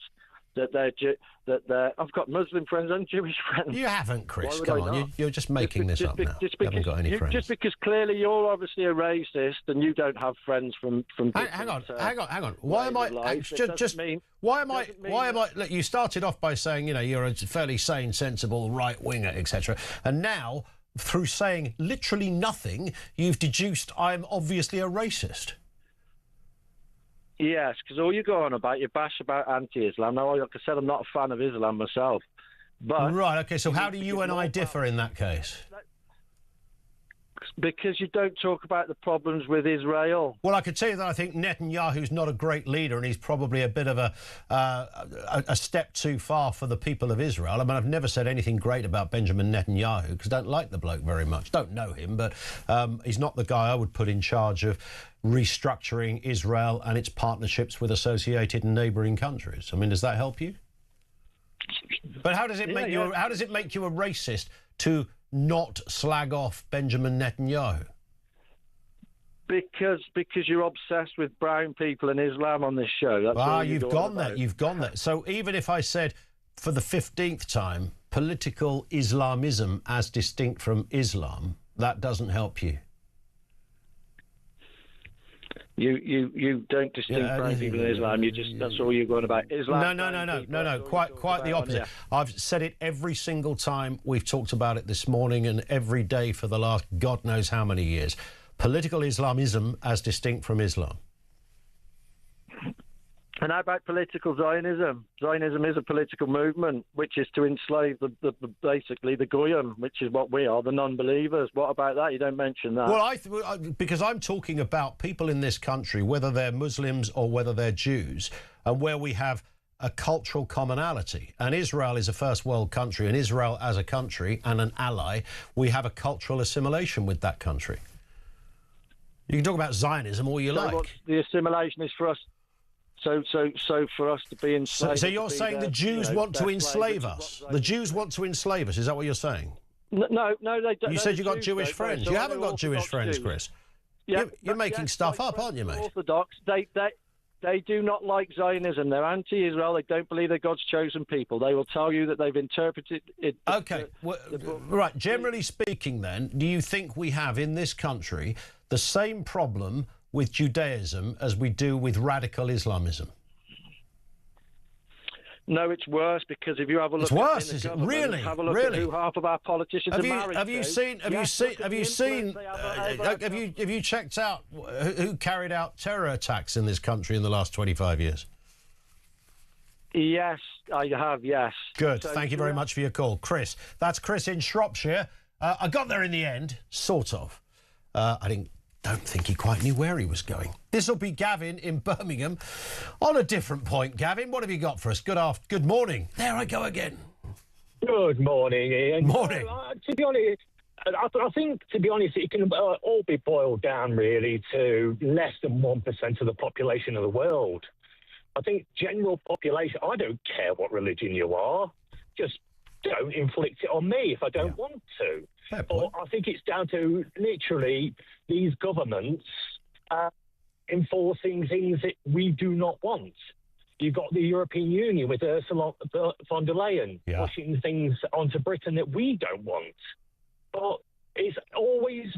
that I've got Muslim friends and Jewish friends. You haven't, Chris. Come on, you're just making this up now. You haven't got any friends. Just because clearly you're obviously a racist and you don't have friends from. Hang on. Why am I? Why am I? Look, you started off by saying you're a fairly sane, sensible right winger, etc. And now, through saying literally nothing, you've deduced I'm obviously a racist. Yes, because all you go on about, you bash about anti-Islam. Now, like I said, I'm not a fan of Islam myself. But right, OK, so how do you and I differ in that case? Because you don't talk about the problems with Israel. Well, I could tell you that I think Netanyahu's not a great leader and he's probably a bit of a step too far for the people of Israel. I mean, I've never said anything great about Benjamin Netanyahu because I don't like the bloke very much. Don't know him, but he's not the guy I would put in charge of restructuring Israel and its partnerships with associated and neighbouring countries. I mean, does that help you? But how does it make you? How does it make you a racist to not slag off Benjamin Netanyahu? Because you're obsessed with brown people and Islam on this show. That's you've gone there. You've gone there. So even if I said for the 15th time political Islamism as distinct from Islam, that doesn't help you. You don't distinct brown people in Islam. That's all you're going about. Islam. No. Quite the opposite. I've said it every single time we've talked about it this morning and every day for the last God knows how many years. Political Islamism as distinct from Islam. And how about political Zionism? Zionism is a political movement which is to enslave basically the Goyim, which is what we are, the non-believers. What about that? You don't mention that. Well, because I'm talking about people in this country, whether they're Muslims or whether they're Jews, and where we have a cultural commonality. And Israel is a first world country, and Israel as a country and an ally, we have a cultural assimilation with that country. You can talk about Zionism all you like. The assimilation is for us. So for us to be enslaved... So you're saying the Jews want to enslave us? The Jews want to enslave us, is that what you're saying? No, they don't. You said you got Jewish friends. You haven't got Jewish friends, Chris. You're making stuff up, aren't you, mate? Orthodox, they do not like Zionism. They're anti-Israel. They don't believe they're God's chosen people. They will tell you that they've interpreted it... OK, right, generally speaking then, do you think we have in this country the same problem with Judaism as we do with radical Islamism? No, it's worse, because if you have a look... It's worse, is it? Really? Have a look at who half of our politicians are married Have you checked out who carried out terror attacks in this country in the last 25 years? Yes, I have, yes. Good, thank you very much for your call. Chris, that's Chris in Shropshire. I got there in the end, sort of. I don't think he quite knew where he was going. This will be Gavin in Birmingham. On a different point, Gavin, what have you got for us? Good morning. There I go again. Good morning, Ian. Morning. To be honest, I think, to be honest, it can all be boiled down really to less than 1% of the population of the world. I think general population, I don't care what religion you are, just don't inflict it on me if I don't want to. Or I think it's down to literally these governments enforcing things that we do not want. You've got the European Union with Ursula von der Leyen pushing things onto Britain that we don't want. But it always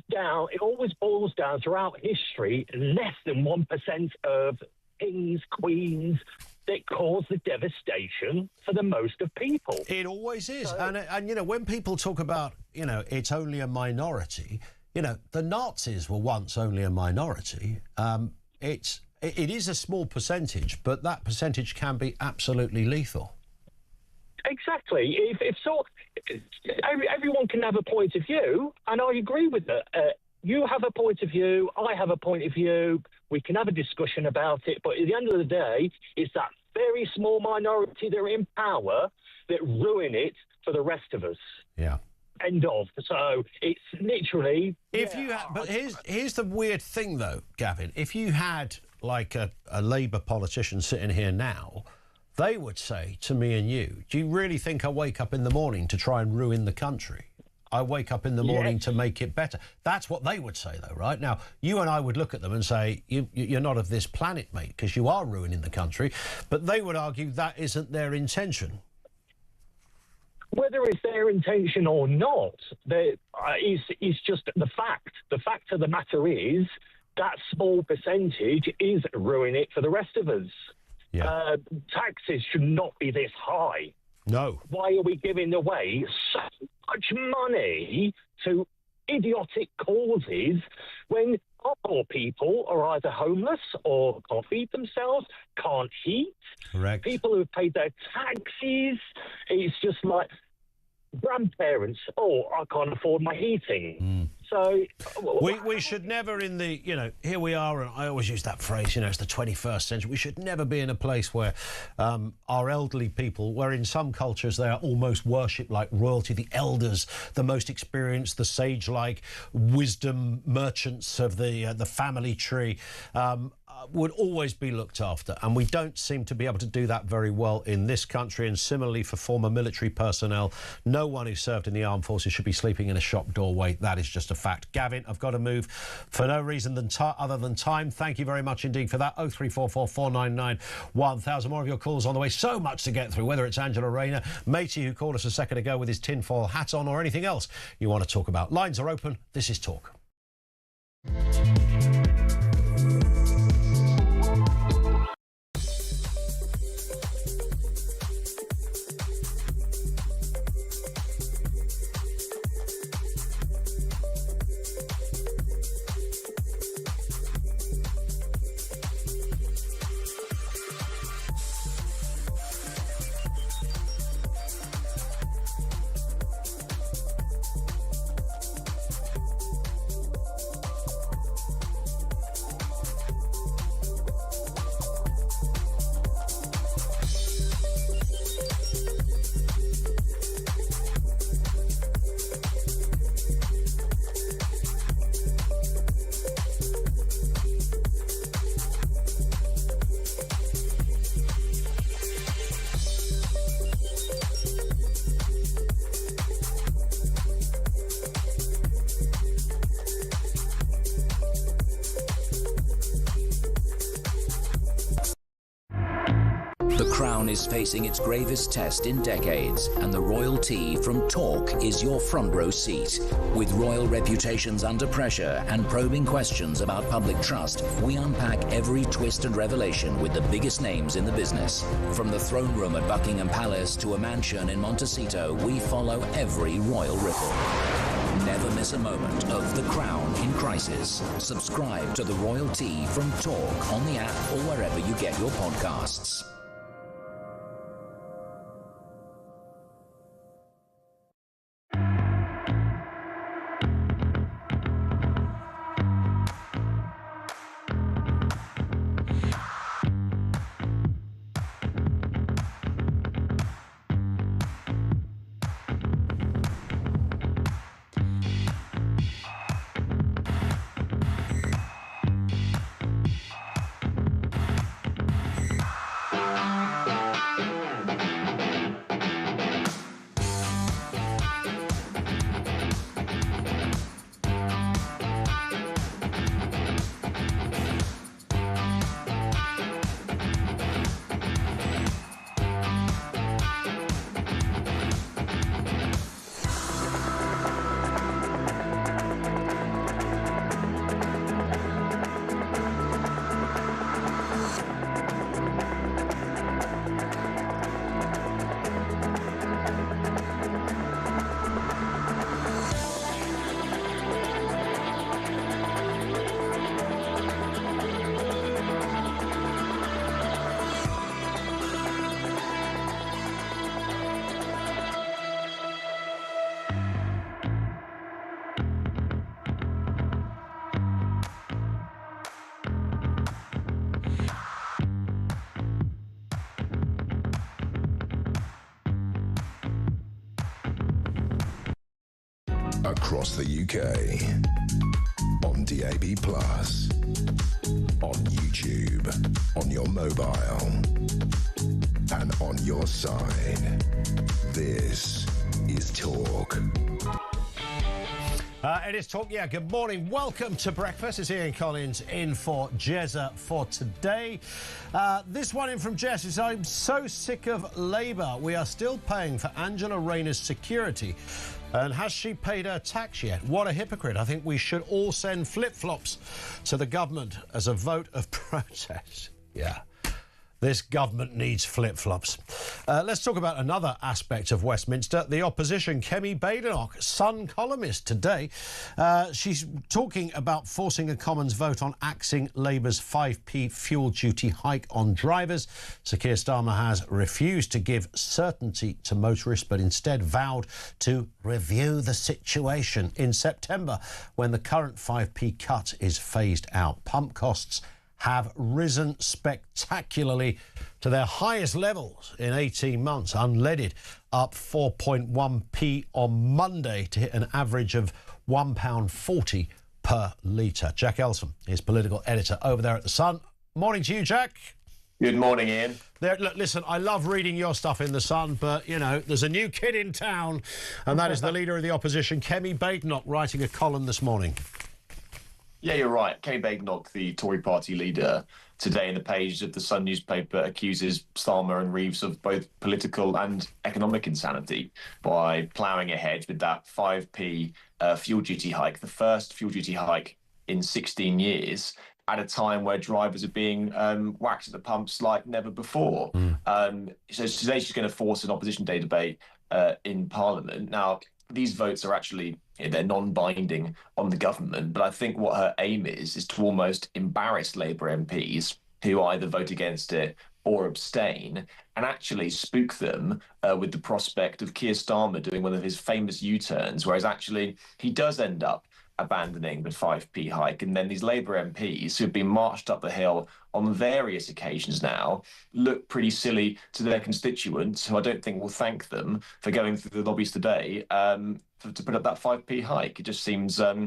boils down throughout history, less than 1% of kings, queens, that cause the devastation for the most of people. It always is. And you know, when people talk about, you know, it's only a minority, you know, the Nazis were once only a minority. It is a small percentage, but that percentage can be absolutely lethal. Exactly. Everyone can have a point of view, and I agree with that. You have a point of view, I have a point of view, we can have a discussion about it, but at the end of the day, it's that very small minority that are in power that ruin it for the rest of us. Yeah. End of. So it's literally... But here's the weird thing, though, Gavin. If you had, like, a Labour politician sitting here now, they would say to me and you, do you really think I wake up in the morning to try and ruin the country? I wake up in the morning to make it better. That's what they would say, though, right? Now, you and I would look at them and say, you're not of this planet, mate, because you are ruining the country. But they would argue that isn't their intention. Whether it's their intention or not, is just the fact. The fact of the matter is that small percentage is ruining it for the rest of us. Yeah. Taxes should not be this high. No. Why are we giving away so much money to idiotic causes when our poor people are either homeless or can't feed themselves, can't heat? Correct. People who've paid their taxes, it's just like grandparents, I can't afford my heating. So we should never here we are, and I always use that phrase, it's the 21st century. We should never be in a place where our elderly people, where in some cultures they are almost worshipped like royalty, the elders, the most experienced, the sage-like wisdom merchants of the family tree, would always be looked after, and we don't seem to be able to do that very well in this country. And similarly for former military personnel, no one who served in the armed forces should be sleeping in a shop doorway. That is just a fact. Gavin, I've got to move for no reason other than time. Thank you very much indeed for that. 0344 499 1000. More of your calls on the way. So much to get through, whether it's Angela Rayner, Matey, who called us a second ago with his tinfoil hat on, or anything else you want to talk about. Lines are open. This is Talk. The Crown is facing its gravest test in decades, and the royalty from Talk is your front row seat. With royal reputations under pressure and probing questions about public trust, we unpack every twist and revelation with the biggest names in the business. From the throne room at Buckingham Palace to a mansion in Montecito, we follow every royal ripple. Never miss a moment of The Crown in crisis. Subscribe to the royalty from Talk on the app or wherever you get your podcasts. across the UK, on DAB+, on YouTube, on your mobile, and on your side. This is Talk. It is Talk. Yeah, good morning. Welcome to breakfast. It's Ian Collins in for Jezza for today. This one in from Jess is, I'm so sick of Labour. We are still paying for Angela Rayner's security. And has she paid her tax yet? What a hypocrite. I think we should all send flip-flops to the government as a vote of protest. Yeah. This government needs flip-flops. Let's talk about another aspect of Westminster. The opposition, Kemi Badenoch, Sun columnist today. She's talking about forcing a Commons vote on axing Labour's 5p fuel duty hike on drivers. Sir Keir Starmer has refused to give certainty to motorists, but instead vowed to review the situation in September when the current 5p cut is phased out. Pump costs have risen spectacularly to their highest levels in 18 months. Unleaded up 4.1p on Monday to hit an average of £1.40 per litre. Jack Elson is political editor over there at The Sun. Morning to you, Jack. Good morning, Ian. Look, listen, I love reading your stuff in The Sun, but, you know, there's a new kid in town, and that is the leader of the opposition, Kemi Badenoch, writing a column this morning. Yeah, you're right. Kemi Badenoch, the Tory party leader, today in the pages of the Sun newspaper accuses Starmer and Reeves of both political and economic insanity by ploughing ahead with that 5p fuel duty hike, the first fuel duty hike in 16 years, at a time where drivers are being whacked at the pumps like never before. So today she's going to force an opposition day debate in Parliament. Now, these votes are actually, they're non-binding on the government, but I think what her aim is to almost embarrass Labour MPs who either vote against it or abstain, and actually spook them with the prospect of Keir Starmer doing one of his famous U-turns, whereas actually he does end up abandoning the 5p hike, and then these Labour MPs who have been marched up the hill on various occasions now look pretty silly to their constituents, who I don't think will thank them for going through the lobbies today to put up that 5p hike. It just seems at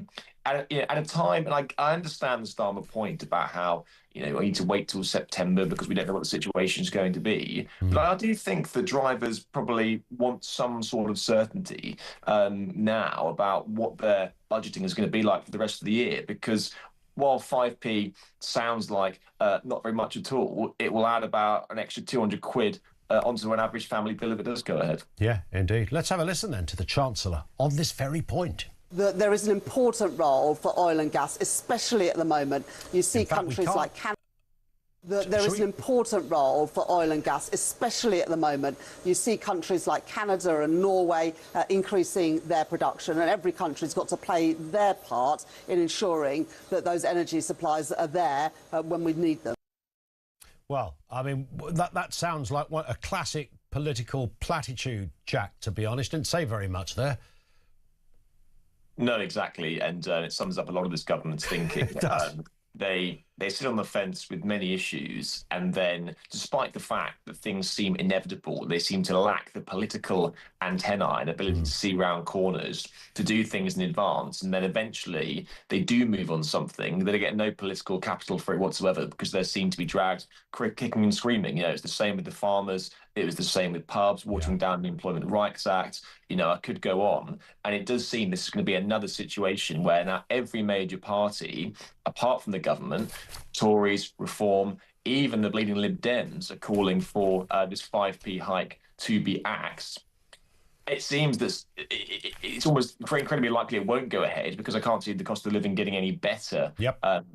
a time, and I understand the Starmer point about how we need to wait till September because we don't know what the situation is going to be. But I do think the drivers probably want some sort of certainty now about what their budgeting is going to be like for the rest of the year, because while 5p sounds like not very much at all, it will add about an extra 200 quid onto an average family bill if it does go ahead. Yeah, indeed. Let's have a listen then to the Chancellor on this very point. There is an important role for oil and gas, especially at the moment. You see countries like Canada. There is an important role for oil and gas, especially at the moment. You see countries like Canada and Norway increasing their production, and every country's got to play their part in ensuring that those energy supplies are there when we need them. Well, I mean, that sounds like a classic political platitude, Jack, to be honest. Didn't say very much there. No, exactly. And it sums up a lot of this government's thinking. They sit on the fence with many issues, and then, despite the fact that things seem inevitable, they seem to lack the political antennae and ability to see round corners, to do things in advance, and then eventually they do move on something, they get no political capital for it whatsoever because they seem to be dragged kicking and screaming. It's the same with the farmers, it was the same with pubs, watering down the Employment Rights Act. I could go on, and it does seem this is going to be another situation where now every major party, apart from the government, Tories, Reform, even the bleeding Lib Dems, are calling for this 5p hike to be axed. It seems that it's almost incredibly likely it won't go ahead because I can't see the cost of living getting any better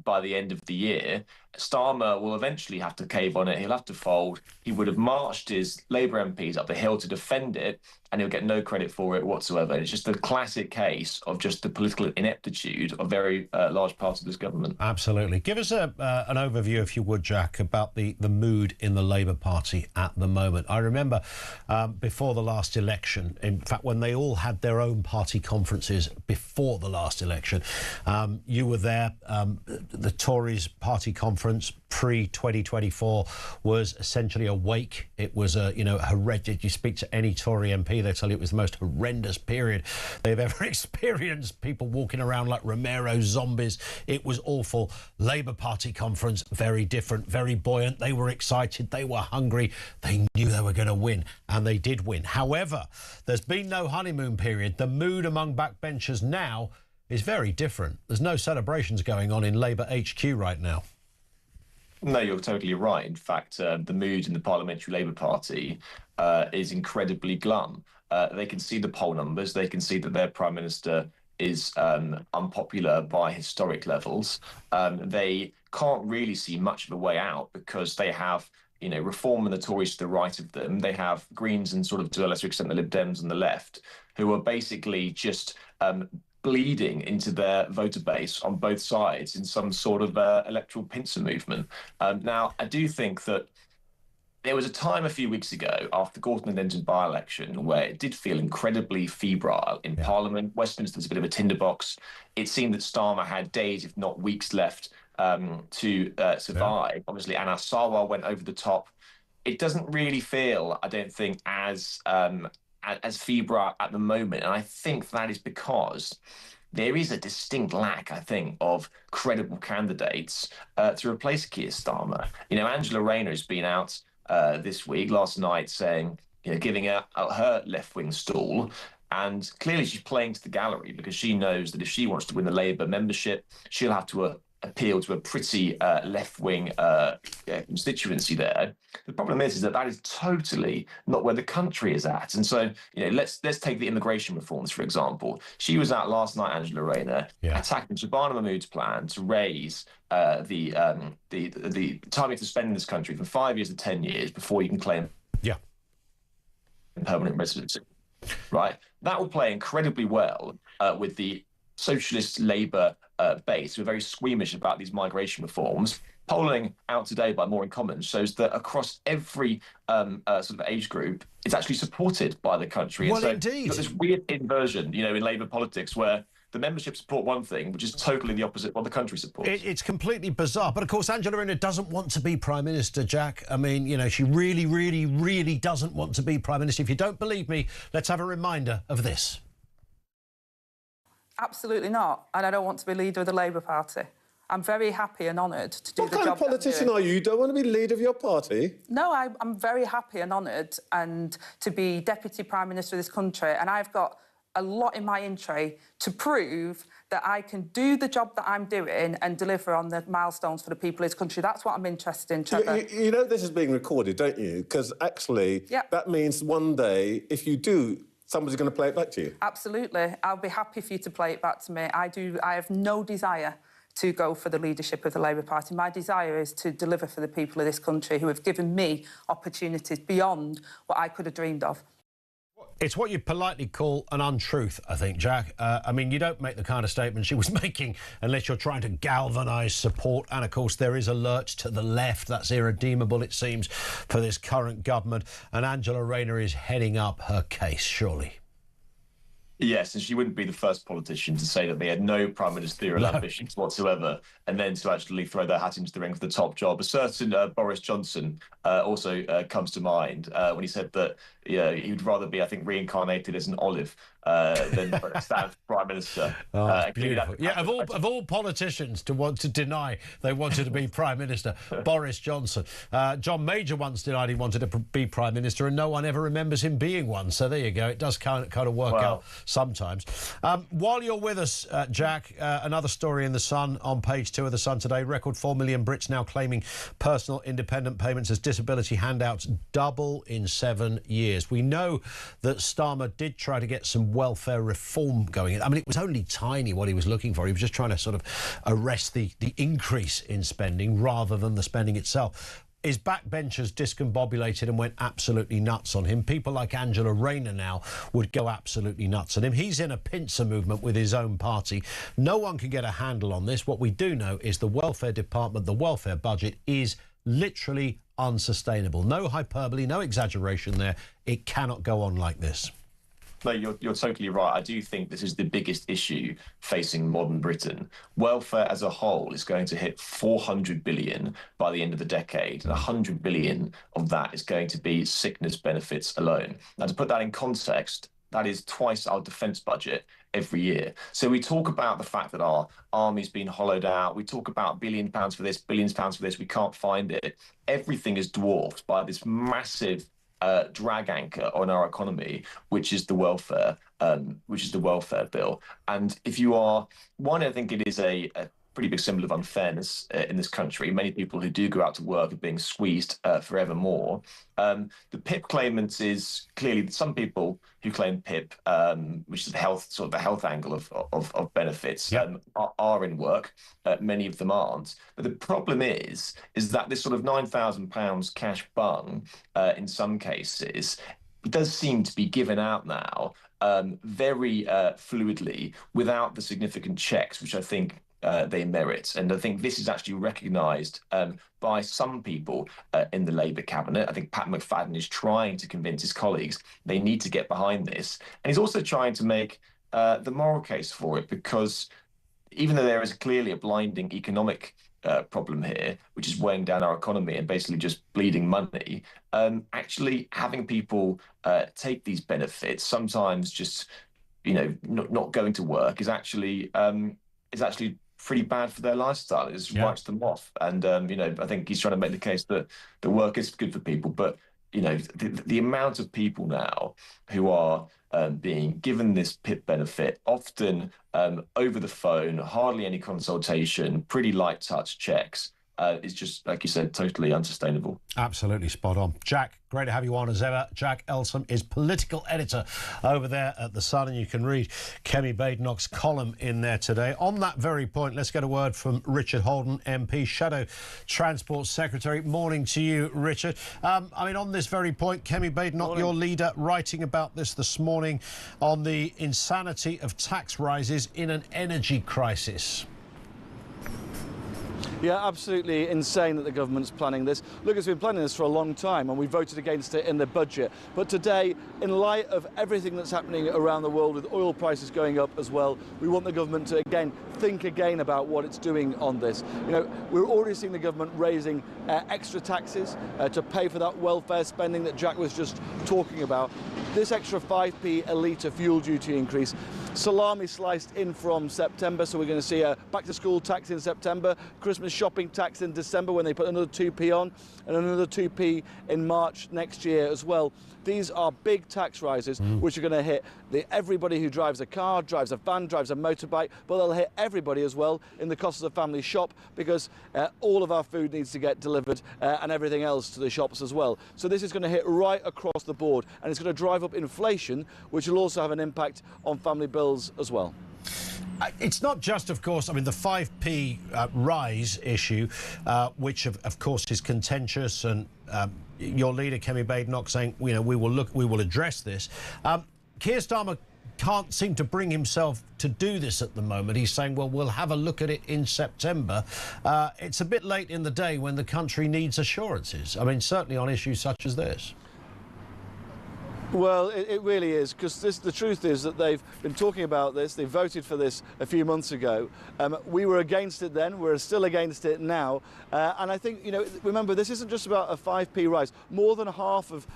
by the end of the year. Starmer will eventually have to cave on it. He'll have to fold. He would have marched his Labour MPs up the hill to defend it, and he'll get no credit for it whatsoever. It's just a classic case of just the political ineptitude of very large parts of this government. Absolutely. Give us an overview, if you would, Jack, about the mood in the Labour Party at the moment. I remember before the last election, in fact, when they all had their own party conferences before the last election, you were there, the Tories party conference conference pre-2024 was essentially a wake. It was a, horrendous. You speak to any Tory MP, they tell you it was the most horrendous period they've ever experienced. People walking around like Romero zombies. It was awful. Labour Party conference, very different, very buoyant. They were excited. They were hungry. They knew they were going to win, and they did win. However, there's been no honeymoon period. The mood among backbenchers now is very different. There's no celebrations going on in Labour HQ right now. No, you're totally right. In fact, the mood in the Parliamentary Labour Party is incredibly glum. They can see the poll numbers. They can see that their Prime Minister is unpopular by historic levels. They can't really see much of a way out because they have, Reform and the Tories to the right of them. They have Greens and sort of, to a lesser extent, the Lib Dems on the left, who are basically just bleeding into their voter base on both sides in some sort of electoral pincer movement. Now, I do think that there was a time a few weeks ago after the Gorton and Denton by-election where it did feel incredibly febrile in Parliament. Westminster was a bit of a tinderbox. It seemed that Starmer had days, if not weeks, left to survive. Yeah. Obviously, Anna Sarwar went over the top. It doesn't really feel, I don't think, as febrile at the moment. And I think that is because there is a distinct lack, I think, of credible candidates to replace Keir Starmer. Angela Rayner has been out this week, last night, saying, giving out her left-wing stall. And clearly she's playing to the gallery because she knows that if she wants to win the Labour membership, she'll have to appeal to a pretty left-wing constituency there. The problem is that is totally not where the country is at. And so, let's take the immigration reforms, for example. She was out last night, Angela Rayner, attacking Shabana Mahmood's plan to raise the time you have to spend in this country from 5 years to 10 years before you can claim permanent residency. Right? That will play incredibly well with the socialist Labour base, who are very squeamish about these migration reforms. Polling out today by More in Commons shows that across every sort of age group, it's actually supported by the country. Well, and so indeed. You've got this weird inversion, in Labour politics where the membership support one thing, which is totally the opposite of what the country supports. It's completely bizarre. But, of course, Angela Rayner doesn't want to be Prime Minister, Jack. I mean, she really, really, really doesn't want to be Prime Minister. If you don't believe me, let's have a reminder of this. Absolutely not. And I don't want to be leader of the Labour Party. I'm very happy and honoured to do the job. What kind of politician are you? You don't want to be leader of your party? No, I'm very happy and honoured and to be Deputy Prime Minister of this country. And I've got a lot in my entry to prove that I can do the job that I'm doing and deliver on the milestones for the people of this country. That's what I'm interested in, Trevor. You know this is being recorded, don't you? Because actually, that means one day, if you do, somebody's going to play it back to you. Absolutely. I'll be happy for you to play it back to me. I have no desire to go for the leadership of the Labour Party. My desire is to deliver for the people of this country who have given me opportunities beyond what I could have dreamed of. It's what you politely call an untruth, I think, Jack. I mean, you don't make the kind of statement she was making unless you're trying to galvanise support. And, of course, there is a lurch to the left. That's irredeemable, it seems, for this current government. And Angela Rayner is heading up her case, surely. Yes, and she wouldn't be the first politician to say that they had no prime ministerial ambitions whatsoever, and then to actually throw their hat into the ring for the top job. A certain Boris Johnson also comes to mind when he said that he would rather be, I think, reincarnated as an olive than stand for prime minister. Beautiful. Of all politicians to want to deny they wanted to be prime minister, Boris Johnson. John Major once denied he wanted to be prime minister, and no one ever remembers him being one. So there you go. It does kind of work out sometimes. While you're with us, Jack, another story in The Sun on page 2 of The Sun today. Record 4 million Brits now claiming personal independent payments as disability handouts, double in 7 years. We know that Starmer did try to get some welfare reform going. I mean, it was only tiny what he was looking for. He was just trying to sort of arrest the increase in spending rather than the spending itself. His backbenchers discombobulated and went absolutely nuts on him. People like Angela Rayner now would go absolutely nuts on him. He's in a pincer movement with his own party. No one can get a handle on this. What we do know is the welfare department, the welfare budget is literally unsustainable. No hyperbole, no exaggeration there. It cannot go on like this. No, you're totally right. I do think this is the biggest issue facing modern Britain. Welfare as a whole is going to hit 400 billion by the end of the decade, and 100 billion of that is going to be sickness benefits alone. Now, to put that in context, that is twice our defence budget every year. So we talk about the fact that our army's been hollowed out. We talk about £1 billion for this, billions pounds for this. We can't find it. Everything is dwarfed by this massive drag anchor on our economy, which is the welfare bill. And if you are one, I think it is a pretty big symbol of unfairness in this country. Many people who do go out to work are being squeezed forevermore. The PIP claimants is clearly some people who claim PIP, which is the health angle of benefits, are in work. Many of them aren't. But the problem is that this sort of £9,000 cash bung, in some cases, does seem to be given out now very fluidly without the significant checks, which I think they merit. And I think this is actually recognised by some people in the Labour cabinet. I think Pat McFadden is trying to convince his colleagues they need to get behind this. And he's also trying to make the moral case for it, because even though there is clearly a blinding economic problem here, which is weighing down our economy and basically just bleeding money, actually having people take these benefits, sometimes just, not going to work, is actually pretty bad for their lifestyle. It writes them off. And, I think he's trying to make the case that the work is good for people. But, the amount of people now who are being given this PIP benefit, often over the phone, hardly any consultation, pretty light touch checks, is just, like you said, totally unsustainable. Absolutely spot on. Jack, great to have you on as ever. Jack Elsom is political editor over there at The Sun, and you can read Kemi Badenoch's column in there today. On that very point, let's get a word from Richard Holden, MP, Shadow Transport Secretary. Morning to you, Richard. On this very point, Kemi Badenoch, your leader, writing about this morning on the insanity of tax rises in an energy crisis. Yeah, absolutely insane that the government's planning this. Look, it's been planning this for a long time, and we voted against it in the budget. But today, in light of everything that's happening around the world, with oil prices going up as well, we want the government to, think again about what it's doing on this. We're already seeing the government raising extra taxes to pay for that welfare spending that Jack was just talking about. This extra 5p a litre fuel duty increase. Salami sliced in from September, so we're going to see a back-to-school tax in September, Christmas shopping tax in December when they put another 2p on, and another 2p in March next year as well. These are big tax rises which are going to hit everybody who drives a car, drives a van, drives a motorbike, but they'll hit everybody as well in the cost of the family shop, because all of our food needs to get delivered and everything else to the shops as well. So this is going to hit right across the board, and it's going to drive up inflation, which will also have an impact on family bills as well. It's not just, of course, the 5p rise issue, which of course is contentious, and your leader, Kemi Badenoch, saying, we will address this. Keir Starmer can't seem to bring himself to do this at the moment. He's saying, well, we'll have a look at it in September. It's a bit late in the day when the country needs assurances. Certainly on issues such as this. Well, it really is, because the truth is that they've been talking about this. They voted for this a few months ago. We were against it then. We're still against it now. And I think, remember, this isn't just about a 5p rise. More than half of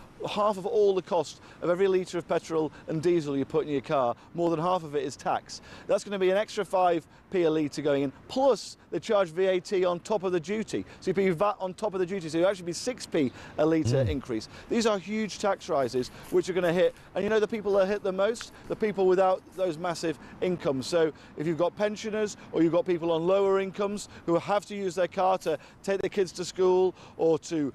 all the cost of every litre of petrol and diesel you put in your car, more than half of it is tax. That's going to be an extra 5p a litre going in, plus they charge VAT on top of the duty. So you pay VAT on top of the duty, so it'll actually be 6p a litre increase. These are huge tax rises which are going to hit, and the people that hit the most, the people without those massive incomes. So if you've got pensioners, or you've got people on lower incomes who have to use their car to take their kids to school or to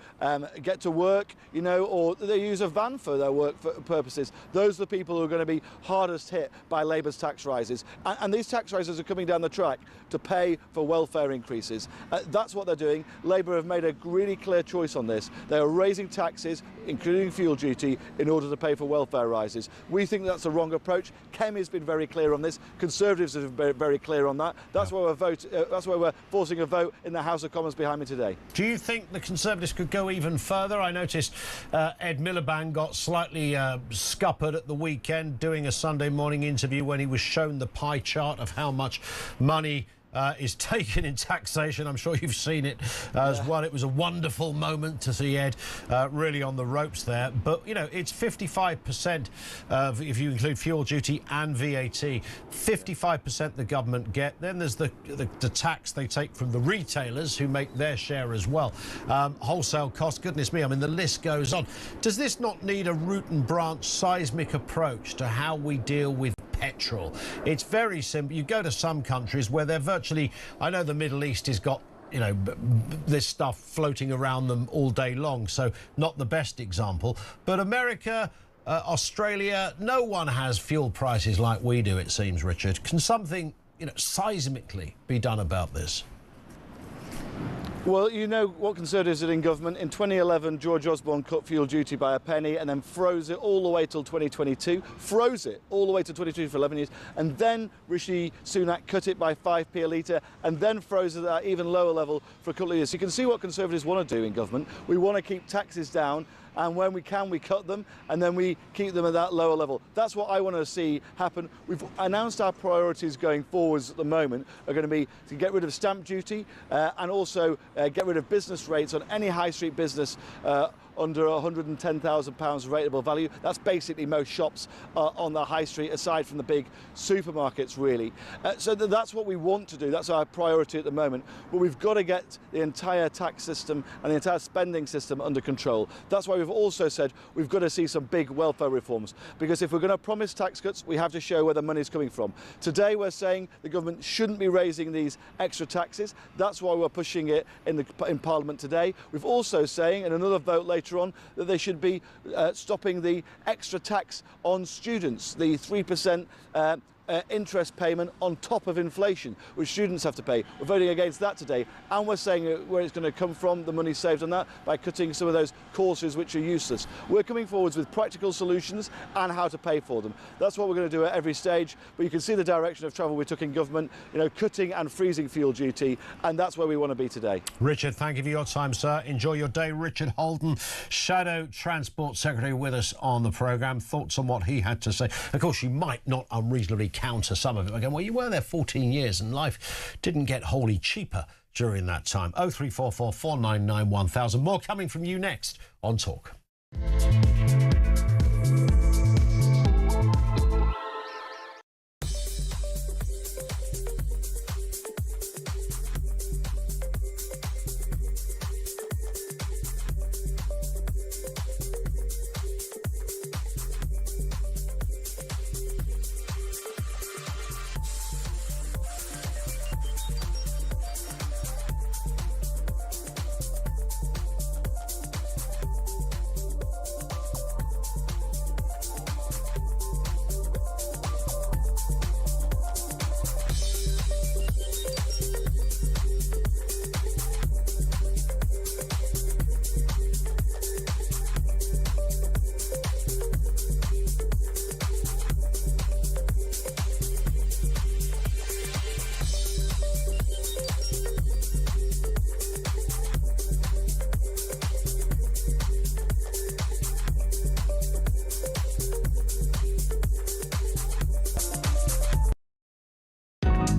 get to work, or they use a van for their work purposes, those are the people who are going to be hardest hit by Labour's tax rises. And these tax rises are coming down the track to pay for welfare increases. That's what they're doing. Labour have made a really clear choice on this. They are raising taxes, including fuel duty, in order to pay for welfare rises. We think that's a wrong approach. Kemi's been very clear on this. Conservatives have been very clear on that. That's why we're forcing a vote in the House of Commons behind me today. Do you think the Conservatives could go even further? I noticed Ed Miliband got slightly scuppered at the weekend doing a Sunday morning interview when he was shown the pie chart of how much money is taken in taxation. I'm sure you've seen it as well. It was a wonderful moment to see Ed really on the ropes there. But, you know, it's 55% of, if you include fuel duty and VAT, 55% the government get. Then there's the tax they take from the retailers who make their share as well. Wholesale costs, goodness me, I mean, the list goes on. Does this not need a root and branch seismic approach to how we deal with petrol? It's very simple. You go to some countries where they're virtually, I know the Middle East has got, you know, this stuff floating around them all day long, so not the best example. But America, Australia, no one has fuel prices like we do, it seems, Richard. Can something, you know, seismically be done about this? Well, you know what Conservatives did in government. In 2011, George Osborne cut fuel duty by a penny and then froze it all the way till 2022. Froze it all the way to 2022 for 11 years. And then Rishi Sunak cut it by 5p a litre and then froze it at an even lower level for a couple of years. So you can see what Conservatives want to do in government. We want to keep taxes down, and when we can, we cut them, and then we keep them at that lower level. That's what I want to see happen. We've announced our priorities going forwards at the moment are going to be to get rid of stamp duty and also get rid of business rates on any high street business under £110,000 rateable value. That's basically most shops on the high street, aside from the big supermarkets, really. So that's what we want to do. That's our priority at the moment. But we've got to get the entire tax system and the entire spending system under control. That's why we've also said we've got to see some big welfare reforms. Because if we're going to promise tax cuts, we have to show where the money's coming from. Today we're saying the government shouldn't be raising these extra taxes. That's why we're pushing it in Parliament today. We've also saying, in another vote later on, that they should be stopping the extra tax on students, the 3% interest payment on top of inflation, which students have to pay. We're voting against that today, and we're saying where it's going to come from, the money saved on that, by cutting some of those courses which are useless. We're coming forwards with practical solutions and how to pay for them. That's what we're going to do at every stage, but you can see the direction of travel we took in government, you know, cutting and freezing fuel duty, and that's where we want to be today. Richard, thank you for your time, sir. Enjoy your day. Richard Holden, Shadow Transport Secretary, with us on the programme. Thoughts on what he had to say. Of course, you might not unreasonably counter some of it. Again, well, you were there 14 years and life didn't get wholly cheaper during that time. 0344 499 1000. More coming from you next on Talk.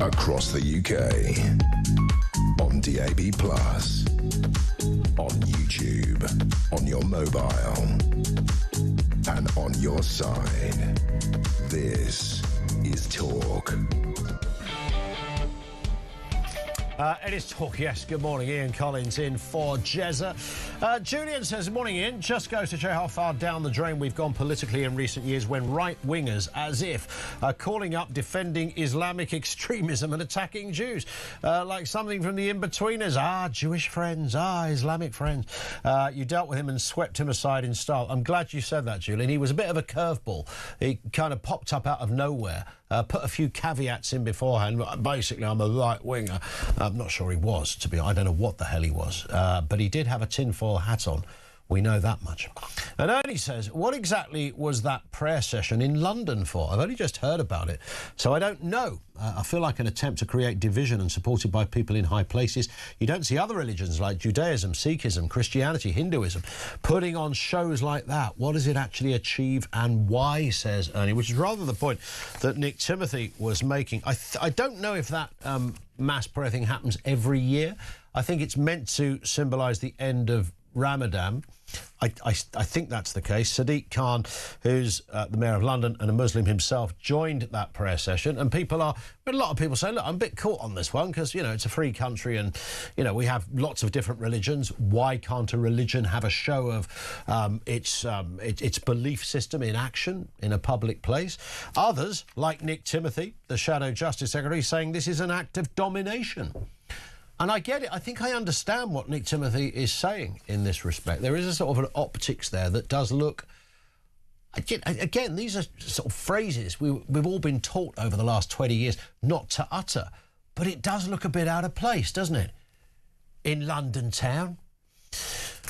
Across the UK, on DAB+, on YouTube, on your mobile, and on your side. This is Talk. It is Talk, yes. Good morning. Ian Collins in for Jezza. Julian says, good morning, Ian. Just goes to show how far down the drain we've gone politically in recent years when right-wingers, as if, are calling up defending Islamic extremism and attacking Jews. Like something from the in-betweeners. Jewish friends. Islamic friends. You dealt with him and swept him aside in style. I'm glad you said that, Julian. He was a bit of a curveball. He kind of popped up out of nowhere. Put a few caveats in beforehand. Basically, I'm a right-winger. I'm not sure he was, to be honest. I don't know what the hell he was. But he did have a tinfoil hat on We know that much. And Ernie says, what exactly was that prayer session in London for? I've only just heard about it, so I don't know. I feel like an attempt to create division and supported by people in high places. You don't see other religions like Judaism, Sikhism, Christianity, Hinduism putting on shows like that. What does it actually achieve and why, says Ernie, which is rather the point that Nick Timothy was making. I don't know if that mass prayer thing happens every year. I think it's meant to symbolise the end of Ramadan. I think that's the case. Sadiq Khan, who's the Mayor of London and a Muslim himself, joined that prayer session. And a lot of people say, look, I'm a bit caught on this one because, you know, it's a free country and, you know, we have lots of different religions. Why can't a religion have a show of its belief system in action in a public place? Others, like Nick Timothy, the Shadow Justice Secretary, saying this is an act of domination. And I get it. I think I understand what Nick Timothy is saying in this respect. There is a sort of an optics there that does look... Again, these are sort of phrases we've all been taught over the last 20 years not to utter. But it does look a bit out of place, doesn't it? In London town.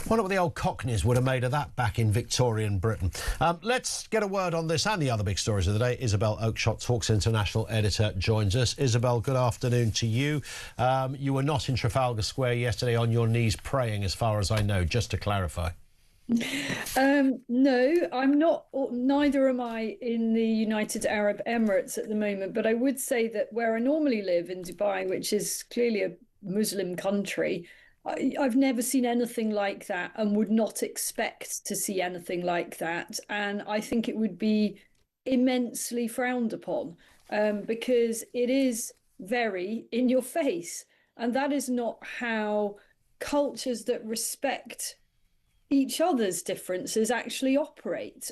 Wonder what the old Cockneys would have made of that back in Victorian Britain. Let's get a word on this and the other big stories of the day. Isabel Oakeshott, Talk's international editor, joins us. Isabel, good afternoon to you. You were not in Trafalgar Square yesterday on your knees praying, as far as I know, just to clarify. No, I'm not. Neither am I in the United Arab Emirates at the moment. But I would say that where I normally live in Dubai, which is clearly a Muslim country, I've never seen anything like that and would not expect to see anything like that. And I think it would be immensely frowned upon because it is very in your face. And that is not how cultures that respect each other's differences actually operate.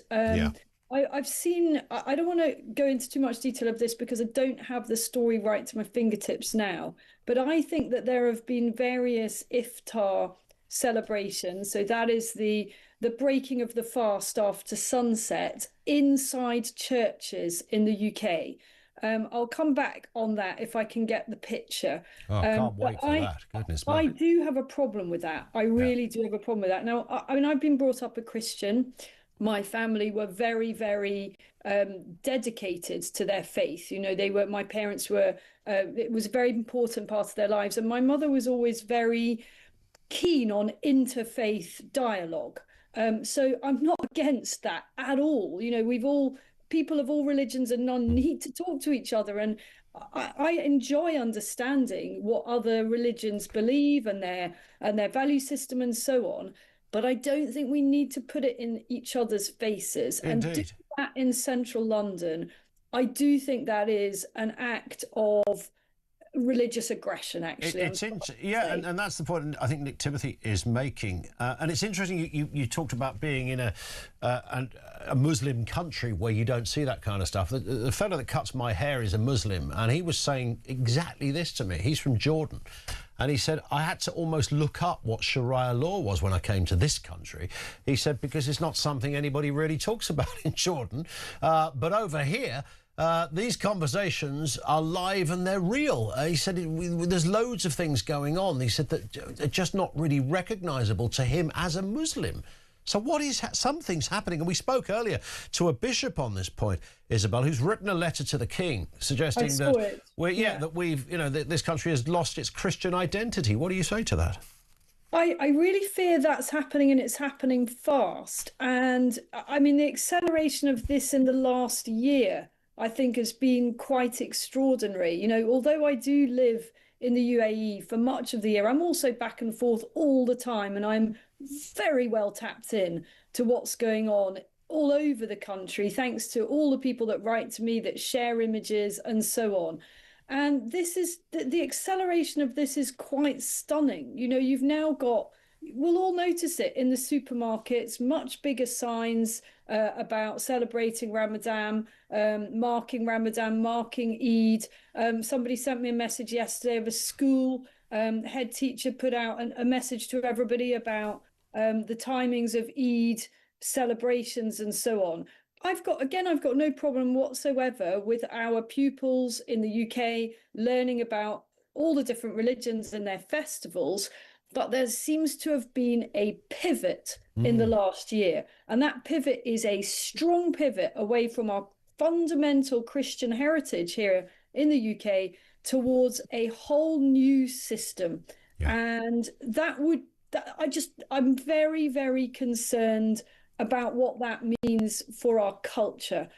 I've seen, I don't want to go into too much detail of this because I don't have the story right to my fingertips now, but I think that there have been various iftar celebrations. So that is the breaking of the fast after sunset inside churches in the UK. I'll come back on that if I can get the picture. Oh, I can't wait for that. Goodness me. I do have a problem with that. I really do have a problem with that. Now, I mean, I've been brought up a Christian. My family were very, very dedicated to their faith. You know, my parents were, it was a very important part of their lives. And my mother was always very keen on interfaith dialogue. So I'm not against that at all. You know, people of all religions and none need to talk to each other. And I enjoy understanding what other religions believe and their value system and so on. But I don't think we need to put it in each other's faces. Indeed. And do that in central London, I do think that is an act of religious aggression, actually. And that's the point I think Nick Timothy is making. And it's interesting, you talked about being in a Muslim country where you don't see that kind of stuff. The fellow that cuts my hair is a Muslim, and he was saying exactly this to me. He's from Jordan. And he said, I had to almost look up what Sharia law was when I came to this country. He said, because it's not something anybody really talks about in Jordan. But over here, these conversations are live and they're real. He said there's loads of things going on. He said that they're just not really recognisable to him as a Muslim. So something's happening. And we spoke earlier to a bishop on this point, Isabel, who's written a letter to the king suggesting that this country has lost its Christian identity. What do you say to that? I really fear that's happening, and it's happening fast. And I mean, the acceleration of this in the last year, I think, has been quite extraordinary. You know, although I do live in the UAE for much of the year, I'm also back and forth all the time, and I'm very well tapped in to what's going on all over the country, thanks to all the people that write to me, that share images and so on. And this is the acceleration of this is quite stunning. You know, you've now got, we'll all notice it in the supermarkets, much bigger signs about celebrating Ramadan, marking Eid. Somebody sent me a message yesterday of a school head teacher put out a message to everybody about the timings of Eid celebrations and so on. I've got no problem whatsoever with our pupils in the UK learning about all the different religions and their festivals. but there seems to have been a pivot in the last year. And that pivot is a strong pivot away from our fundamental Christian heritage here in the UK towards a whole new system. And I'm very, very concerned about what that means for our culture.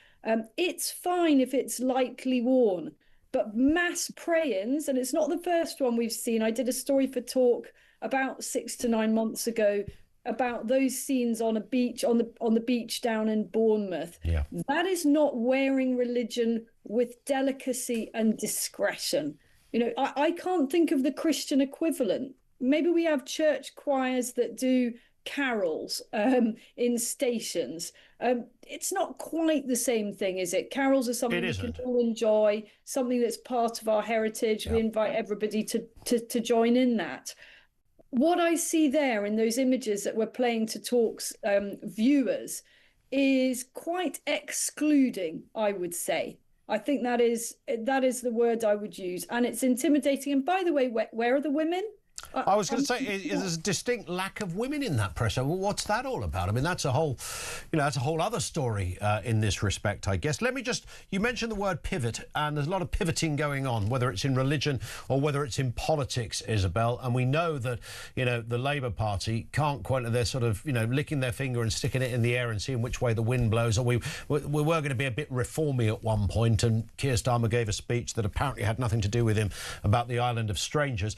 It's fine if it's lightly worn, but mass pray-ins, and it's not the first one we've seen. I did a story for Talk about 6 to 9 months ago about those scenes on a beach, on the beach down in Bournemouth. That is not wearing religion with delicacy and discretion. You know, I can't think of the Christian equivalent. Maybe we have church choirs that do carols in stations. It's not quite the same thing, is it? Carols are something we can all enjoy, something that's part of our heritage. We invite everybody to join in that. What I see there in those images that we're playing to Talk's viewers is quite excluding, I would say. I think that is the word I would use, and it's intimidating. And by the way, where are the women? I was going to say, there's a distinct lack of women in that pressure. Well, what's that all about? I mean, that's a whole, that's a whole other story in this respect, I guess. You mentioned the word pivot, and there's a lot of pivoting going on, whether it's in religion or whether it's in politics, Isabel. And we know that, the Labour Party can't quite, they're sort of, licking their finger and sticking it in the air and seeing which way the wind blows. Or we were going to be a bit reformy at one point, and Keir Starmer gave a speech that apparently had nothing to do with him about the island of strangers.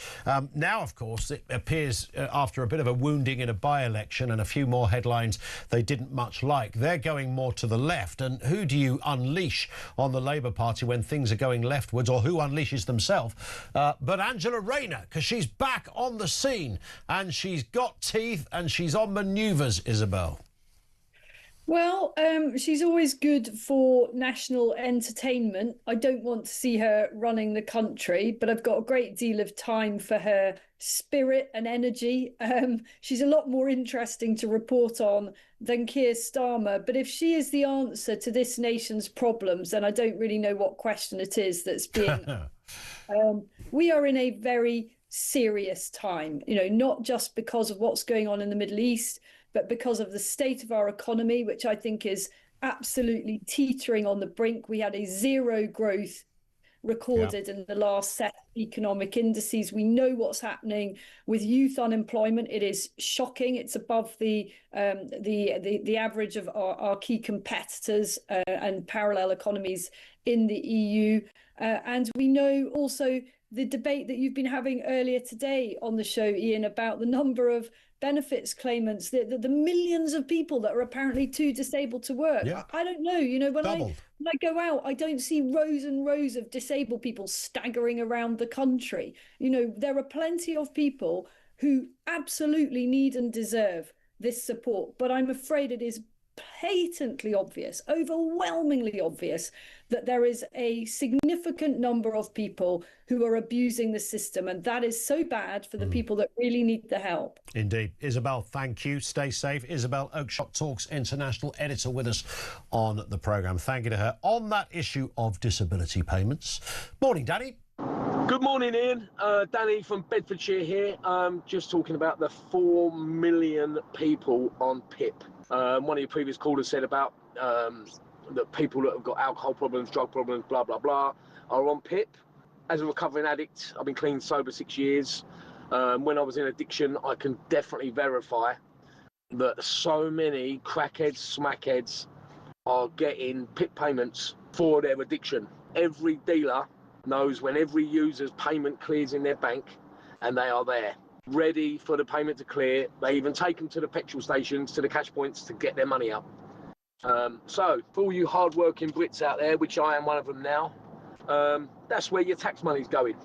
Now, of course, it appears after a bit of a wounding in a by-election and a few more headlines they didn't much like, they're going more to the left. And who do you unleash on the Labour Party when things are going leftwards, or who unleashes themselves? But Angela Rayner, because she's back on the scene and she's got teeth and she's on manoeuvres, Isabel. Well, she's always good for national entertainment. I don't want to see her running the country, but I've got a great deal of time for her spirit and energy. She's a lot more interesting to report on than Keir Starmer. But if she is the answer to this nation's problems, then I don't really know what question it is that's being... we are in a very serious time, not just because of what's going on in the Middle East, but because of the state of our economy, which I think is absolutely teetering on the brink. We had a zero growth recorded in the last set of economic indices. We know what's happening with youth unemployment. It is shocking. It's above the average of our key competitors and parallel economies in the EU. And we know also the debate that you've been having earlier today on the show, Ian, about the number of benefits claimants, the millions of people that are apparently too disabled to work. I don't know, when I go out, I don't see rows and rows of disabled people staggering around the country. There are plenty of people who absolutely need and deserve this support, but I'm afraid it is patently obvious, overwhelmingly obvious, that there is a significant number of people who are abusing the system, and that is so bad for the people that really need the help. Indeed. Isabel, thank you. Stay safe. Isabel Oakeshott, Talk's international editor, with us on the programme. Thank you to her on that issue of disability payments. Morning, Danny. Good morning, Ian. Danny from Bedfordshire here. Just talking about the 4 million people on PIP. One of your previous callers said about that people that have got alcohol problems, drug problems, blah, blah, blah, are on PIP. As a recovering addict, I've been clean, sober 6 years. When I was in addiction, I can definitely verify that so many crackheads, smackheads are getting PIP payments for their addiction. Every dealer knows when every user's payment clears in their bank, and they are there, ready for the payment to clear. They even take them to the petrol stations, to the cash points to get their money up. So for all you hard-working Brits out there, which I am one of them now, that's where your tax money's going.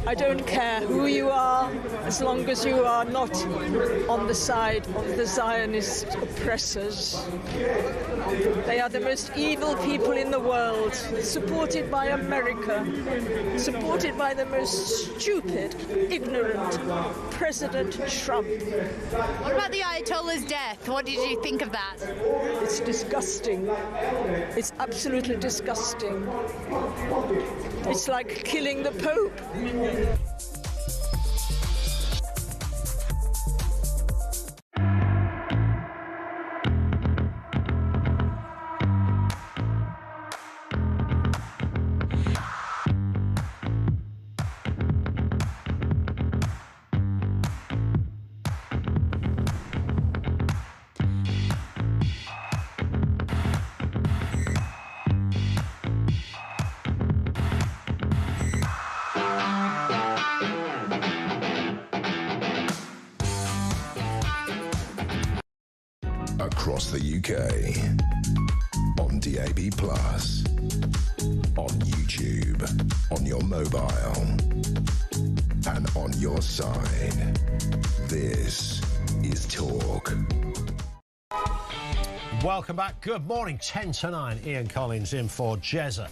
I don't care who you are, as long as you are not on the side of the Zionist oppressors. They are the most evil people in the world, supported by America, supported by the most stupid, ignorant President Trump. What about the Ayatollah's death? What did you think of that? It's disgusting. It's absolutely disgusting. It's like killing the Pope. Across the UK, on DAB+, on YouTube, on your mobile, and on your side. This is Talk. Welcome back. Good morning. 10 to 9. Ian Collins in for Jezza.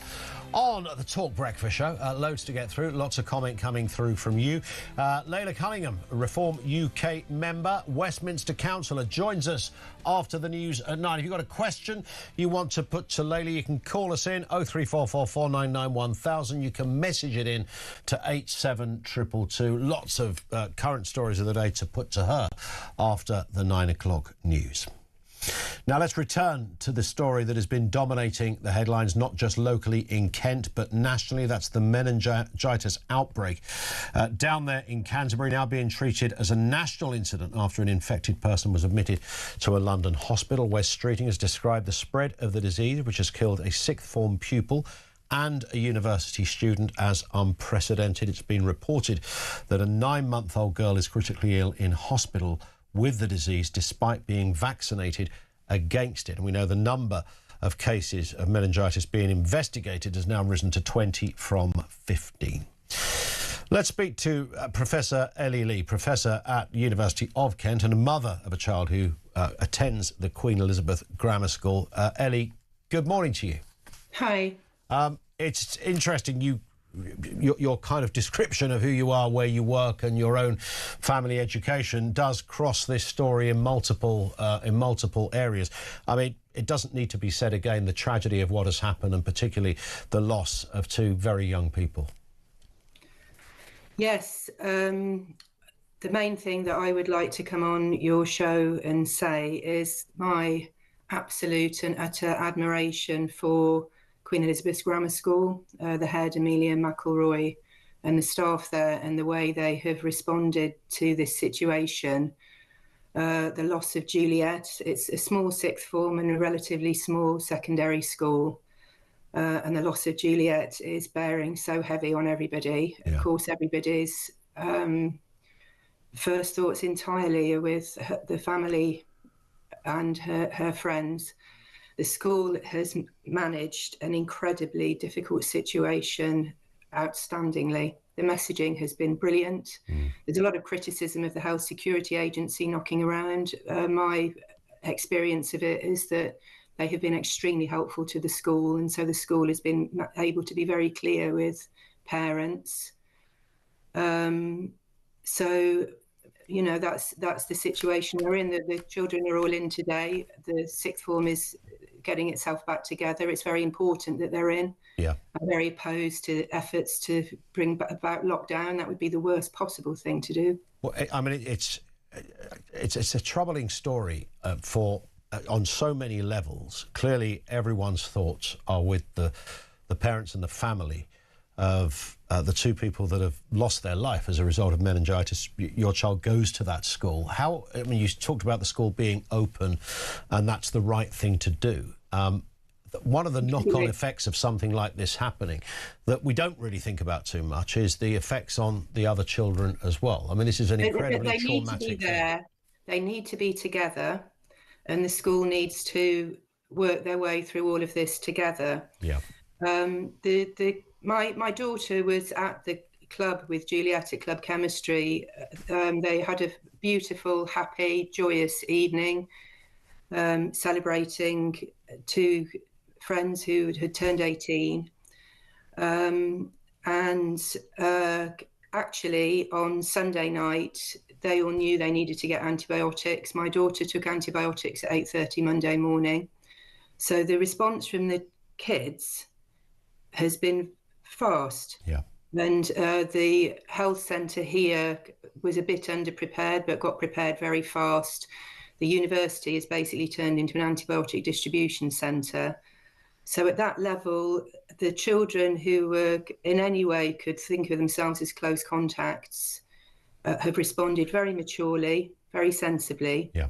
On the Talk Breakfast Show, loads to get through, lots of comment coming through from you. Layla Cunningham, Reform UK member, Westminster councillor, joins us after the news at 9. If you've got a question you want to put to Layla, you can call us in 03444 499 1000. You can message it in to 87222. Lots of current stories of the day to put to her after the 9 o'clock news. Now let's return to the story that has been dominating the headlines, not just locally in Kent, but nationally. That's the meningitis outbreak down there in Canterbury, now being treated as a national incident after an infected person was admitted to a London hospital. Wes Streeting has described the spread of the disease, which has killed a sixth form pupil and a university student, as unprecedented. It's been reported that a 9-month-old girl is critically ill in hospital with the disease despite being vaccinated against it. And we know the number of cases of meningitis being investigated has now risen to 20 from 15. Let's speak to Professor Ellie Lee, Professor at University of Kent and a mother of a child who attends the Queen Elizabeth Grammar School. Ellie, good morning to you. Hi. It's interesting, your kind of description of who you are, where you work, and your own family education does cross this story in multiple areas. I mean, it doesn't need to be said again, the tragedy of what has happened, and particularly the loss of two very young people. Yes, the main thing that I would like to come on your show and say is my absolute and utter admiration for Queen Elizabeth's Grammar School, the head Amelia McElroy, and the staff there, and the way they have responded to this situation. The loss of Juliet, it's a small sixth form and a relatively small secondary school. And the loss of Juliet is bearing so heavy on everybody. Yeah. Of course, everybody's first thoughts entirely are with the family and her friends. The school has managed an incredibly difficult situation outstandingly. The messaging has been brilliant. There's a lot of criticism of the Health Security Agency knocking around. My experience of it is that they have been extremely helpful to the school, and so the school has been able to be very clear with parents. So, you know, that's the situation we're in. The children are all in today. The sixth form is getting itself back together. It's very important that they're in. Yeah. I'm very opposed to efforts to bring about lockdown. That would be the worst possible thing to do. Well, I mean, it's a troubling story on so many levels. Clearly, everyone's thoughts are with the parents and the family of the two people that have lost their life as a result of meningitis. Your child goes to that school. I mean, you talked about the school being open, and that's the right thing to do. One of the knock-on effects of something like this happening that we don't really think about too much is the effects on the other children as well. I mean, this is an incredibly traumatic thing. They need to be together, and the school needs to work their way through all of this together. Yeah. My daughter was at the club with Juliet at Club Chemistry. They had a beautiful, happy, joyous evening, celebrating 2 friends who had turned 18. Actually, on Sunday night, they all knew they needed to get antibiotics. My daughter took antibiotics at 8:30 Monday morning. So the response from the kids has been fast. Yeah. And the health centre here was a bit underprepared, but got prepared very fast. The university has basically turned into an antibiotic distribution centre. So at that level, the children who were in any way could think of themselves as close contacts have responded very maturely, very sensibly. Yeah.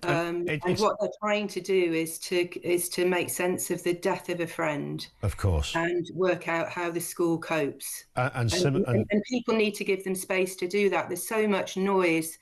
And what they're trying to do is to make sense of the death of a friend. Of course. And work out how the school copes. And people need to give them space to do that. There's so much noise.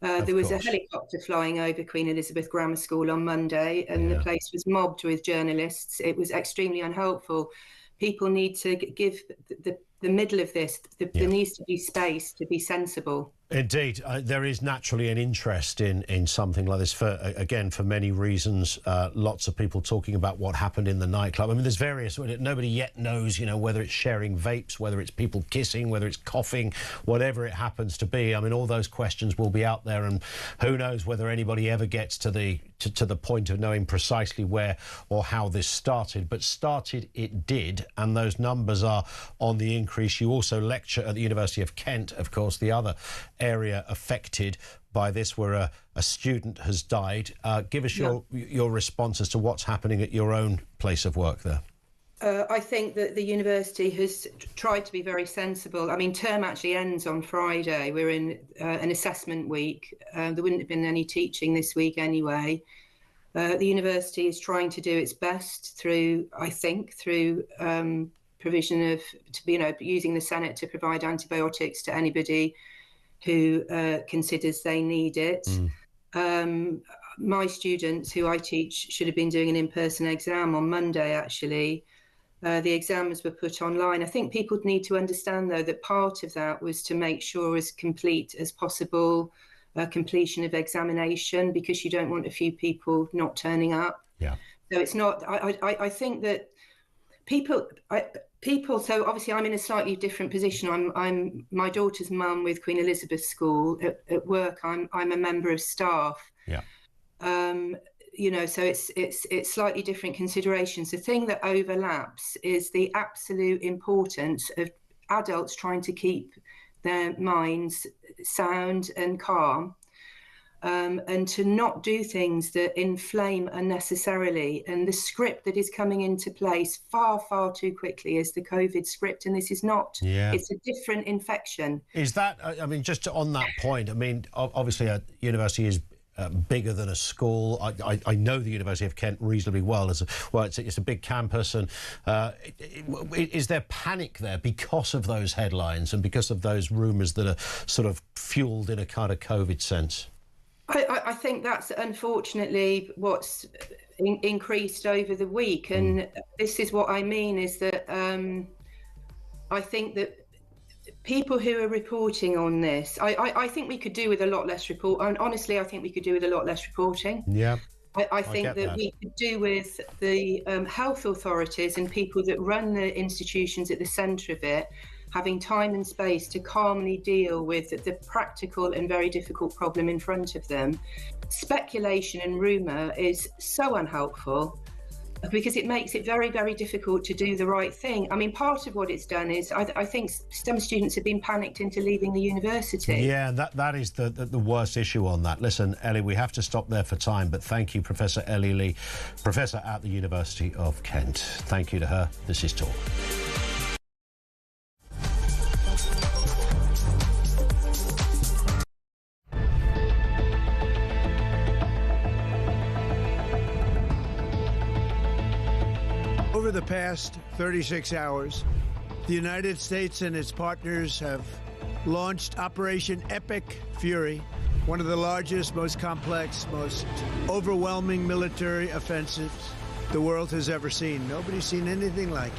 There was a helicopter flying over Queen Elizabeth Grammar School on Monday, and the place was mobbed with journalists. It was extremely unhelpful. People need to give the middle of this. There needs to be space to be sensible. Indeed, there is naturally an interest in something like this for many reasons. Lots of people talking about what happened in the nightclub. I mean, there's various. Nobody yet knows, whether it's sharing vapes, whether it's people kissing, whether it's coughing, whatever it happens to be. I mean, all those questions will be out there, and who knows whether anybody ever gets to the point of knowing precisely where or how this started. But started it did, and those numbers are on the increase. You also lecture at the University of Kent, of course, the other area affected by this, where a student has died. Give us your response as to what's happening at your own place of work there. I think that the university has tried to be very sensible. I mean, term actually ends on Friday. We're in an assessment week. There wouldn't have been any teaching this week anyway. The university is trying to do its best through provision of, using the Senate to provide antibiotics to anybody who considers they need it. My students who I teach should have been doing an in-person exam on Monday, actually. The exams were put online. I think people need to understand, though, that part of that was to make sure as complete as possible completion of examination, because you don't want a few people not turning up. Yeah. So it's not, I think that people, so obviously I'm in a slightly different position. I'm my daughter's mum with Queen Elizabeth School. At work, I'm a member of staff. Yeah. So it's slightly different considerations. The thing that overlaps is the absolute importance of adults trying to keep their minds sound and calm, and to not do things that inflame unnecessarily. And the script that is coming into place far, far too quickly is the COVID script, and this is not. Yeah. It's a different infection. Is that, I mean, just on that point, I mean, obviously a university is bigger than a school. I know the University of Kent reasonably well. It's a big campus, and is there panic there because of those headlines and because of those rumours that are sort of fuelled in a kind of COVID sense? I think that's unfortunately what's increased over the week, and this is what I mean is that I think that people who are reporting on this, I think we could do with a lot less report. And honestly, I think we could do with a lot less reporting. Yeah. I think that we could do with the health authorities and people that run the institutions at the centre of it having time and space to calmly deal with the practical and very difficult problem in front of them. Speculation and rumour is so unhelpful, because it makes it very, very difficult to do the right thing. I mean, part of what it's done is I think some students have been panicked into leaving the university. Yeah, that is the worst issue on that. Listen, Ellie, we have to stop there for time, but thank you, Professor Ellie Lee, Professor at the University of Kent. Thank you to her. This is Talk. Over the past 36 hours, the United States and its partners have launched Operation Epic Fury, one of the largest, most complex, most overwhelming military offensives the world has ever seen. Nobody's seen anything like it.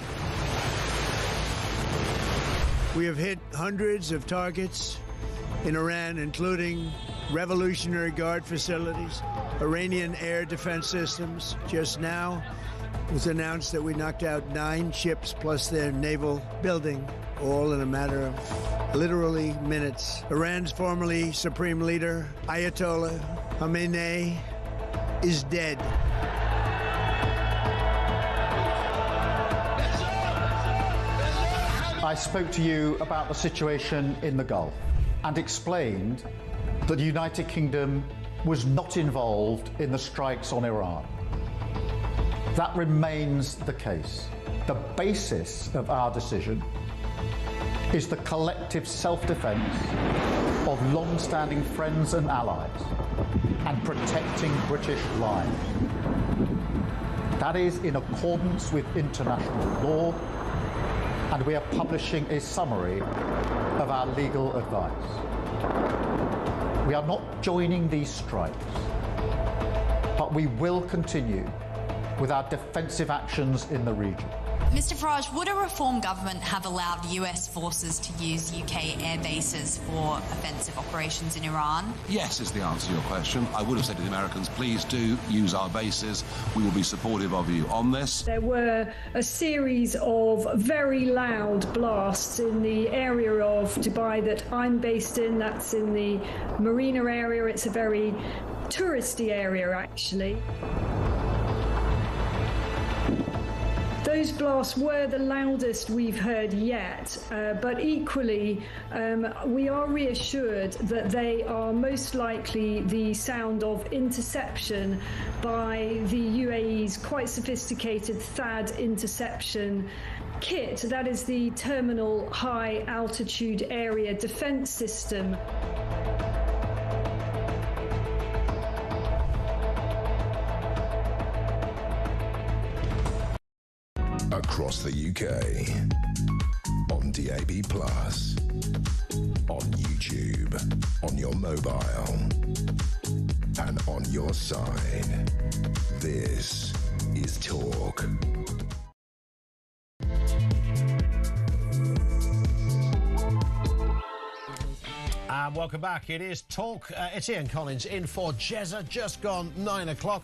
We have hit hundreds of targets in Iran, including Revolutionary Guard facilities, Iranian air defense systems. Just now, it was announced that we knocked out 9 ships plus their naval building, all in a matter of literally minutes. Iran's formerly supreme leader, Ayatollah Khamenei, is dead. I spoke to you about the situation in the Gulf and explained that the United Kingdom was not involved in the strikes on Iran. That remains the case. The basis of our decision is the collective self-defence of long-standing friends and allies and protecting British lives. That is in accordance with international law, and we are publishing a summary of our legal advice. We are not joining these strikes, but we will continue with our defensive actions in the region. Mr Farage, would a reform government have allowed US forces to use UK air bases for offensive operations in Iran? Yes is the answer to your question. I would have said to the Americans, please do use our bases. We will be supportive of you on this. There were a series of very loud blasts in the area of Dubai that I'm based in. That's in the Marina area. It's a very touristy area, actually. Those blasts were the loudest we've heard yet, but equally we are reassured that they are most likely the sound of interception by the UAE's quite sophisticated THAAD interception kit. That is the Terminal High Altitude Area Defence System. Across the UK, on DAB+, on YouTube, on your mobile, and on your side. This is Talk. And welcome back. It is Talk. It's Ian Collins in for Jezza. Just gone 9 o'clock.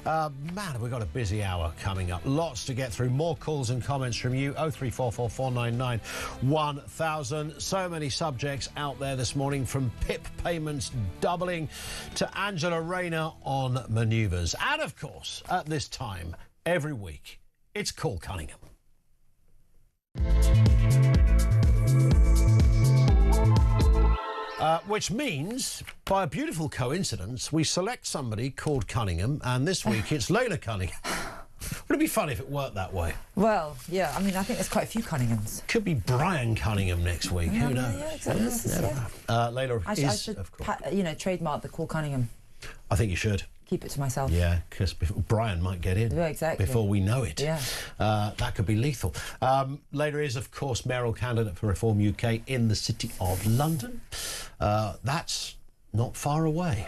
Man, we've got a busy hour coming up. Lots to get through. More calls and comments from you. 0344 499 1000. So many subjects out there this morning, from PIP payments doubling to Angela Rayner on manoeuvres. And, of course, at this time, every week, it's Call Cunningham. Which means, by a beautiful coincidence, we select somebody called Cunningham, and this week it's Layla Cunningham. Would it be fun if it worked that way? Well, yeah, I mean, I think there's quite a few Cunninghams. Could be Brian Cunningham next week, who knows? Yeah, exactly. Layla I should, of course. Trademark the Call Cunningham. I think you should. Keep it to myself. Yeah, because Brian might get in. Yeah, exactly. Before we know it. Yeah. That could be lethal. Later is, of course, mayoral candidate for Reform UK in the City of London. That's not far away.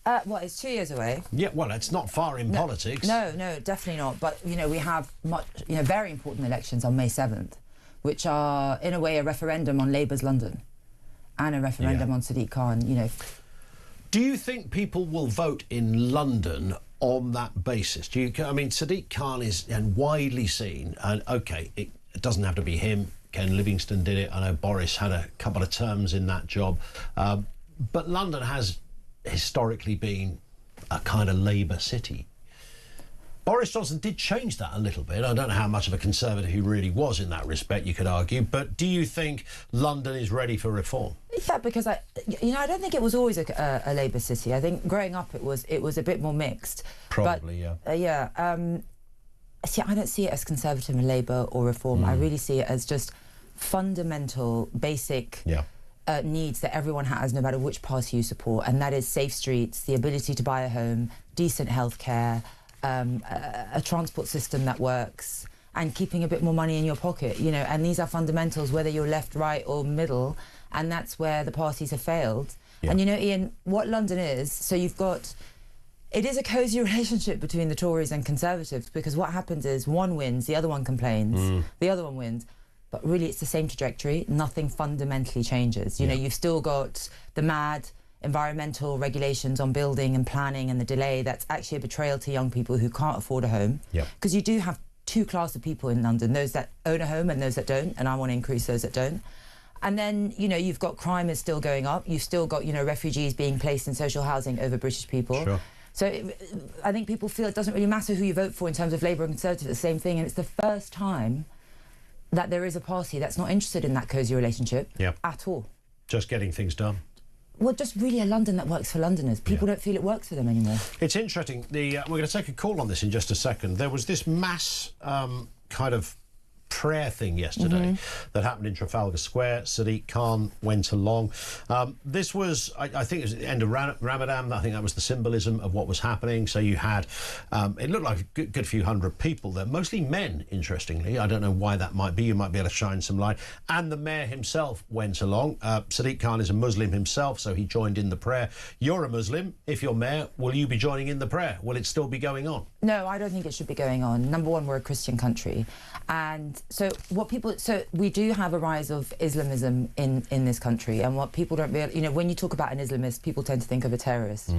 Well, it's 2 years away. Yeah, well, it's not far in politics. No, definitely not. But, we have very important elections on May 7th, which are, in a way, a referendum on Labour's London and a referendum on Sadiq Khan, Do you think people will vote in London on that basis? Sadiq Khan is widely seen, and OK, it doesn't have to be him. Ken Livingstone did it. I know Boris had a couple of terms in that job. But London has historically been a kind of Labour city. Boris Johnson did change that a little bit. I don't know how much of a conservative he really was in that respect, you could argue. But do you think London is ready for reform? Yeah, because I don't think it was always a Labour city. I think growing up it was a bit more mixed. Probably, yeah. I don't see it as Conservative and Labour or Reform. I really see it as just fundamental, basic needs that everyone has, no matter which party you support, and that is safe streets, the ability to buy a home, decent healthcare, a transport system that works, and keeping a bit more money in your pocket, and these are fundamentals whether you're left, right or middle, and that's where the parties have failed. And Ian, what London is, so it is a cosy relationship between the Tories and Conservatives, because what happens is one wins, the other one complains, the other one wins. but really it's the same trajectory. Nothing fundamentally changes. You know, you've still got the mad environmental regulations on building and planning and the delay. That's actually a betrayal to young people who can't afford a home. Because you do have two classes of people in London, those that own a home and those that don't, and I want to increase those that don't. And then, you know, you've got crime is still going up. You've still got, you know, refugees being placed in social housing over British people. Sure. So I think people feel it doesn't really matter who you vote for in terms of Labour and Conservative, it's the same thing. And it's the first time that there is a party that's not interested in that cosy relationship at all. Just getting things done. Well, just really a London that works for Londoners. People don't feel it works for them anymore. It's interesting. We're going to take a call on this in just a second. There was this mass kind of prayer thing yesterday that happened in Trafalgar Square. Sadiq Khan went along. This was, I think it was the end of Ramadan. I think that was the symbolism of what was happening. So you had, it looked like a good few hundred people there, mostly men, interestingly. I don't know why that might be. You might be able to shine some light. And the mayor himself went along. Sadiq Khan is a Muslim himself, so he joined in the prayer. You're a Muslim. If you're mayor, will you be joining in the prayer? Will it still be going on? No, I don't think it should be going on. Number one, we're a Christian country. And so we do have a rise of Islamism in this country, and what people don't realize, you know, when you talk about an Islamist, people tend to think of a terrorist.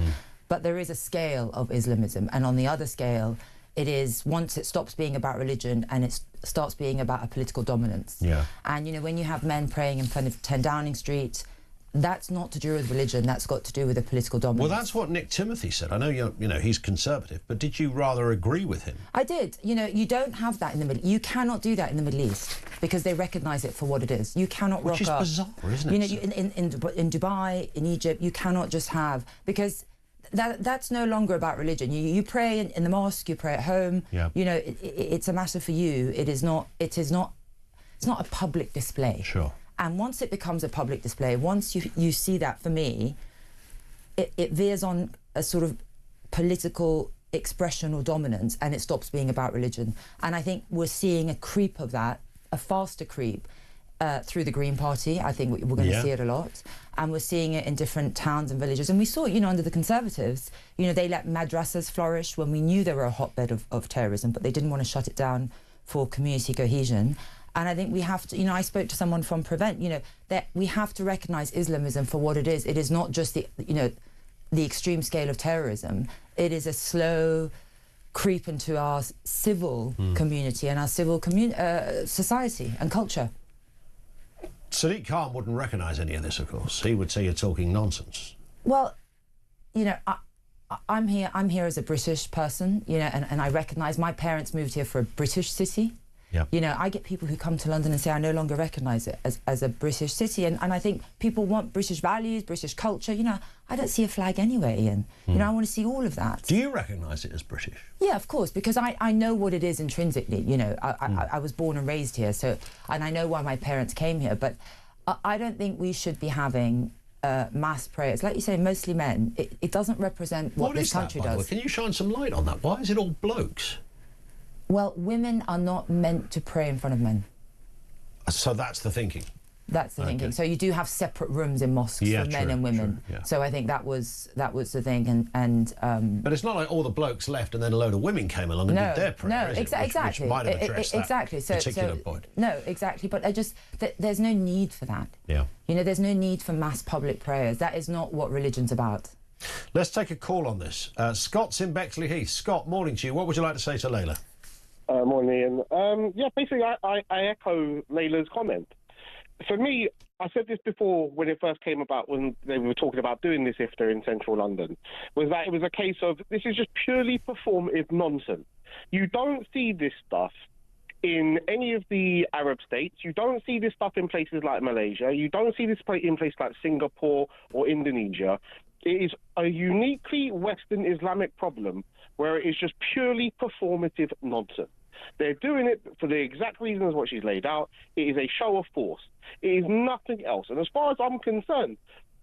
But there is a scale of Islamism, and on the other scale, it is once it stops being about religion and it starts being about a political dominance. And, you know, when you have men praying in front of 10 Downing Street, that's not to do with religion, that's got to do with a political dominance. Well, that's what Nick Timothy said. I know you know he's conservative, but did you rather agree with him? I did. You know, you don't have that in the Middle. You cannot do that in the Middle East because they recognise it for what it is. You cannot rock up. Which is bizarre, isn't it? You know, in Dubai, in Egypt, you cannot just have, because that's no longer about religion. You pray in the mosque, you pray at home. You know, it's a matter for you. It's not a public display. Sure. And once it becomes a public display, once you see that, for me, it veers on a sort of political expression or dominance, and it stops being about religion. And I think we're seeing a creep of that, a faster creep, through the Green Party. I think we're going to see it a lot. And we're seeing it in different towns and villages. And we saw, you know, under the Conservatives, you know, they let madrasas flourish when we knew they were a hotbed of terrorism, but they didn't want to shut it down for community cohesion. And I think we have to, you know, I spoke to someone from Prevent, you know, that we have to recognise Islamism for what it is. It is not just the, you know, the extreme scale of terrorism. It is a slow creep into our civil community and our civil society and culture. Sadiq Khan wouldn't recognise any of this, of course. He would say you're talking nonsense. Well, you know, I'm here as a British person, you know, and I recognise my parents moved here for a British city. You know, I get people who come to London and say I no longer recognise it as a British city, and I think people want British values, British culture. You know, I don't see a flag anywhere, Ian. You know, I want to see all of that. Do you recognise it as British? Yeah, of course, because I know what it is intrinsically. You know, I was born and raised here, so, and I know why my parents came here, but I don't think we should be having mass prayers. Like you say, mostly men. It doesn't represent what this country does. Can you shine some light on that? Why is it all blokes? Well, women are not meant to pray in front of men. So that's the thinking? That's the thinking. So you do have separate rooms in mosques for men and women. So I think that was the thing. But it's not like all the blokes left and then a load of women came along and did their prayer, is it? Exactly. Which might have addressed that particular point. No, exactly. But there's no need for that. Yeah. You know, there's no need for mass public prayers. That is not what religion's about. Let's take a call on this. Scott's in Bexley Heath. Scott, morning to you. What would you like to say to Layla? Morning, Ian. Yeah, basically, I echo Layla's comment. For me, I said this before when it first came about, when they were talking about doing this iftar in central London, was that it was a case of this is just purely performative nonsense. You don't see this stuff in any of the Arab states. You don't see this stuff in places like Malaysia. You don't see this in places like Singapore or Indonesia. It is a uniquely Western Islamic problem where it is just purely performative nonsense. They're doing it for the exact reasons what she's laid out. It is a show of force. It is nothing else. And as far as I'm concerned,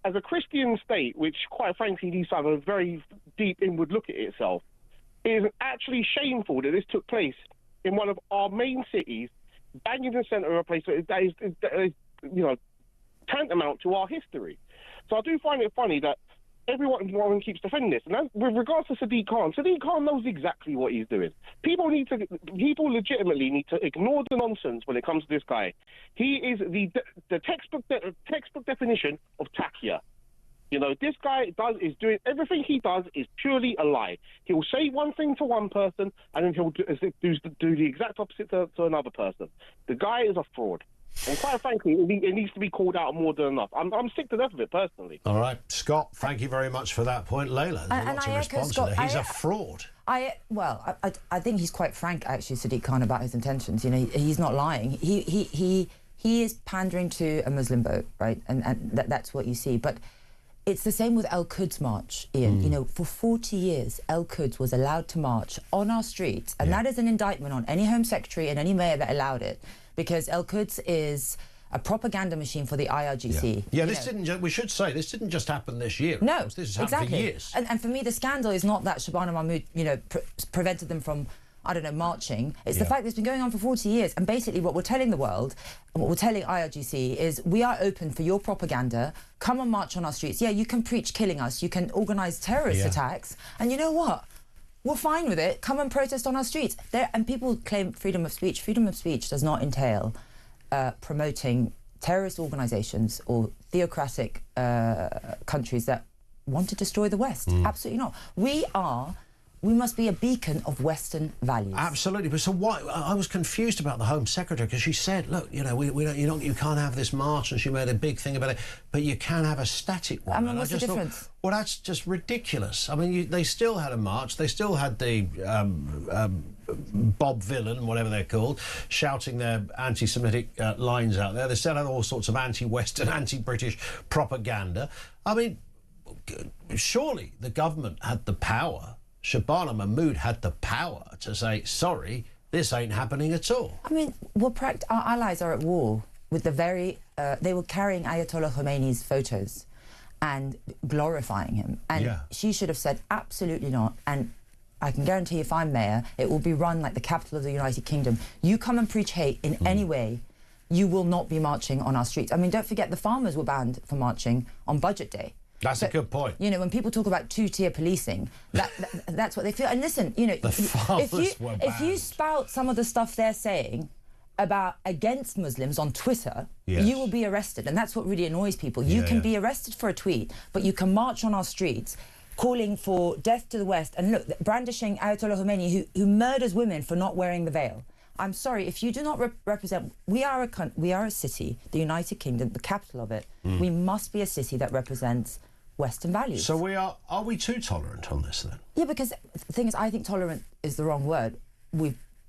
as a Christian state, which quite frankly needs to have a very deep inward look at itself, it is actually shameful that this took place in one of our main cities, bang in the centre of a place that is, you know, tantamount to our history. So I do find it funny that everyone keeps defending this. And with regards to Sadiq Khan knows exactly what he's doing. People legitimately need to ignore the nonsense when it comes to this guy. He is the textbook definition of taqiyya. You know, this guy is doing everything he does is purely a lie. He'll say one thing to one person and then he'll do the exact opposite to another person. The guy is a fraud. And quite frankly, it needs to be called out more than enough. I'm sick to death of it, personally. All right. Scott, thank you very much for that point. Layla, there's lots of response to that. He's a fraud. I think he's quite frank, actually, Sadiq Khan, about his intentions. You know, he's not lying. He is pandering to a Muslim vote, right? And that's what you see. But it's the same with Al-Quds March, Ian. You know, for 40 years, Al-Quds was allowed to march on our streets, and that is an indictment on any Home Secretary and any mayor that allowed it, because Al-Quds is a propaganda machine for the IRGC. Yeah, this didn't. We should say this didn't just happen this year. No, this has happened for years. And for me, the scandal is not that Shabana Mahmood, you know, prevented them from, I don't know, marching. It's the fact that it's been going on for 40 years. And basically what we're telling the world, and what we're telling IRGC is we are open for your propaganda. Come and march on our streets. Yeah, you can preach killing us. You can organise terrorist attacks. And you know what? We're fine with it. Come and protest on our streets. And people claim freedom of speech. Freedom of speech does not entail promoting terrorist organisations or theocratic countries that want to destroy the West. Absolutely not. We must be a beacon of Western values. Absolutely. But so why? I was confused about the Home Secretary, because she said, look, you know, you can't have this march, and she made a big thing about it, but you can have a static one. I mean, what's the difference? Thought, well, that's just ridiculous. I mean, they still had a march. They still had the Bob Villain, whatever they're called, shouting their anti-Semitic lines out there. They still had all sorts of anti-Western, anti-British propaganda. I mean, surely the government had the power. Shabana Mahmood had the power to say, sorry, this ain't happening at all. I mean, our allies are at war with the very... they were carrying Ayatollah Khomeini's photos and glorifying him. And she should have said, absolutely not. And I can guarantee if I'm mayor, it will be run like the capital of the United Kingdom. You come and preach hate in any way, you will not be marching on our streets. I mean, don't forget the farmers were banned from marching on Budget Day. That's a good point. You know, when people talk about two-tier policing, that's what they feel. And listen, you know, if you spout some of the stuff they're saying against Muslims on Twitter, you will be arrested. And that's what really annoys people. You can be arrested for a tweet, but you can march on our streets calling for death to the West. And look, brandishing Ayatollah Khomeini, who murders women for not wearing the veil. I'm sorry, if you do not represent... We are a city, the United Kingdom, the capital of it. We must be a city that represents Western values. So are we too tolerant on this then? Yeah, because the thing is, I think tolerant is the wrong word.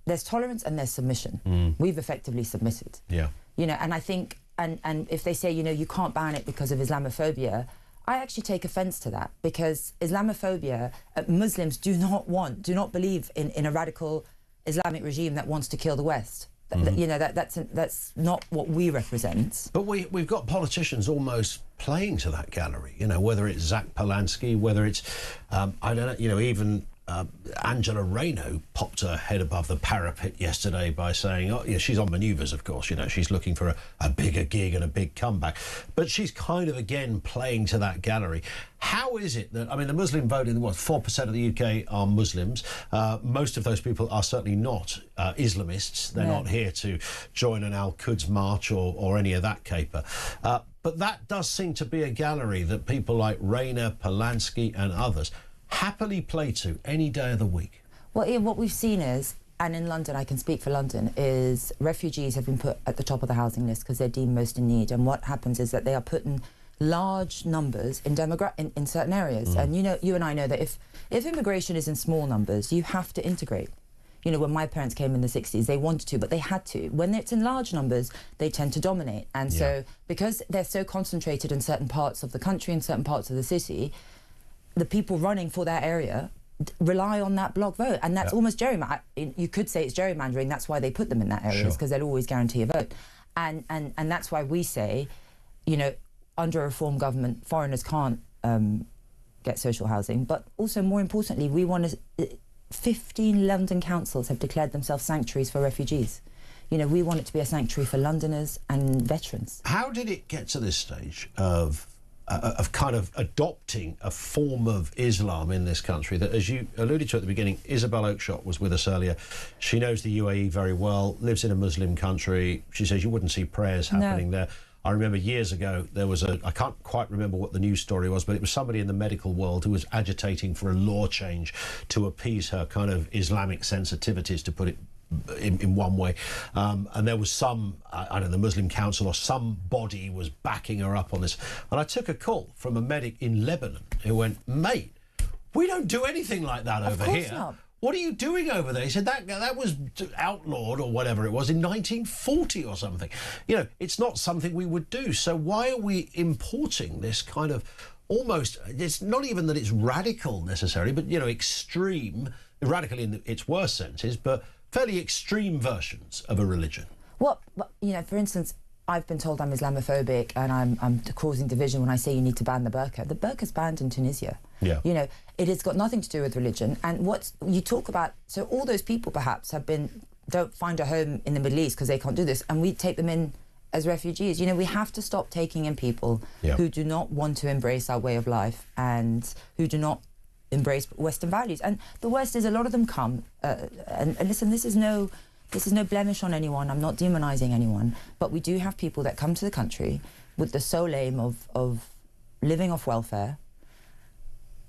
There's tolerance and there's submission. We've effectively submitted. Yeah. You know, and I think, and if they say, you know, you can't ban it because of Islamophobia, I actually take offence to that, because Islamophobia, Muslims do not believe in a radical Islamic regime that wants to kill the West. You know, that's not what we represent. But we've got politicians almost playing to that gallery, you know, whether it's Zach Polanski, whether it's, I don't know, you know, even Angela Rayner, who popped her head above the parapet yesterday by saying, oh, yeah, she's on manoeuvres, of course, you know, she's looking for a bigger gig and a big comeback. But she's kind of, again, playing to that gallery. How is it that, I mean, the Muslim vote in 4% of the UK are Muslims. Most of those people are certainly not Islamists. They're not here to join an Al-Quds march or any of that caper. But that does seem to be a gallery that people like Rayner, Polanski and others happily play to any day of the week. Well, Ian, what we've seen is, and in London, I can speak for London, is refugees have been put at the top of the housing list because they're deemed most in need. And what happens is that they are put in large numbers in certain areas. And you and I know that if immigration is in small numbers, you have to integrate. You know, when my parents came in the 60s, they wanted to, but they had to. When it's in large numbers, they tend to dominate. And so, because they're so concentrated in certain parts of the country and certain parts of the city, the people running for that area rely on that block vote. And that's almost gerrymandering. You could say it's gerrymandering. That's why they put them in that area, because they'll always guarantee a vote. And that's why we say, you know, under a reform government, foreigners can't get social housing. But also, more importantly, we want to... 15 London councils have declared themselves sanctuaries for refugees. You know, we want it to be a sanctuary for Londoners and veterans. How did it get to this stage of kind of adopting a form of Islam in this country that, as you alluded to at the beginning, Isabel Oakeshott was with us earlier. She knows the UAE very well, lives in a Muslim country. She says you wouldn't see prayers happening there. I remember years ago there was I can't quite remember what the news story was, but it was somebody in the medical world who was agitating for a law change to appease her kind of Islamic sensitivities, to put it in one way, and there was some, I don't know, the Muslim Council or some body was backing her up on this. And I took a call from a medic in Lebanon who went, mate, we don't do anything like that over here. Not. What are you doing over there? He said that was outlawed or whatever it was in 1940 or something. You know, it's not something we would do. So why are we importing this kind of almost, it's not even that it's radical necessarily, but, you know, extreme, radical in its worst senses, but fairly extreme versions of a religion. Well, you know, for instance, I've been told I'm Islamophobic and I'm causing division when I say you need to ban the burqa. The burqa's banned in Tunisia. Yeah. You know, it has got nothing to do with religion. And what you talk about, so all those people perhaps don't find a home in the Middle East because they can't do this, and we take them in as refugees. You know, we have to stop taking in people who do not want to embrace our way of life and who do not embrace Western values. And the worst is a lot of them come and listen, this is no blemish on anyone. I'm not demonizing anyone, but we do have people that come to the country with the sole aim of living off welfare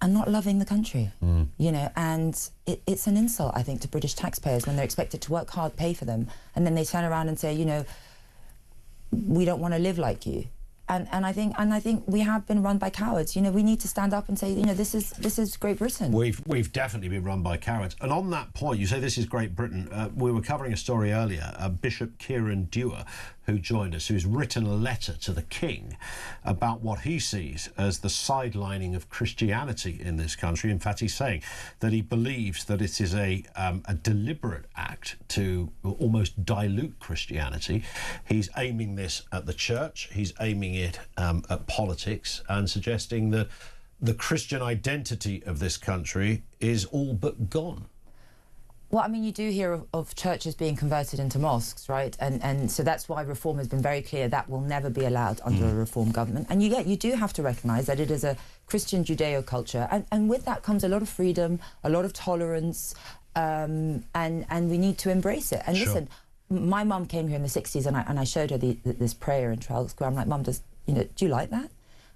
and not loving the country. You know, and it's an insult, I think, to British taxpayers when they're expected to work hard, pay for them, and then they turn around and say, you know, we don't want to live like you. And I think we have been run by cowards. You know, we need to stand up and say, you know, this is Great Britain. We've definitely been run by cowards. And on that point, you say this is Great Britain. We were covering a story earlier. Bishop Peter Dewar, who joined us, who's written a letter to the King about what he sees as the sidelining of Christianity in this country. In fact, he's saying that he believes that it is a deliberate act to almost dilute Christianity. He's aiming this at the church. He's aiming it at politics, and suggesting that the Christian identity of this country is all but gone. Well, I mean, you do hear of churches being converted into mosques, right? And so that's why reform has been very clear that will never be allowed under a reform government. And you do have to recognise that it is a Christian Judeo culture, and with that comes a lot of freedom, a lot of tolerance, and we need to embrace it. And listen, my mum came here in the 60s, and I showed her this prayer in Trafalgar Square. I'm like, Mum, do you like that?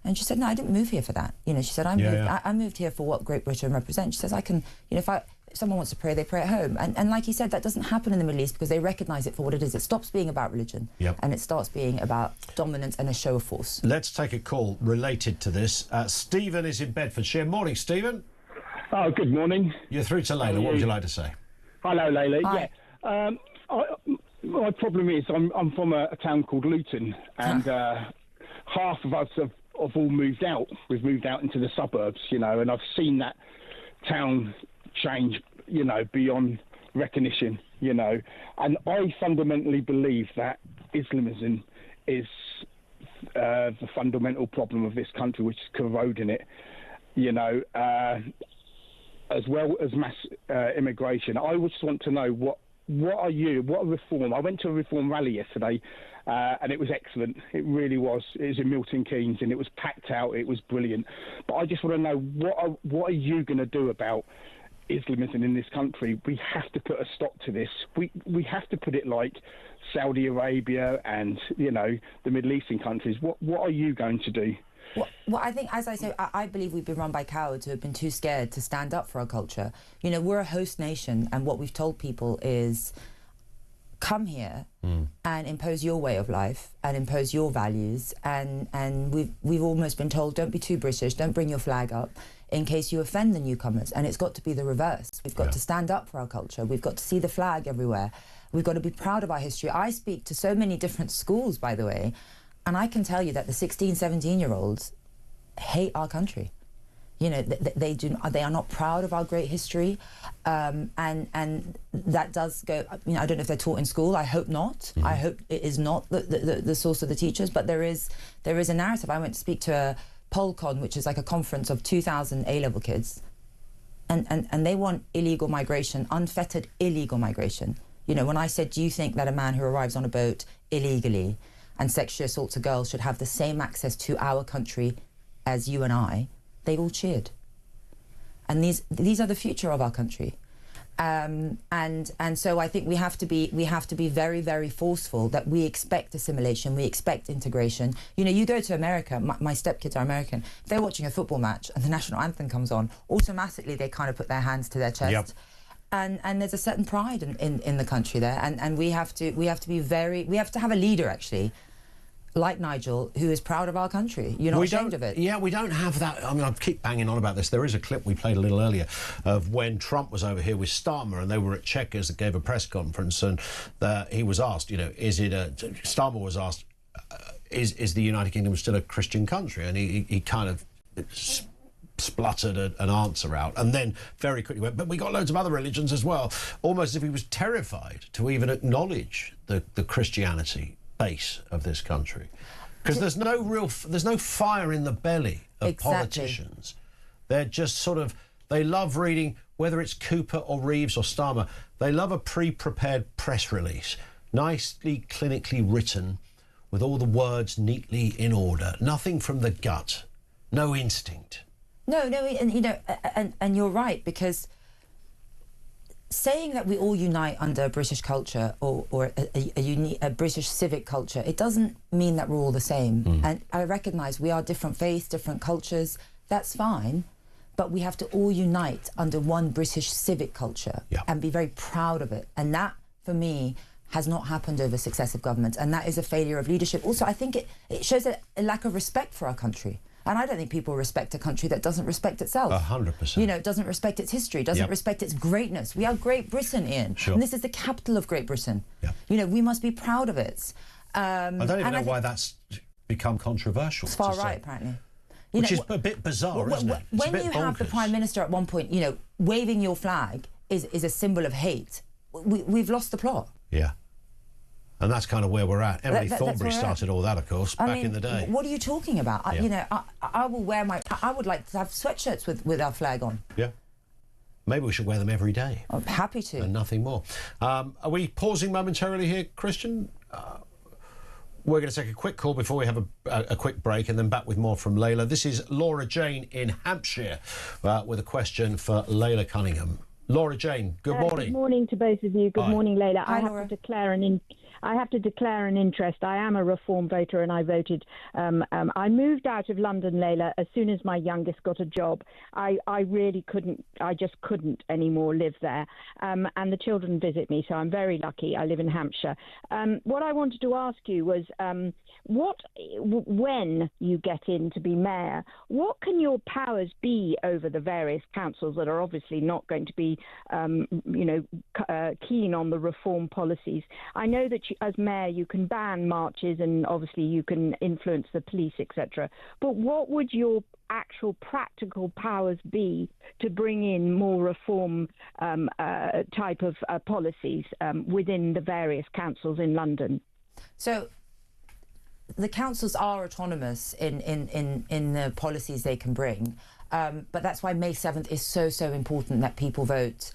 And she said, no, I didn't move here for that. You know, she said, I moved here for what Great Britain represents. She says, I can, you know, if someone wants to pray, they pray at home. And like you said, that doesn't happen in the Middle East because they recognise it for what it is. It stops being about religion and it starts being about dominance and a show of force. Let's take a call related to this. Stephen is in Bedfordshire. Morning, Stephen. Oh, good morning. You're through to Layla. What would you like to say? Hello, Layla. Hi. Yeah. My problem is I'm from a town called Luton, and half of us have all moved out. We've moved out into the suburbs, you know, and I've seen that town change, you know, beyond recognition, you know. And I fundamentally believe that Islamism is the fundamental problem of this country, which is corroding it, you know, as well as mass immigration. I just want to know what a reform. I went to a reform rally yesterday, and it was excellent. It really was. It was in Milton Keynes, and it was packed out. It was brilliant. But I just want to know, what are you going to do about Islamism in this country? We have to put a stop to this. We have to put it like Saudi Arabia and, you know, the Middle Eastern countries. What are you going to do? Well, I think, as I say, I believe we've been run by cowards who have been too scared to stand up for our culture. You know, we're a host nation, and what we've told people is, come here and impose your way of life and impose your values. And we've almost been told, don't be too British, don't bring your flag up in case you offend the newcomers. And it's got to be the reverse. We've got to stand up for our culture. We've got to see the flag everywhere. We've got to be proud of our history. I speak to so many different schools, by the way, and I can tell you that the 16, 17-year-olds hate our country. You know, they are not proud of our great history, and that does go. You know, I don't know if they're taught in school. I hope not. I hope it is not the source of the teachers. But there is a narrative. I went to speak to a Polcon, which is like a conference of 2,000 A-level kids, and they want illegal migration, unfettered illegal migration. You know, when I said, do you think that a man who arrives on a boat illegally and sexually assaults a girl should have the same access to our country as you and I, they all cheered. And these are the future of our country. And so I think we have to be very, very forceful that we expect assimilation, we expect integration. You know, you go to America, my stepkids are American, if they're watching a football match and the national anthem comes on, automatically they kind of put their hands to their chest. Yep. And there's a certain pride in the country there, and we have to have a leader actually, like Nigel, who is proud of our country. You're not ashamed of it. Yeah, we don't have that. I mean, I keep banging on about this. There is a clip we played a little earlier of when Trump was over here with Starmer, and they were at Chequers that gave a press conference, and he was asked, you know, Starmer was asked, is the United Kingdom still a Christian country? And he kind of spluttered an answer out, and then very quickly went, but we got loads of other religions as well, almost as if he was terrified to even acknowledge the Christianity base of this country, because there's no fire in the belly of politicians. They're just sort of, they love reading, whether it's Cooper or Reeves or Starmer, they love a pre-prepared press release, nicely clinically written, with all the words neatly in order, nothing from the gut, no instinct. No, and you know, and you're right, because saying that we all unite under British culture or a British civic culture, it doesn't mean that we're all the same. And I recognise we are different faiths, different cultures, that's fine, but we have to all unite under one British civic culture and be very proud of it. And that, for me, has not happened over successive governments, and that is a failure of leadership. Also, I think it shows a lack of respect for our country. And I don't think people respect a country that doesn't respect itself. 100%. You know, doesn't respect its history, doesn't respect its greatness. We are Great Britain, Ian. Sure. And this is the capital of Great Britain. You know, we must be proud of it. I don't even know why that's become controversial. It's far right, apparently. Which is a bit bizarre, isn't it? When you have the Prime Minister at one point, you know, waving your flag is a symbol of hate, we've lost the plot. Yeah. And that's kind of where we're at. Emily Thornberry started all that, of course, back in the day. What are you talking about? You know, I will wear I would like to have sweatshirts with our flag on. Yeah. Maybe we should wear them every day. I'm happy to. And nothing more. Are we pausing momentarily here, Christian? We're going to take a quick call before we have a quick break, and then back with more from Layla. This is Laura Jane in Hampshire with a question for Layla Cunningham. Laura Jane, good morning. Good morning to both of you. Good morning, Layla. Hi, I have to declare an interest. I am a Reform voter, and I voted. I moved out of London, Layla, as soon as my youngest got a job. I really couldn't. I just couldn't anymore live there. And the children visit me, so I'm very lucky. I live in Hampshire. What I wanted to ask you was, when you get in to be mayor, what can your powers be over the various councils that are obviously not going to be, keen on the reform policies? I know that as mayor you can ban marches and obviously you can influence the police, etc. But what would your actual practical powers be to bring in more reform type of policies within the various councils in London? So the councils are autonomous in the policies they can bring, but that's why May 7th is so important that people vote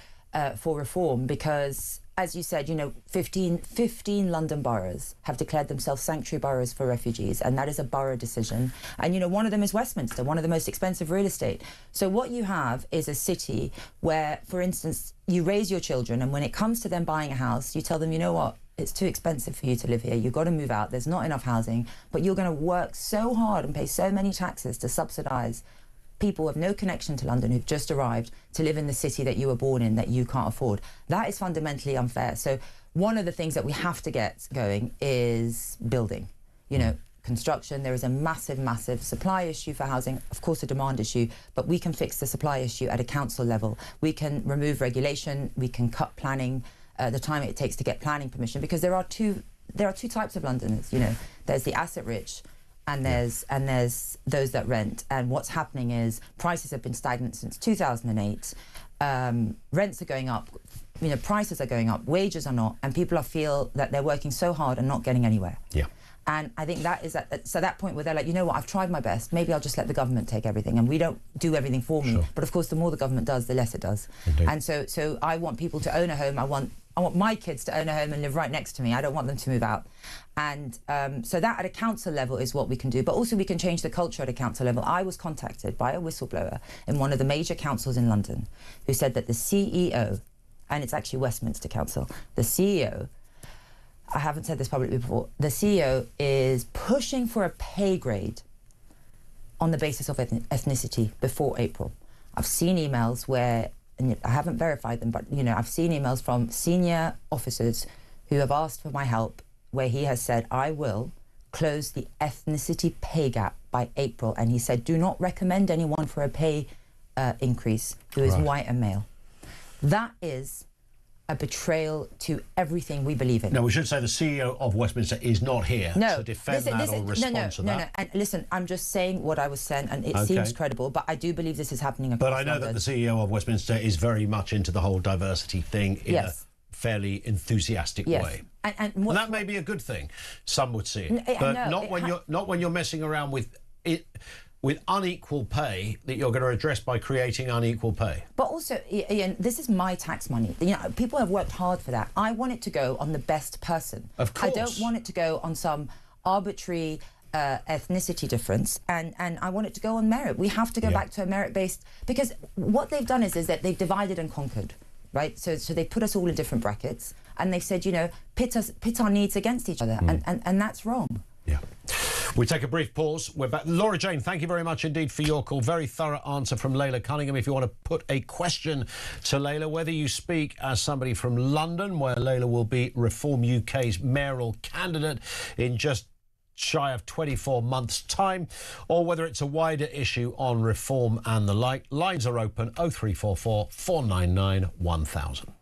for reform, because, as you said, you know, 15 London boroughs have declared themselves sanctuary boroughs for refugees, and that is a borough decision. And, you know, one of them is Westminster, one of the most expensive real estate. So what you have is a city where, for instance, you raise your children, and when it comes to them buying a house, you tell them, you know what, it's too expensive for you to live here. You've got to move out. There's not enough housing, but you're going to work so hard and pay so many taxes to subsidise people with no connection to London who've just arrived to live in the city that you were born in that you can't afford. That is fundamentally unfair. So one of the things that we have to get going is building. You know, construction. There is a massive supply issue for housing, of course a demand issue, but we can fix the supply issue at a council level. We can remove regulation, we can cut planning, the time it takes to get planning permission, because there are two types of Londoners. You know, there's the asset rich, and there's those that rent. And what's happening is prices have been stagnant since 2008. Rents are going up, you know, prices are going up, wages are not, and people feel that they're working so hard and not getting anywhere. Yeah. And I think that is so that point where they're like, you know what, I've tried my best, maybe I'll just let the government take everything, and we don't do everything for me. Sure. But of course, the more the government does, the less it does. Indeed. And so I want people to own a home. I want I want my kids to own a home and live right next to me. I don't want them to move out. And so that at a council level is what we can do. But also we can change the culture at a council level. I was contacted by a whistleblower in one of the major councils in London who said that the CEO, and it's actually Westminster Council, the CEO, I haven't said this publicly before, the CEO is pushing for a pay grade on the basis of ethnicity before April. I've seen emails where, and I haven't verified them, but I've seen emails from senior officers who have asked for my help, where he has said, I will close the ethnicity pay gap by April. And he said, do not recommend anyone for a pay increase who is white and male. That is a betrayal to everything we believe in. No, we should say the CEO of Westminster is not here to defend that or respond to that. No. And listen, I'm just saying what I was saying, and it seems credible, but I do believe this is happening across But I know London. that the CEO of Westminster is very much into the whole diversity thing in a fairly enthusiastic way. And that may be a good thing, some would see it. But not when you're messing around with it, with unequal pay that you're going to address by creating unequal pay. But also, Ian, this is my tax money. People have worked hard for that. I want it to go on the best person. Of course. I don't want it to go on some arbitrary ethnicity difference, and I want it to go on merit. We have to go back to a merit-based, because what they've done is that they've divided and conquered, right? So they put us all in different brackets, and they've said, pit our needs against each other, and that's wrong. Yeah. We take a brief pause. We're back. Laura Jane, thank you very much indeed for your call. Very thorough answer from Layla Cunningham. If you want to put a question to Layla, whether you speak as somebody from London, where Layla will be Reform UK's mayoral candidate in just shy of 24 months' time, or whether it's a wider issue on reform and the like, lines are open 0344 499 1000.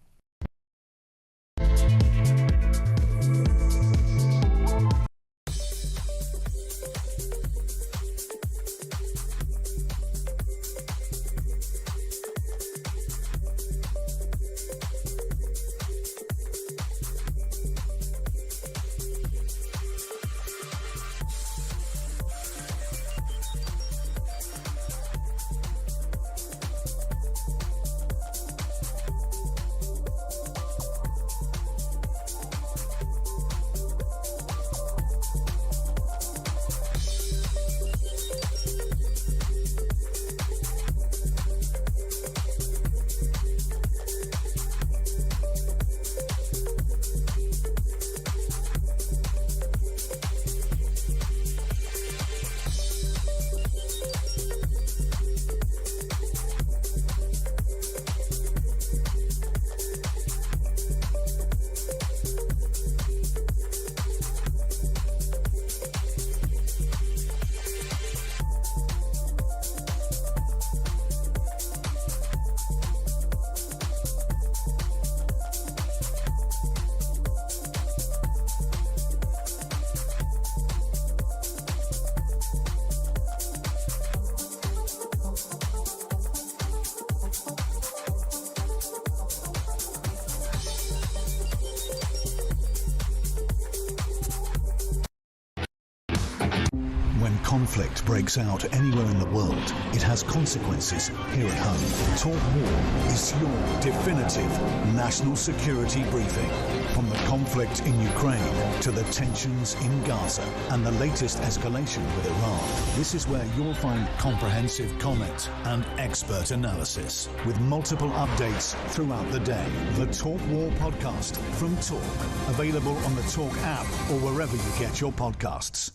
Conflict breaks out anywhere in the world, it has consequences here at home. Talk War is your definitive national security briefing. From the conflict in Ukraine to the tensions in Gaza and the latest escalation with Iran, this is where you'll find comprehensive comment and expert analysis with multiple updates throughout the day. The Talk War podcast from Talk, available on the Talk app or wherever you get your podcasts.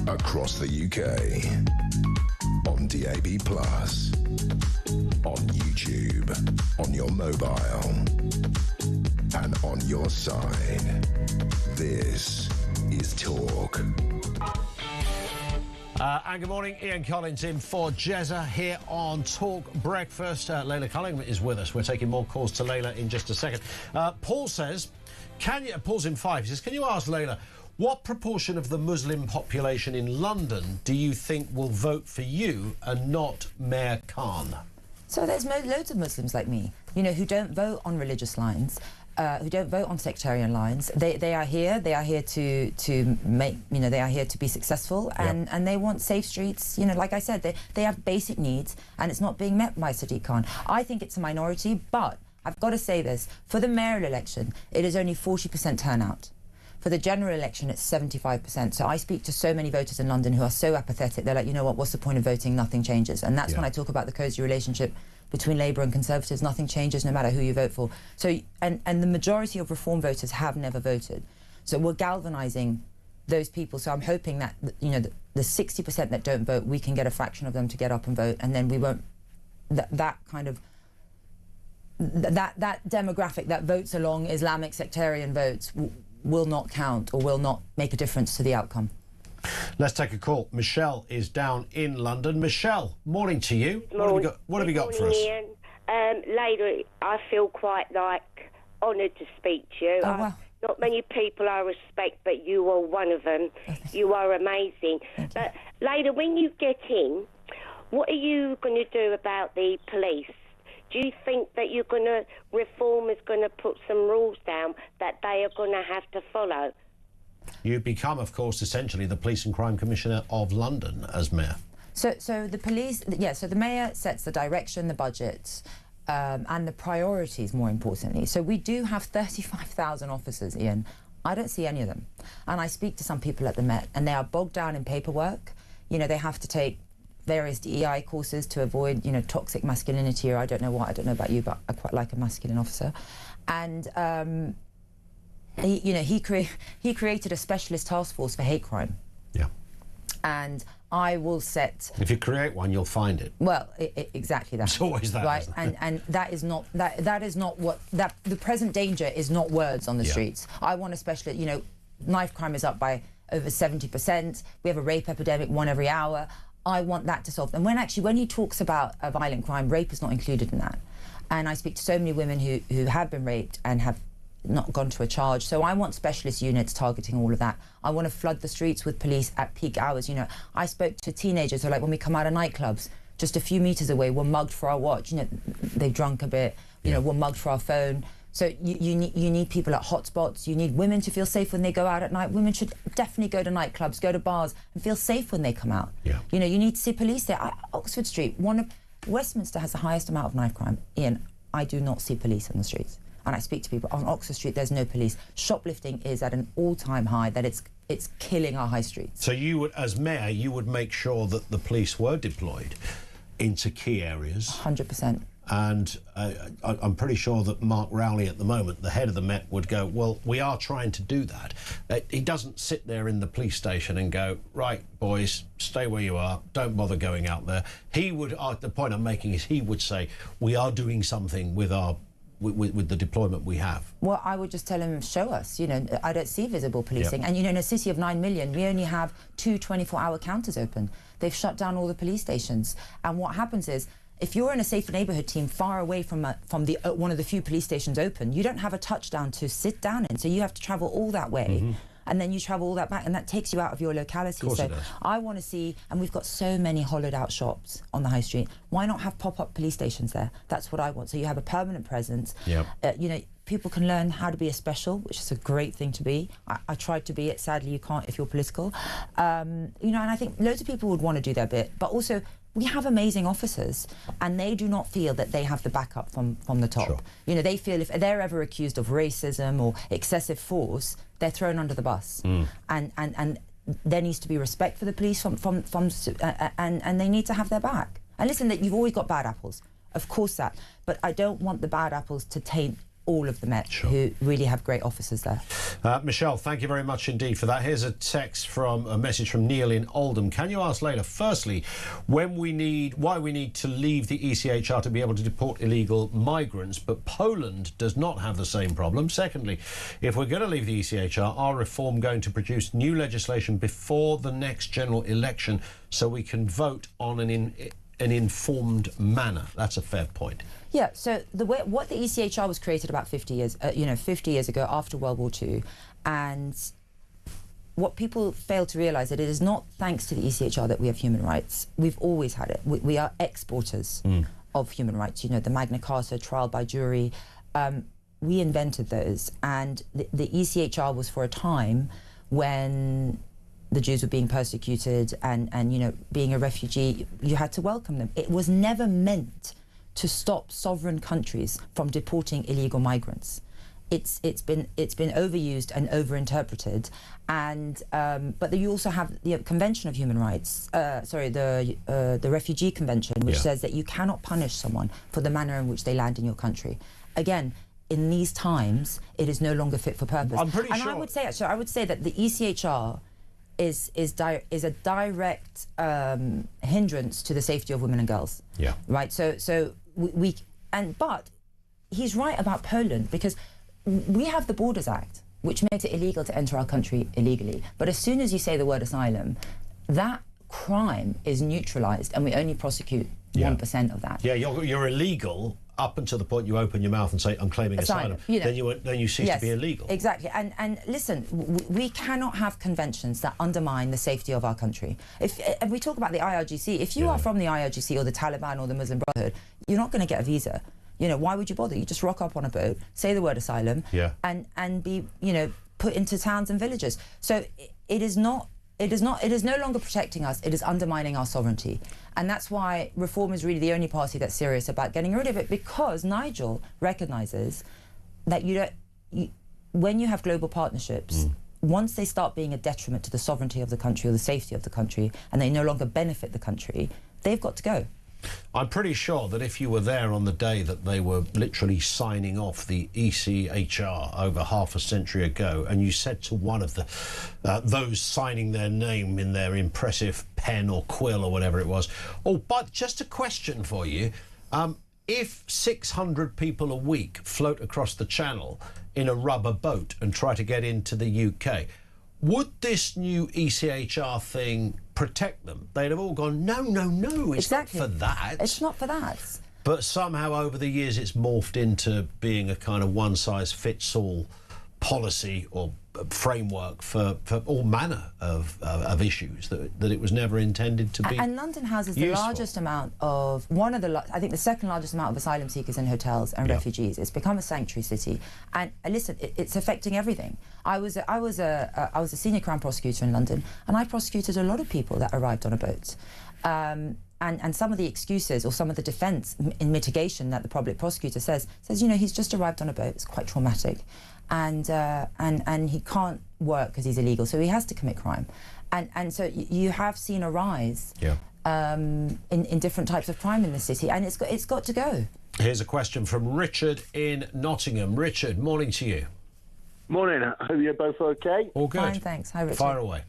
Across the UK, on DAB+, on YouTube, on your mobile, and on your side. This is Talk. And good morning, Ian Collins in for Jezza here on Talk Breakfast. Layla Cunningham is with us. We're taking more calls to Layla in just a second. Paul says, Paul's in 5. He says, can you ask Layla, what proportion of the Muslim population in London do you think will vote for you and not Mayor Khan? So there's loads of Muslims like me, who don't vote on religious lines. who don't vote on sectarian lines. They are here. They are here to make, they are here to be successful, and they want safe streets. Like I said, they have basic needs, and it's not being met by Sadiq Khan. I think it's a minority, but I've got to say this: for the mayoral election, it is only 40% turnout. For the general election, it's 75%. So I speak to so many voters in London who are so apathetic. They're like, you know what? What's the point of voting? Nothing changes. And that's when I talk about the cosy relationship between Labour and Conservatives. Nothing changes no matter who you vote for. So, and the majority of Reform voters have never voted. So we're galvanising those people. So I'm hoping that, the 60% that don't vote, we can get a fraction of them to get up and vote, and then we won't, that demographic that votes along Islamic sectarian votes will not count or will not make a difference to the outcome. Let's take a call. Michelle is down in London. Michelle, morning to you. What have you got for us? Ian. Later, I feel quite honoured to speak to you. Wow. Not many people I respect, but you are one of them. You are amazing. But later, when you get in, what are you going to do about the police? Do you think that Reform is going to put some rules down that they are going to have to follow? You become, of course, essentially the Police and Crime Commissioner of London as mayor. So the police, so the mayor sets the direction, the budget, and the priorities, more importantly. So we do have 35,000 officers, Ian. I don't see any of them. And I speak to some people at the Met, and they are bogged down in paperwork. They have to take various DEI courses to avoid, toxic masculinity, or I don't know about you, but I quite like a masculine officer. And he created a specialist task force for hate crime. Yeah. And I will set. If you create one, you'll find it. Well, exactly that. It's always that, right? Isn't it? And that is not what the present danger is. Not words on the streets. I want a specialist. Knife crime is up by over 70%. We have a rape epidemic, one every hour. I want that to solve. And when he talks about a violent crime, rape is not included in that. And I speak to so many women who have been raped and have not gone to a charge. So I want specialist units targeting all of that. I want to flood the streets with police at peak hours. I spoke to teenagers who, like, when we come out of nightclubs, just a few metres away, we're mugged for our watch. They've drunk a bit. We're mugged for our phone. So you need people at hotspots. You need women to feel safe when they go out at night. Women should definitely go to nightclubs, go to bars, and feel safe when they come out. Yeah. You need to see police there. Oxford Street, Westminster has the highest amount of knife crime. Ian, I do not see police in the streets. And I speak to people on Oxford Street. There's no police. Shoplifting is at an all-time high. That it's killing our high streets. So you would, as mayor, you would make sure that the police were deployed into key areas. 100%. And I'm pretty sure that Mark Rowley at the moment, the head of the Met, would go, well, we are trying to do that. He doesn't sit there in the police station and go, right, boys, stay where you are, don't bother going out there. He would, the point I'm making is he would say, we are doing something with the deployment we have. Well, I would just tell him, show us. I don't see visible policing. Yep. And, in a city of 9 million, we only have 2 24-hour counters open. They've shut down all the police stations. And what happens is, if you're in a safer neighbourhood team far away from one of the few police stations open, you don't have a touchdown to sit down in. So you have to travel all that way. And then you travel all that back, and that takes you out of your locality. Of course so it does. I want to see, and we've got so many hollowed out shops on the high street. Why not have pop-up police stations there? That's what I want. So you have a permanent presence. Yep. People can learn how to be a special, which is a great thing to be. I tried to be it. Sadly, you can't if you're political. And I think loads of people would want to do their bit, but also we have amazing officers, and they do not feel that they have the backup from the top. Sure. They feel if they're ever accused of racism or excessive force, they're thrown under the bus. And there needs to be respect for the police and they need to have their back. And listen, that you've always got bad apples, of course that, but I don't want the bad apples to taint all of the Met, who really have great officers there. Michelle, thank you very much indeed for that. Here's a message from Neil in Oldham. Can you ask later, firstly, why we need to leave the ECHR to be able to deport illegal migrants, but Poland does not have the same problem? Secondly, if we're going to leave the ECHR, are Reform going to produce new legislation before the next general election so we can vote on an informed manner? That's a fair point. Yeah, so what the ECHR was created about 50 years ago after World War II, and what people fail to realise that it is not thanks to the ECHR that we have human rights. We've always had it. We are exporters of human rights. The Magna Carta, trial by jury. we invented those, and the ECHR was for a time when the Jews were being persecuted, and you know, being a refugee, you had to welcome them. It was never meant to stop sovereign countries from deporting illegal migrants. It's been overused and overinterpreted, and but you also have the Convention of Human Rights, the Refugee Convention, which says that you cannot punish someone for the manner in which they land in your country. Again, in these times, it is no longer fit for purpose. I'm pretty sure. I would say that the ECHR is a direct hindrance to the safety of women and girls. Yeah. Right. So but he's right about Poland, because we have the Borders Act, which makes it illegal to enter our country illegally. But as soon as you say the word asylum, that crime is neutralised, and we only prosecute 1% of that. Yeah, you're illegal up until the point you open your mouth and say, I'm claiming asylum. You know, then you cease to be illegal. Exactly. And listen, we cannot have conventions that undermine the safety of our country. And we talk about the IRGC. If you are from the IRGC or the Taliban or the Muslim Brotherhood, you're not going to get a visa. You know, why would you bother? You just rock up on a boat, say the word asylum, and be, you know, put into towns and villages. So it is no longer protecting us, it is undermining our sovereignty. And that's why Reform is really the only party that's serious about getting rid of it, because Nigel recognises that when you have global partnerships, once they start being a detriment to the sovereignty of the country or the safety of the country, and they no longer benefit the country, they've got to go. I'm pretty sure that if you were there on the day that they were literally signing off the ECHR over half a century ago, and you said to one of those signing their name in their impressive pen or quill or whatever it was, oh, but just a question for you, if 600 people a week float across the channel in a rubber boat and try to get into the UK, would this new ECHR thing protect them? They'd have all gone, no, it's not for that. It's not for that. But somehow over the years it's morphed into being a kind of one-size-fits-all policy or framework for all manner of issues that it was never intended to be. And London houses the largest amount of, I think the second largest amount of asylum seekers in hotels and refugees. It's become a sanctuary city, and listen, it's affecting everything. I was a senior Crown prosecutor in London, and I prosecuted a lot of people that arrived on a boat. And some of the excuses or some of the defence in mitigation that the public prosecutor says, you know, he's just arrived on a boat, it's quite traumatic, and he can't work because he's illegal, so he has to commit crime. And so you have seen a rise in different types of crime in the city, and it's got to go. Here's a question from Richard in Nottingham. Richard, morning to you. Morning. I hope you're both okay. All good. Fine, thanks. Hi, Richard. Fire away.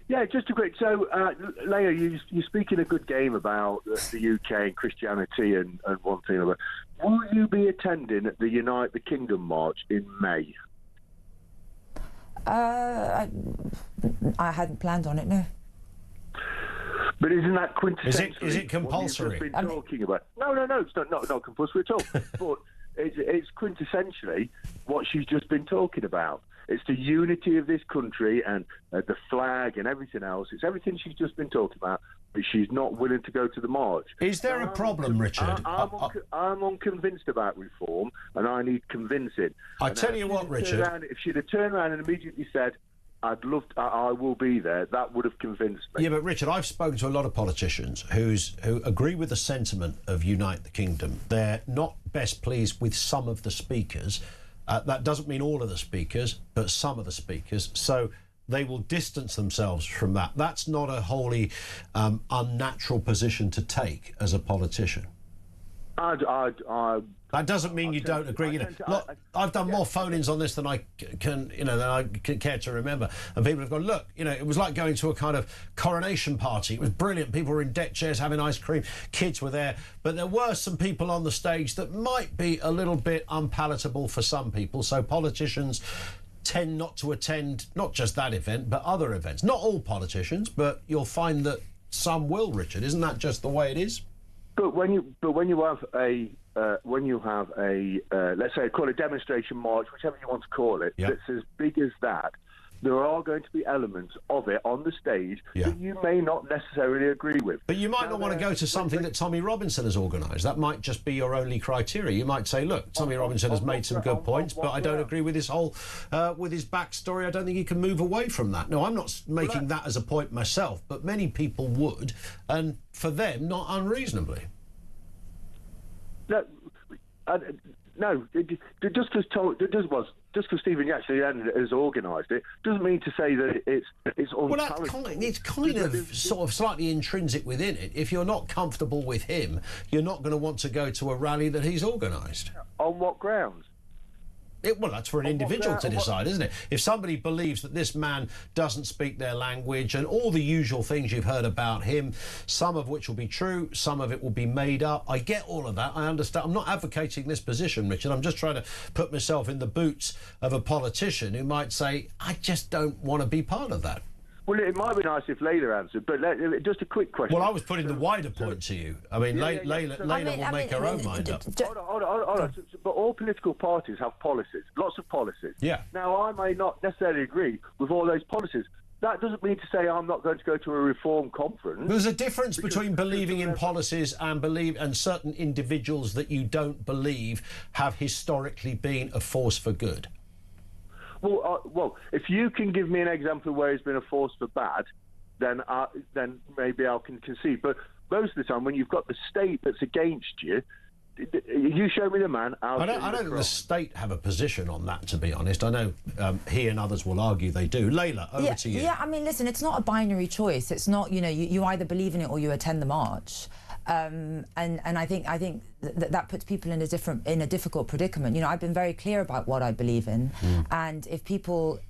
Yeah, just a quick. So, Leia, you're speaking a good game about the UK and Christianity and one thing or other. Will you be attending the Unite the Kingdom March in May? I hadn't planned on it, no. But isn't that quintessentially Is it compulsory? What you've just been talking about? No, it's not compulsory at all. But it's quintessentially what she's just been talking about. It's the unity of this country and the flag and everything else. It's everything she's just been talking about, but she's not willing to go to the march. Is there a problem, Richard? I'm unconvinced about reform, and I need convincing. I tell you what, Richard. If she'd have turned around and immediately said, I will be there, that would have convinced me. Yeah, but Richard, I've spoken to a lot of politicians who agree with the sentiment of Unite the Kingdom. They're not best pleased with some of the speakers. That doesn't mean all of the speakers, but some of the speakers. So they will distance themselves from that. That's not a wholly unnatural position to take as a politician. That doesn't mean you don't agree. Look, I've done more phone-ins on this than I can care to remember. And people have gone, look, it was like going to a kind of coronation party. It was brilliant. People were in deck chairs having ice cream. Kids were there. But there were some people on the stage that might be a little bit unpalatable for some people. So politicians tend not to attend not just that event, but other events. Not all politicians, but you'll find that some will, Richard. Isn't that just the way it is? But when you have a let's say call it a demonstration march, whichever you want to call it, that's as big as that, there are going to be elements of it on the stage that you may not necessarily agree with. But you might not want to go to something that Tommy Robinson has organised. That might just be your only criteria. You might say, look, Tommy Robinson has made some good points, but I don't agree with his whole, with his backstory. I don't think he can move away from that. No, I'm not making that as a point myself, but many people would, and for them, not unreasonably. No, just because Stephen actually has organised it doesn't mean to say that it's unpalatable. Well, it's kind of sort of slightly intrinsic within it. If you're not comfortable with him, you're not going to want to go to a rally that he's organised. On what grounds? Well, that's for an individual to decide, isn't it? If somebody believes that this man doesn't speak their language and all the usual things you've heard about him, some of which will be true, some of it will be made up. I get all of that. I understand. I'm not advocating this position, Richard. I'm just trying to put myself in the boots of a politician who might say, I just don't want to be part of that. Well, it might be nice if Layla answered, but just a quick question. Well, I was putting the wider point to you. I mean, Layla will make her own mind up. Hold on. But all political parties have policies, lots of policies. Yeah. Now, I may not necessarily agree with all those policies. That doesn't mean to say I'm not going to go to a reform conference. There's a difference between believing in policies and certain individuals that you don't believe have historically been a force for good. Well, if you can give me an example where he's been a force for bad, then maybe I can concede. But most of the time, when you've got the state that's against you, you show me the man. I don't think the state have a position on that, to be honest. I know he and others will argue they do. Layla, over to you. Yeah, I mean, listen, it's not a binary choice. It's not, you either believe in it or you attend the march. And I think that puts people in a difficult predicament. I've been very clear about what I believe in, and if people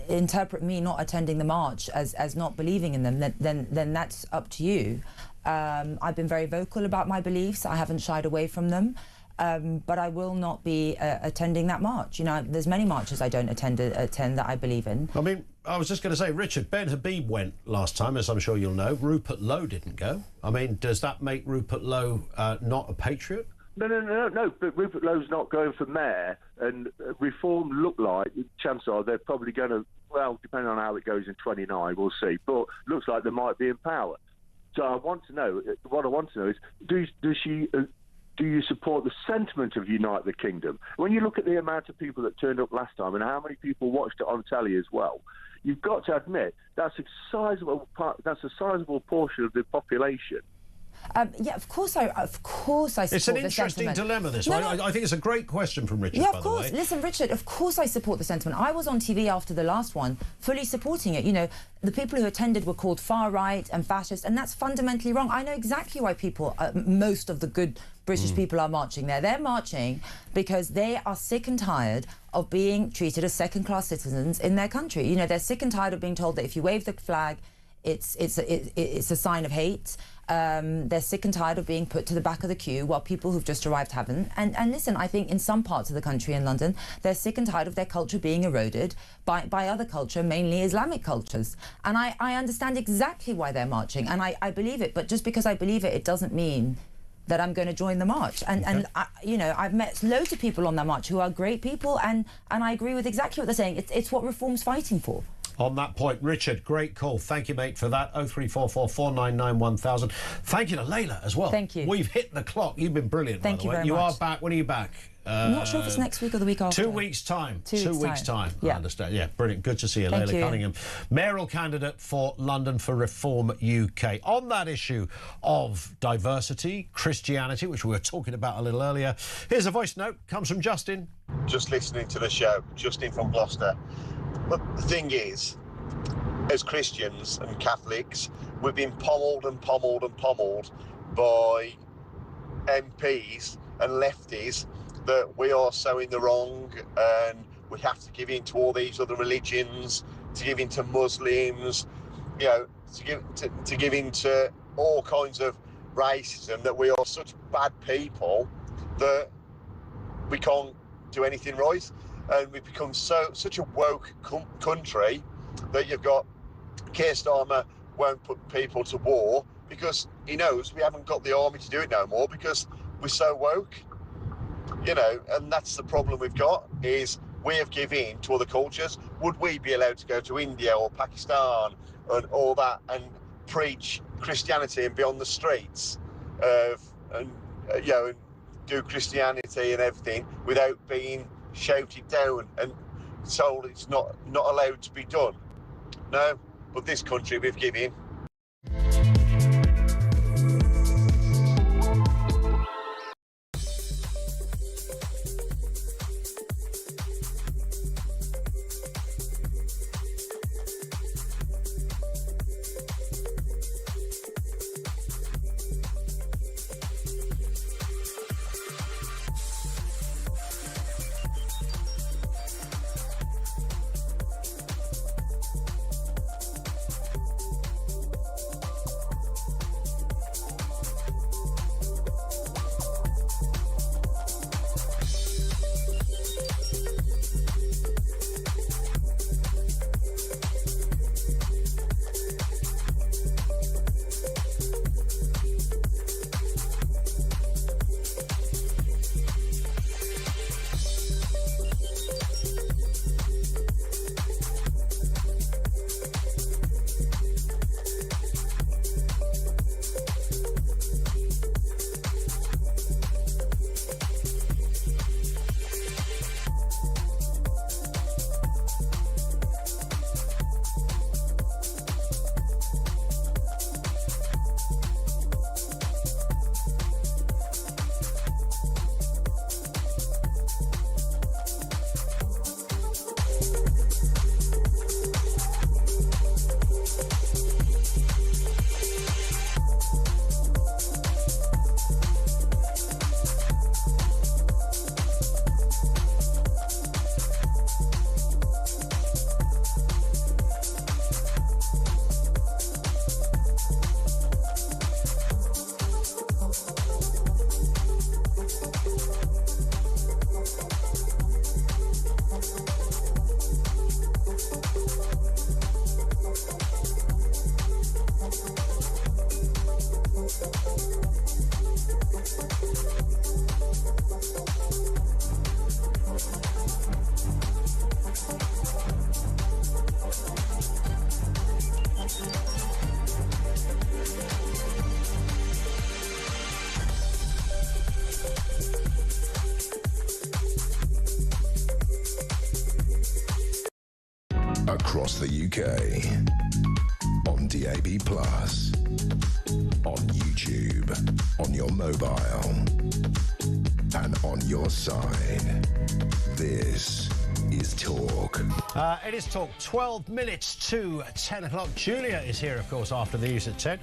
interpret me not attending the march as not believing in them, then that's up to you. I've been very vocal about my beliefs. I haven't shied away from them. But I will not be attending that march. There's many marches I don't attend that I believe in. I mean, I was just going to say, Richard, Ben Habib went last time, as I'm sure you'll know. Rupert Lowe didn't go. I mean, does that make Rupert Lowe not a patriot? No, but Rupert Lowe's not going for mayor, and Reform look like, chances are they're probably going to, well, depending on how it goes in 29, we'll see, but looks like they might be in power. So what I want to know is, do you support the sentiment of Unite the Kingdom? When you look at the amount of people that turned up last time and how many people watched it on telly as well, you've got to admit that's a sizable portion of the population. Yeah, of course I support the sentiment. It's an interesting dilemma, this one. I think it's a great question from Richard, yeah, by of course. the way. Listen, Richard, of course I support the sentiment. I was on TV after the last one, fully supporting it. The people who attended were called far-right and fascist, and that's fundamentally wrong. I know exactly why most of the good British people are marching there. They're marching because they are sick and tired of being treated as second-class citizens in their country. They're sick and tired of being told that if you wave the flag, it's a sign of hate. They're sick and tired of being put to the back of the queue while people who've just arrived haven't. And listen, I think in some parts of the country in London, they're sick and tired of their culture being eroded by other culture, mainly Islamic cultures. And I understand exactly why they're marching, and I believe it. But just because I believe it, it doesn't mean that I'm going to join the march. And I've met loads of people on that march who are great people, and I agree with exactly what they're saying. It's what Reform's fighting for. On that point, Richard, great call. Thank you, mate, for that. 0344 499 1000. Thank you to Layla as well. Thank you. We've hit the clock. You've been brilliant, by the way. Thank you very much. You are back. When are you back? I'm not sure if it's next week or the week after. 2 weeks' time. 2 weeks' time. Yeah. I understand. Yeah, brilliant. Good to see you, Thank Layla you. Cunningham. Mayoral candidate for London for Reform UK. On that issue of diversity, Christianity, which we were talking about a little earlier, here's a voice note. Comes from Justin. Just listening to the show. Justin from Gloucester. But the thing is, as Christians and Catholics, we've been pommeled by MPs and lefties that we are so in the wrong and we have to give in to all these other religions, to give in to Muslims, to give in to all kinds of racism, that we are such bad people that we can't do anything right. And we've become such a woke country that you've got Keir Starmer won't put people to war because he knows we haven't got the army to do it no more because we're so woke, and that's the problem we've got, is we have given to other cultures, would we be allowed to go to India or Pakistan and all that and preach Christianity and be on the streets and do Christianity and everything without being shouted down and told it's not allowed to be done? No, but this country we've given. Across the UK, on DAB+, on YouTube, on your mobile, and on your side. This is Talk. It is Talk, 12 minutes to 10 o'clock. Julia is here, of course, after the news at 10.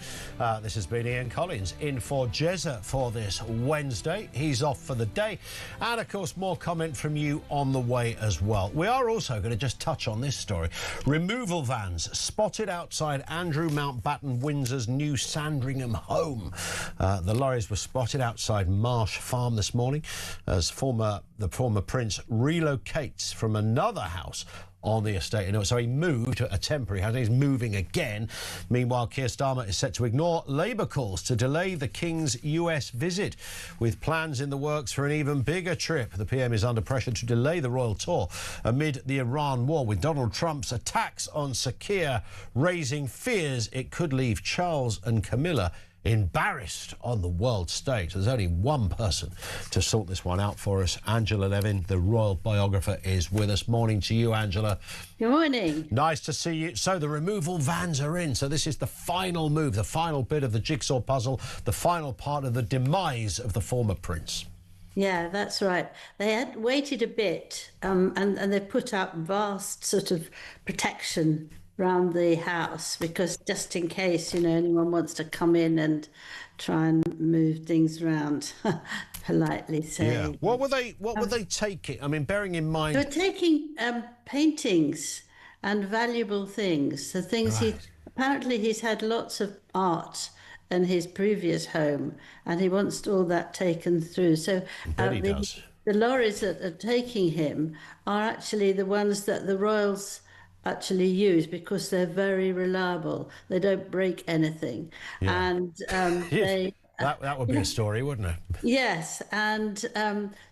This has been Ian Collins in for Jezza for this Wednesday. He's off for the day. And, of course, more comment from you on the way as well. We are also going to just touch on this story. Removal vans spotted outside Andrew Mountbatten Windsor's new Sandringham home. The lorries were spotted outside Marsh Farm this morning as the former prince relocates from another house on the estate. So he moved to a temporary house. He's moving again. Meanwhile, Keir Starmer is set to ignore Labour calls to delay the King's US visit, with plans in the works for an even bigger trip. The PM is under pressure to delay the royal tour amid the Iran war, with Donald Trump's attacks on Sakir raising fears it could leave Charles and Camilla embarrassed on the world stage. There's only one person to sort this one out for us. Angela Levin, the royal biographer, is with us. Morning to you, Angela. Good morning. Nice to see you. So the removal vans are in. So this is the final move, the final bit of the jigsaw puzzle, the final part of the demise of the former prince. Yeah, that's right. They had waited a bit and they put up vast sort of protection around the house, because just in case, anyone wants to come in and try and move things around, politely say. Yeah. What were they taking? I mean, bearing in mind, they were taking paintings and valuable things. The things apparently he's had lots of art in his previous home, and he wants all that taken through. So the lorries that are taking him are actually the ones that the royals actually use, because they're very reliable. They don't break anything. And that would be a story, wouldn't it? Yes, and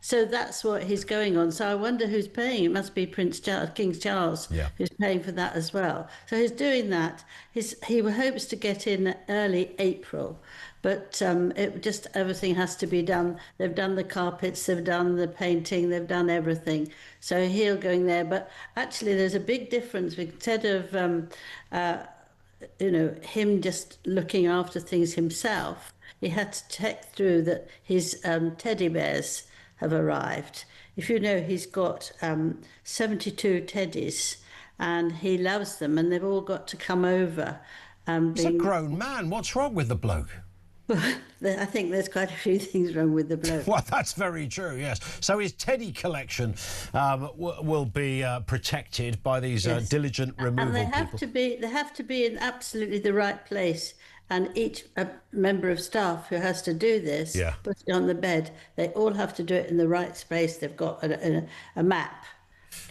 so that's what he's going on. So I wonder who's paying. It must be King Charles, who's paying for that as well. So he's doing that. He hopes to get in early April, but everything has to be done. They've done the carpets, they've done the painting, they've done everything. So he'll go in there. But actually, there's a big difference. Instead of him just looking after things himself, he had to check through that his teddy bears have arrived. If you know, he's got 72 teddies, and he loves them, and they've all got to come over. He's a grown man. What's wrong with the bloke? I think there's quite a few things wrong with the bloke. Well, that's very true, yes. So his teddy collection will be protected by these diligent removal and they have to be in absolutely the right place. And each member of staff who has to do this, put it on the bed, they all have to do it in the right space. They've got a map.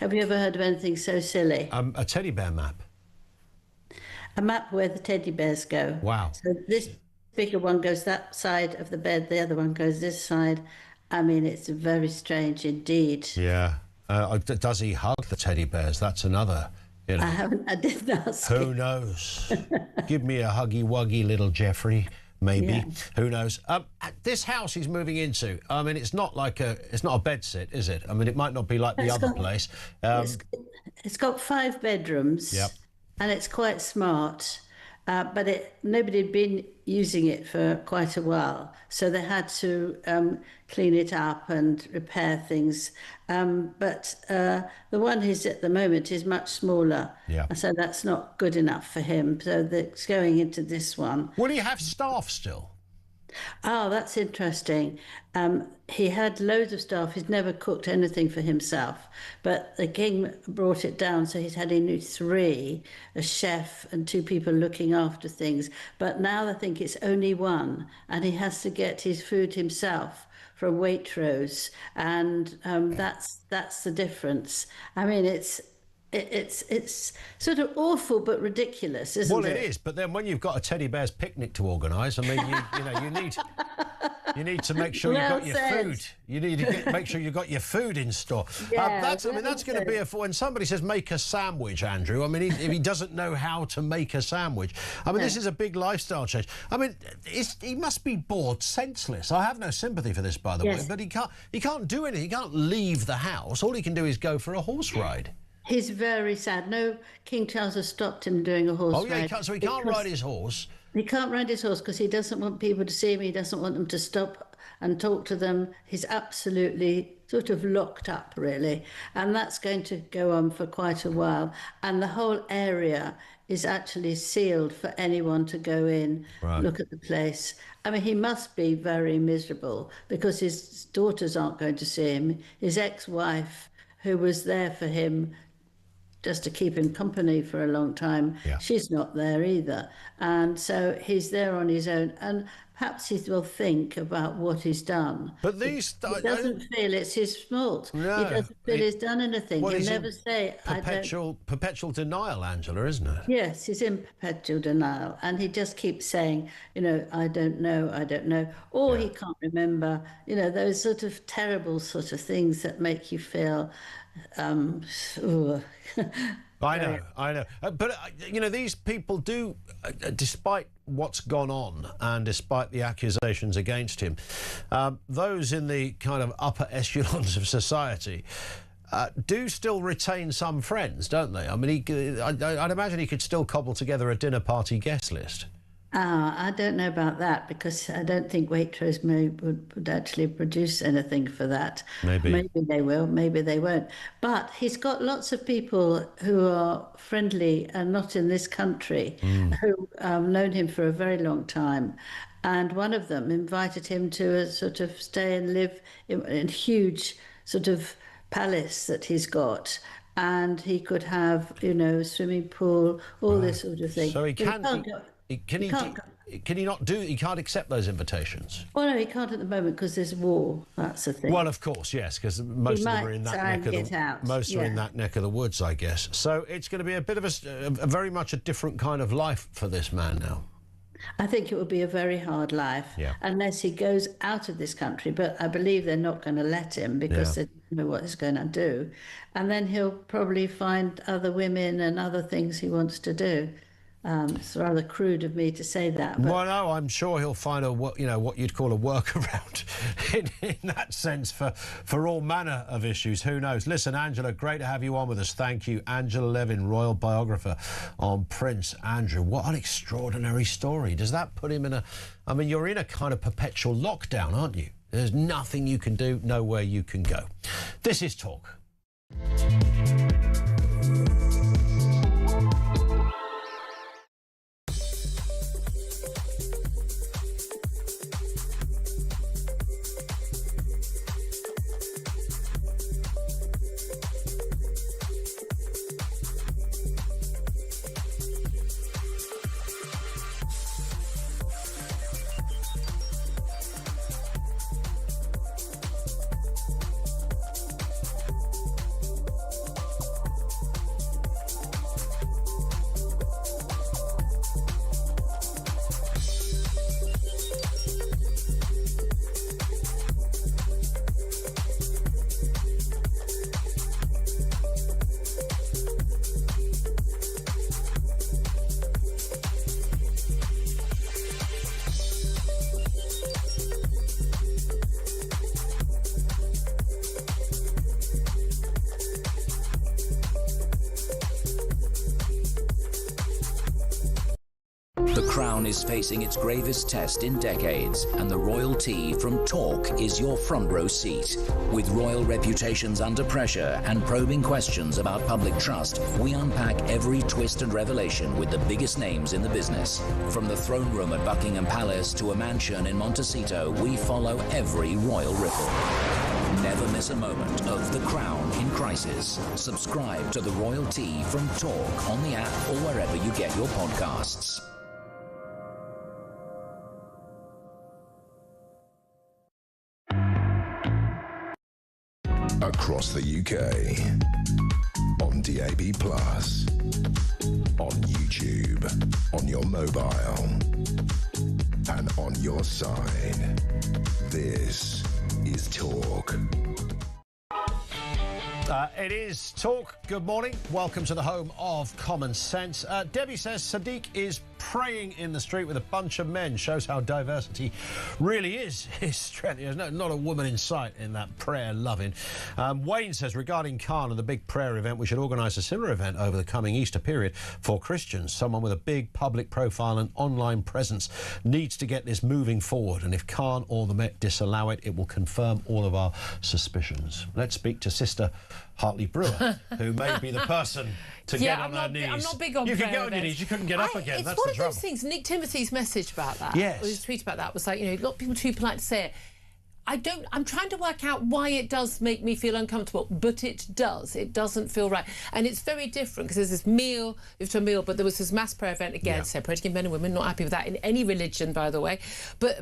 Have you ever heard of anything so silly? A teddy bear map? A map where the teddy bears go. Wow. So this bigger one goes that side of the bed, the other one goes this side. I mean, it's very strange indeed. Yeah. Does he hug the teddy bears? That's another... You know. I didn't ask. Who knows? Give me a huggy wuggy little Jeffrey, maybe. Yeah. Who knows? This house he's moving into, I mean, it's not a bed sit, is it? I mean, it might not be like the other place. It's got 5 bedrooms. Yep. And it's quite smart. But nobody had been using it for quite a while, so they had to clean it up and repair things. But the one he's at the moment is much smaller, so that's not good enough for him. So it's going into this one. Will he have staff still? Oh, that's interesting. He had loads of staff. He's never cooked anything for himself, but the king brought it down, so he's had only 3, a chef and 2 people looking after things. But now I think it's only 1, and he has to get his food himself from Waitrose, and that's the difference. I mean, it's sort of awful but ridiculous, isn't it? Well, it is. But then when you've got a teddy bear's picnic to organise, I mean, you need to make sure you've got your food. You need to make sure you've got your food in store. Yeah, that's going to be when somebody says make a sandwich, Andrew. I mean, if he doesn't know how to make a sandwich, I mean, this is a big lifestyle change. I mean, he must be bored senseless. I have no sympathy for this, by the way. But he can't do anything. He can't leave the house. All he can do is go for a horse ride. He's very sad. No, King Charles has stopped him doing a horse ride. So he can't ride his horse? He can't ride his horse because he doesn't want people to see him. He doesn't want them to stop and talk to them. He's absolutely sort of locked up, really. And that's going to go on for quite a while. And the whole area is actually sealed for anyone to go in, look at the place. I mean, he must be very miserable because his daughters aren't going to see him. His ex-wife, who was there for him just to keep him company for a long time, she's not there either. And so he's there on his own. And perhaps he will think about what he's done. But he doesn't feel it's his fault. No, he doesn't feel he's done anything. He'll never say, perpetual denial, Angela, isn't it? Yes, he's in perpetual denial. And he just keeps saying, I don't know. Or he can't remember, those sort of terrible sort of things that make you feel... I know. But, these people do, despite what's gone on and despite the accusations against him, those in the kind of upper echelons of society do still retain some friends, don't they? I mean, I'd imagine he could still cobble together a dinner party guest list. I don't know about that because I don't think Waitrose would actually produce anything for that. Maybe they will, maybe they won't. But he's got lots of people who are friendly and not in this country who have known him for a very long time. And one of them invited him to a sort of stay and live in a huge sort of palace that he's got. And he could have, swimming pool, all this sort of thing. So he can't... Can he not do? He can't accept those invitations. Well, no, he can't at the moment because there's war. That's the thing. Well, of course, yes, because most of them are in that neck of are in that neck of the woods, I guess. So it's going to be a bit of a very much a different kind of life for this man now. I think it would be a very hard life unless he goes out of this country. But I believe they're not going to let him because they don't know what he's going to do. And then he'll probably find other women and other things he wants to do. It's rather crude of me to say that. But... Well, no, I'm sure he'll find what you'd call a workaround in that sense for all manner of issues. Who knows? Listen, Angela, great to have you on with us. Thank you. Angela Levin, royal biographer on Prince Andrew. What an extraordinary story. Does that put him in a... I mean, you're in a kind of perpetual lockdown, aren't you? There's nothing you can do, nowhere you can go. This is Talk. The Crown is facing its gravest test in decades, and the royalty from Talk is your front row seat. With royal reputations under pressure and probing questions about public trust, we unpack every twist and revelation with the biggest names in the business. From the throne room at Buckingham Palace to a mansion in Montecito, we follow every royal ripple. Never miss a moment of The Crown in crisis. Subscribe to the royalty from Talk on the app or wherever you get your podcasts. Across the UK, on DAB+, on YouTube, on your mobile, and on your side. This is Talk. It is Talk. Good morning. Welcome to the home of common sense. Debbie says Sadiq is praying in the street with a bunch of men. Shows how diversity really is his strength. There's not a woman in sight in that prayer loving. Wayne says regarding Khan and the big prayer event, we should organise a similar event over the coming Easter period for Christians. Someone with a big public profile and online presence needs to get this moving forward. And if Khan or the Met disallow it, it will confirm all of our suspicions. Let's speak to Sister Hartley Brewer, who may be the person to get on her knees. I'm not big on You prayer could get on your knees, you couldn't get up again. It's That's one the of trouble. those things. Nick Timothy's message about that, yes, or his tweet about that, was like, a lot of people are too polite to say it. I'm trying to work out why it does make me feel uncomfortable, but it does. It doesn't feel right. And it's very different because there's this meal, but there was this mass prayer event again, separating men and women, not happy with that in any religion, by the way. But